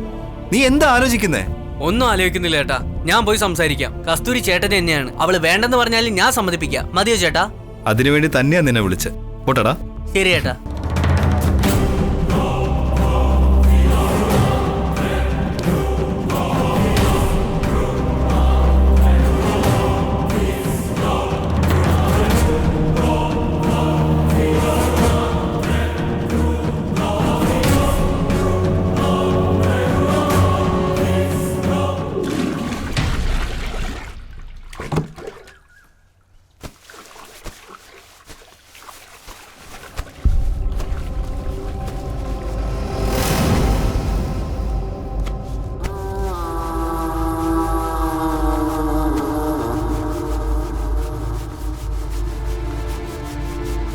നീ എന്താ ആലോചിക്കുന്നേ? ഒന്നും ആലോചിക്കുന്നില്ല ചേട്ടാ, ഞാൻ പോയി സംസാരിക്കാം. കസ്തൂരി ചേട്ടൻ തന്നെയാണ്. അവള് വേണ്ടെന്ന് പറഞ്ഞാലും ഞാൻ സമ്മതിപ്പിക്കാം. മതിയോ ചേട്ടാ? അതിനുവേണ്ടി തന്നെയാ നിന്നെ വിളിച്ച്. പോട്ടടാ. ശരി ചേട്ടാ.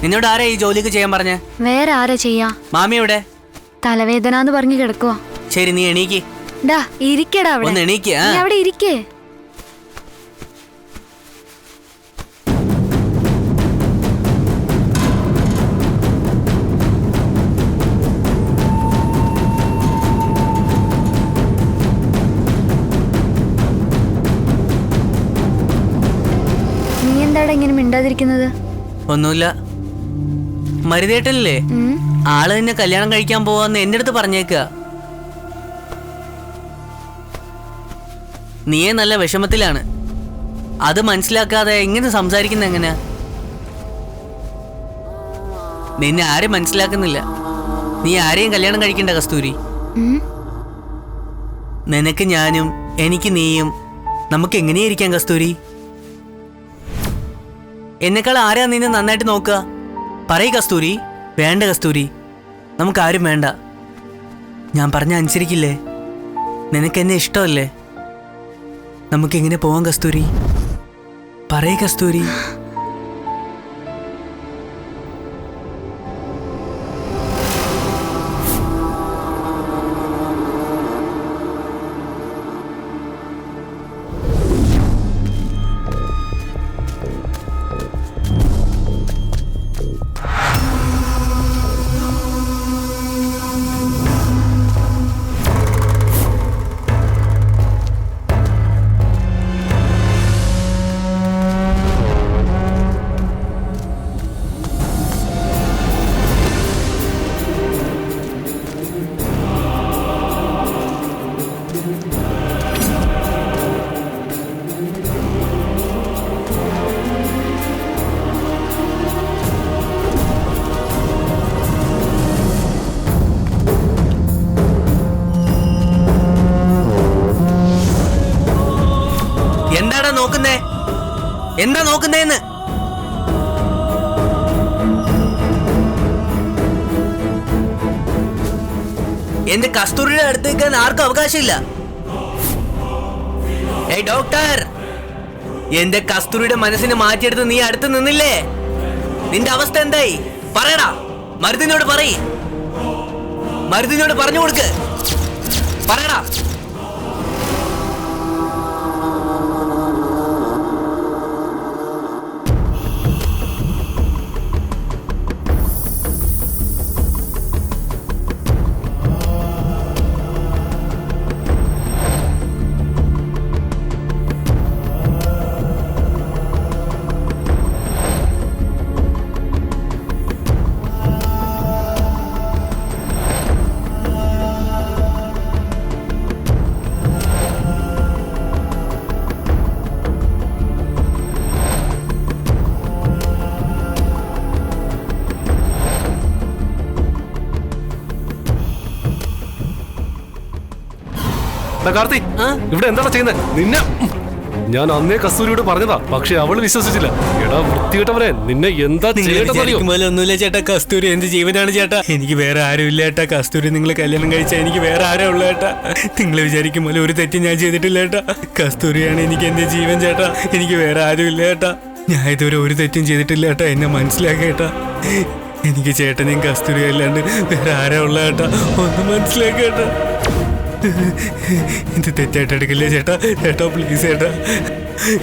നിന്നോട് ആരാ ഈ ജോലിക്ക് ചെയ്യാൻ പറഞ്ഞേ? വേറെ ആരാ ചെയ്യാ? മാമി എവിടെ? തലവേദന എന്ന് പറഞ്ഞു കിടക്കുവാ. ശരി, നീ എണീക്ക്. ഡാ ഇരിക്കടാ അവിടെ. ഒന്ന് എണീക്ക്. നീ അവിടെ ഇരിക്കേ. നീ എന്താടാ ഇങ്ങനെ മിണ്ടാതിരിക്കുന്നത്? ഒന്നുമില്ല. മരുതേട്ടല്ലേ ആള് നിന്നെ കല്യാണം കഴിക്കാൻ പോവാന്ന് എന്റെ അടുത്ത് പറഞ്ഞേക്ക. നീയെ നല്ല വിഷമത്തിലാണ്. അത് മനസ്സിലാക്കാതെ എങ്ങനെ സംസാരിക്കുന്ന എങ്ങനെ? നിന്നെ ആരും മനസ്സിലാക്കുന്നില്ല. നീ ആരെയും കല്യാണം കഴിക്കണ്ട കസ്തൂരി. നിനക്ക് ഞാനും എനിക്ക് നീയും നമുക്ക് എങ്ങനെയിരിക്കാം കസ്തൂരി? എന്നെക്കാൾ ആരാ നിന്നെ നന്നായിട്ട് നോക്കുക? പറയ് കസ്തൂരി. വേണ്ട കസ്തൂരി, നമുക്കാരും വേണ്ട. ഞാൻ പറഞ്ഞ അനുസരിക്കില്ലേ? നിനക്കെന്നെ ഇഷ്ടമല്ലേ? നമുക്കെങ്ങനെ പോവാം കസ്തൂരി? പറയ് കസ്തൂരി. എന്താ നോക്കുന്നേന്ന്? എന്റെ കസ്തൂരിയുടെ അടുത്ത് നിൽക്കാൻ ആർക്കും അവകാശമില്ല. ഏയ് ഡോക്ടർ, എന്റെ കസ്തൂരിയുടെ മനസ്സിനെ മാറ്റിയെടുത്ത് നീ അടുത്ത് നിന്നില്ലേ? നിന്റെ അവസ്ഥ എന്തായി? പറയടാ. മരുന്നിനോട് പറയ്. മരുന്നിനോട് പറഞ്ഞു കൊടുക്ക്. പറയടാ. കാർത്തി, ഇവിടെ എന്താണ് ചെയ്യുന്നത്? നിന്നെ ഞാൻ അന്നേ കസ്തൂരിയോട് പറഞ്ഞതാ, പക്ഷെ അവള് വിശ്വസിച്ചില്ല. എടാ വൃത്തികെട്ടവനെ, നിന്നെ എന്താ ഒന്നുമില്ല ചേട്ടാ. കസ്തൂരി എന്റെ ജീവനാണ് ചേട്ടാ. എനിക്ക് വേറെ ആരും ഇല്ല ചേട്ടാ. കസ്തൂരി നിങ്ങൾ കല്യാണം കഴിച്ചാൽ എനിക്ക് വേറെ ആരാ ഉള്ള ചേട്ടാ? നിങ്ങൾ വിചാരിക്കും പോലെ ഒരു തെറ്റും ഞാൻ ചെയ്തിട്ടില്ല ചേട്ടാ. കസ്തൂരിയാണ് എനിക്ക് എന്റെ ജീവൻ ചേട്ടാ. എനിക്ക് വേറെ ആരും ഇല്ല ചേട്ടാ. ഞാൻ ഇതുവരെ ഒരു തെറ്റും ചെയ്തിട്ടില്ല ചേട്ടാ. എന്നെ മനസ്സിലാക്കേട്ടാ. എനിക്ക് ചേട്ടനെയും കസ്തൂരി അല്ലാണ്ട് വേറെ ആരാ ഉള്ള ചേട്ടാ? ഒന്ന് മനസ്സിലാക്കേട്ടാ. ഇത് തെറ്റായിട്ട് എടുക്കില്ലേ ചേട്ടാ? ചേട്ടാ പ്ലീസ് ചേട്ടാ,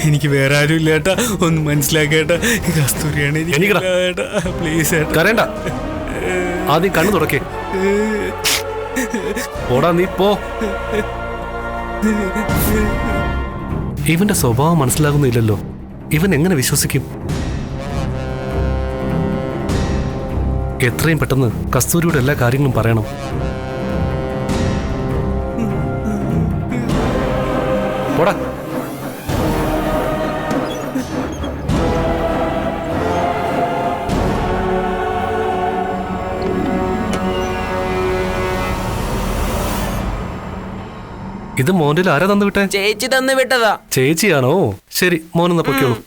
എനിക്ക് വേറെ ആരും ഇല്ല ചേട്ടാ. ഒന്ന് മനസ്സിലാക്കേട്ടാ. കസ്തൂരിയാണ് എനിക്ക്. പ്ലീസ് ചേട്ടാ. ആദ്യം കണ്ണു തുറക്കേ. പോടാ നീ പോ. ഇവന്റെ സ്വഭാവം മനസ്സിലാകുന്നില്ലല്ലോ. ഇവൻ എങ്ങനെ വിശ്വസിക്കും? എത്രയും പെട്ടെന്ന് കസ്തൂരിയുടെ എല്ലാ കാര്യങ്ങളും പറയണം. പോടാ. ഇത് മോന്റെ ആരാ തന്നു വിട്ടേ? ചേച്ചി തന്നു വിട്ടതാ. ചേച്ചിയാണോ? ശരി, മോനൊന്ന് പൊയ്ക്കോളൂ.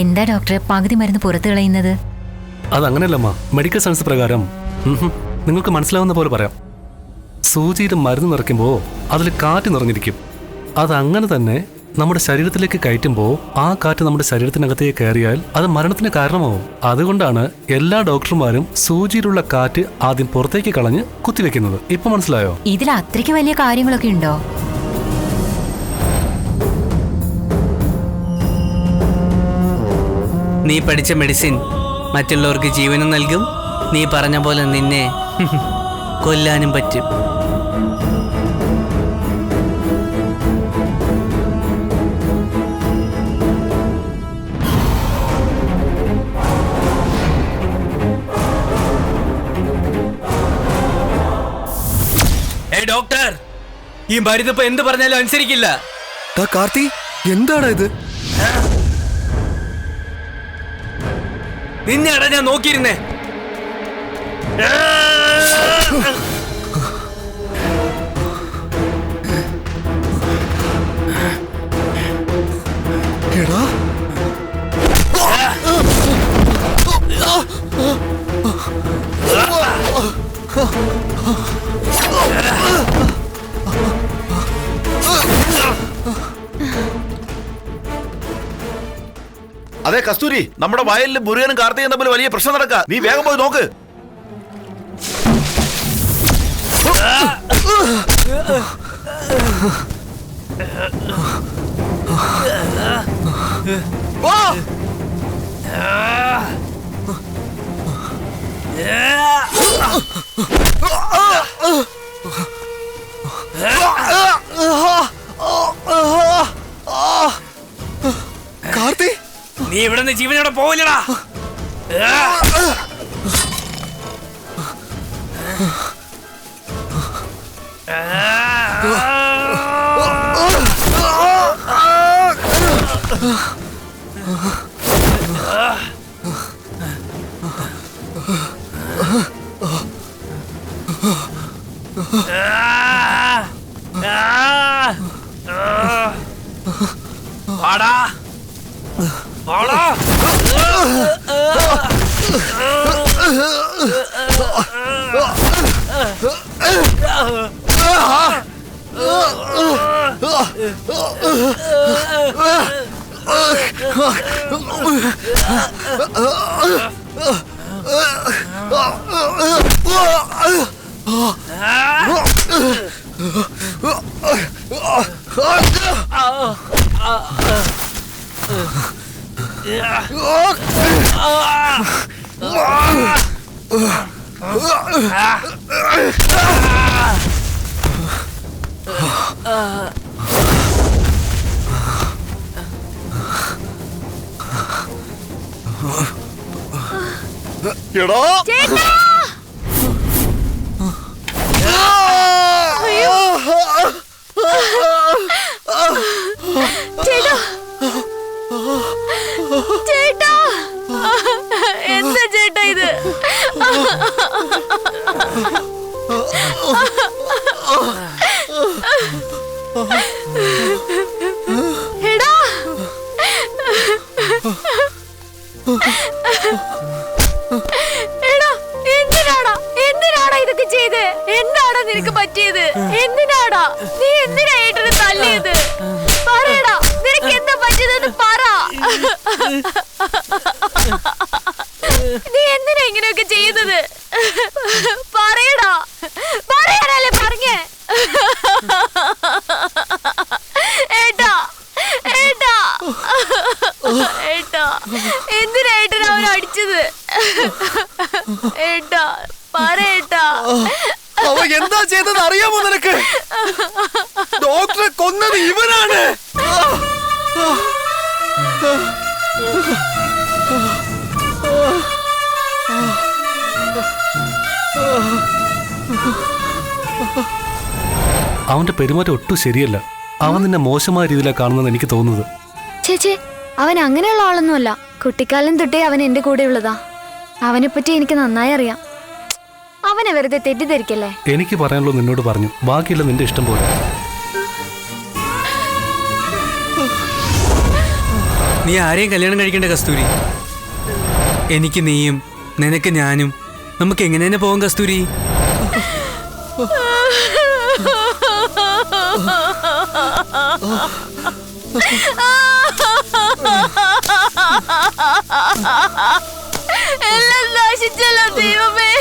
എന്താ ഡോക്ടറെ പകുതി മരുന്ന് പുറത്തു കളയുന്നത്? അതങ്ങനെയല്ലമ്മ, മെഡിക്കൽ സയൻസ് പ്രകാരം നിങ്ങൾക്ക് മനസ്സിലാവുന്ന പോലെ പറയാം. സൂചിയിൽ മരുന്ന് നിറയ്ക്കുമ്പോൾ അതിൽ കാറ്റ് നിറഞ്ഞിരിക്കും. അതങ്ങനെ തന്നെ നമ്മുടെ ശരീരത്തിലേക്ക് കയറ്റുമ്പോൾ ആ കാറ്റ് നമ്മുടെ ശരീരത്തിനകത്തേക്ക് കയറിയാൽ അത് മരണത്തിന് കാരണമാവും. അതുകൊണ്ടാണ് എല്ലാ ഡോക്ടർമാരും സൂചിയിലുള്ള കാറ്റ് ആദ്യം പുറത്തേക്ക് കളഞ്ഞ് കുത്തിവെക്കുന്നത്. ഇപ്പൊ മനസ്സിലായോ? ഇതിൽ അത്രയ്ക്ക് വലിയ കാര്യങ്ങളൊക്കെ ഉണ്ടോ? നീ പഠിച്ച മെഡിസിൻ മറ്റുള്ളവർക്ക് ജീവനും നൽകും. നീ പറഞ്ഞ പോലെ നിന്നെ കൊല്ലാനും പറ്റും. ഡോക്ടർ, ഈ മരുന്നിപ്പോ എന്ത് പറഞ്ഞാലും അനുസരിക്കില്ല. കാർത്തി, എന്താണ് ഇത്? നിന്നെയാടാ ഞാൻ നോക്കിയിരുന്നേ. എടാ, അതെ കസ്തൂരി, നമ്മുടെ വയലിൽ മുരുകനും കാർത്തികനും തമ്മിൽ വലിയ പ്രശ്നം നടക്കുക. നീ വേഗം പോയി നോക്ക്. കാർത്തി, നീ ഇവിടെ നിന്ന് ജീവനോടെ പോവില്ലടാ. വാടാ വാടാ. എടാ ചേട്ടാ ചേട്ടാ എന്താ ചേട്ടാ ഇത്? എടാ എടാ എന്തിനാടാ ഇതൊക്കെ ചെയ്ത്? എന്താടാ നിനക്ക് പറ്റിയത്? എന്തിനാടാ നീ എന്തിനാ ഏട്ടനെ തല്ലിയത്? പറയടാ, നിനക്ക് എന്താ പറ്റിയതെന്ന് പറ. നീ എന്തിനാ ഇങ്ങനെയൊക്കെ ചെയ്യുന്നത്? പറയടാ, പറയാനല്ലേ പറഞ്ഞേ? ഏട്ടാ ഏട്ടാ ഏട്ടാ, എന്തിനാ ഏട്ടൻ അവൻ അടിച്ചത്? ഏട്ടാ പറയേട്ടാ. അവൻ എന്താ ചെയ്തത് അറിയാമോ നിനക്ക്? ഡോക്ടറെ കൊന്നത് ഇവനാണ്. അവന്റെ പെരുമാറ്റം ഒട്ടും ശരിയല്ല. അവൻ നിന്നെ മോശമായ രീതിയിലാണ് കാണുന്നത് എനിക്ക് തോന്നുന്നത്. ചേച്ചേ, അവൻ അങ്ങനെയുള്ള ആളൊന്നുമല്ല. കുട്ടിക്കാലം തൊട്ടേ അവൻ എന്റെ കൂടെ ഉള്ളതാ. അവനെ പറ്റി എനിക്ക് നന്നായി അറിയാം. അവനെ വെറുതെ തെറ്റിദ്ധരിക്കല്ലേ. എനിക്ക് പറയാനുള്ളത് നിന്നോട് പറഞ്ഞു, ബാക്കിയുള്ള നിന്റെ ഇഷ്ടം പോലെ. നീ ആരെയും കല്യാണം കഴിക്കേണ്ട കസ്തൂരി. എനിക്ക് നീയും നിനക്ക് ഞാനും. നമുക്ക് എങ്ങനെ തന്നെ പോകാം കസ്തൂരി. എല്ലാം നശിച്ചല്ലോ ദൈവമേ.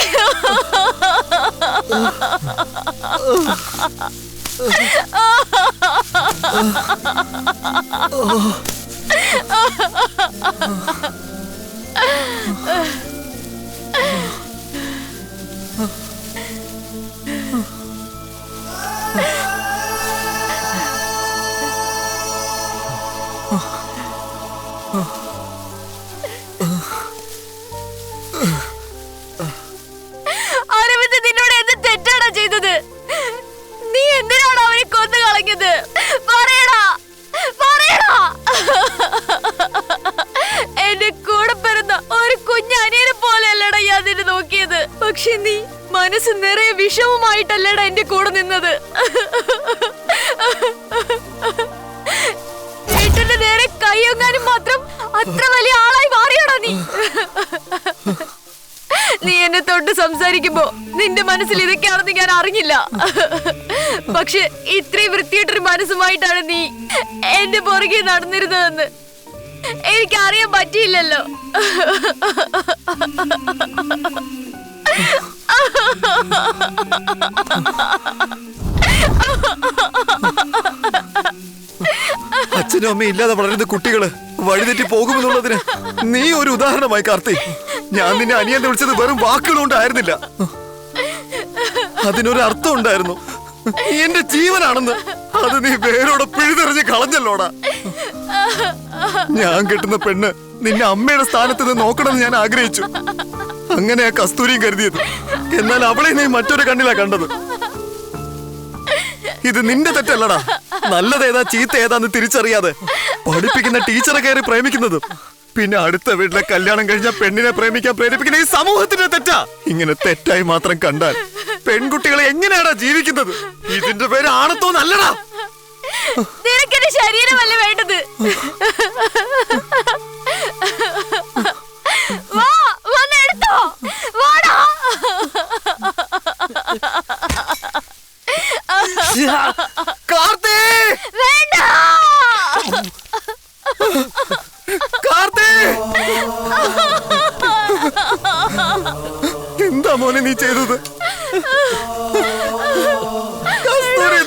അരവിന്ദ്, നിന്നോട് എന്ത് തെറ്റാണ് ചെയ്തത്? നീ എന്തിനാണ് അവനെ കൊന്നു കളഞ്ഞത്? പറയടാ, പറയടാ. എന്റെ കൂടെ പിറന്ന ഒരു കുഞ്ഞനിയനെ പോലെയല്ലടാ ഞാൻ നിന്നെ നോക്കിയത്. പക്ഷെ നീ മനസ്സ് നിറയെ വിഷമമായിട്ടല്ലടാ എന്റെ കൂടെ നിന്നത്. വീട്ടിന്റെ നേരെ കൈയൊങ്ങാനും മാത്രം അത്ര വലിയ ആളായി മാറിയടാ നീ. നീ എന്നെ തൊട്ട് സംസാരിക്കുമ്പോ നിന്റെ മനസ്സിൽ ഇതൊക്കെയാണെന്ന് ഞാൻ അറിഞ്ഞില്ല. പക്ഷെ ഇത്രയും വൃത്തിയായിട്ടൊരു മനസ്സുമായിട്ടാണ് നീ എന്റെ പുറകെ നടന്നിരുന്നതെന്ന് എനിക്ക് അറിയാൻ പറ്റിയില്ലല്ലോ. അച്ഛനും അമ്മയും ഇല്ലാതെ വളരുന്ന കുട്ടികള് വഴിതെറ്റി പോകുമെന്നുള്ളതിന് നീ ഒരു ഉദാഹരണമായി കാർത്തി. ഞാൻ നിന്നെ അനിയൻ വിളിച്ചത് വെറും വാക്കുകളുണ്ടായിരുന്നില്ല, അതിനൊരു അർത്ഥം ഉണ്ടായിരുന്നു. എന്റെ ജീവനാണെന്ന് അത് നീ വേരോടെ പിഴുതെറിഞ്ഞ് കളഞ്ഞല്ലോടാ. ഞാൻ കെട്ടുന്ന പെണ്ണ് നിന്നെ അമ്മയുടെ സ്ഥാനത്ത് നിന്ന് നോക്കണമെന്ന് ഞാൻ ആഗ്രഹിച്ചു. അങ്ങനെയാ കസ്തൂരിയും കരുതിയത്. എന്നാൽ അവളെ നീ മറ്റൊരു കണ്ണിലാ കണ്ടത്. ഇത് നിന്റെ തെറ്റല്ലടാ. നല്ലതേതാ ചീത്ത ഏതാന്ന് തിരിച്ചറിയാതെ പഠിപ്പിക്കുന്ന ടീച്ചറെ കയറി പ്രേമിക്കുന്നതും പിന്നെ അടുത്ത വീട്ടിലെ കല്യാണം കഴിഞ്ഞ പെണ്ണിനെ പ്രേമിക്കാൻ പ്രേരിപ്പിക്കുന്ന ഈ സമൂഹത്തിന്റെ തെറ്റാ. ഇങ്ങനെ തെറ്റായി മാത്രം കണ്ടാൽ പെൺകുട്ടികളെ എങ്ങനെയാടാ ജീവിക്കുന്നത്? ഇതിന്റെ പേര് ആണത്തോന്നല്ലടാ. നിനക്കെന്റെ ശരീരമല്ല വേണ്ടത്. വാ, വന്നെടുത്തോ. വാടാ. കാർത്തി, വേണ്ട. കാർത്തി, എന്താ മോനെ നീ ചെയ്തത്? കസ്തൂരി,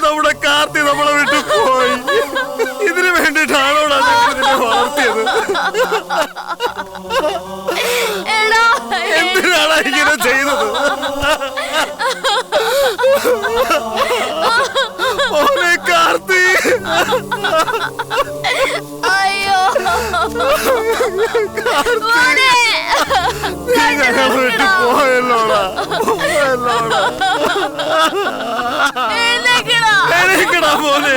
കാർത്തി നമ്മളെ വിട്ടു പോയി. ഇതിനു വേണ്ടിയിട്ടാണോടാ ഇതിനെ വളർത്തിയത്? എന്തിനാണ് ഇങ്ങനെ ചെയ്തത്? മോനെ കാർത്തി, അയ്യോ ഞങ്ങളെ വിട്ടു പോയല്ലോടാ. എണീക്കടാ മോനെ,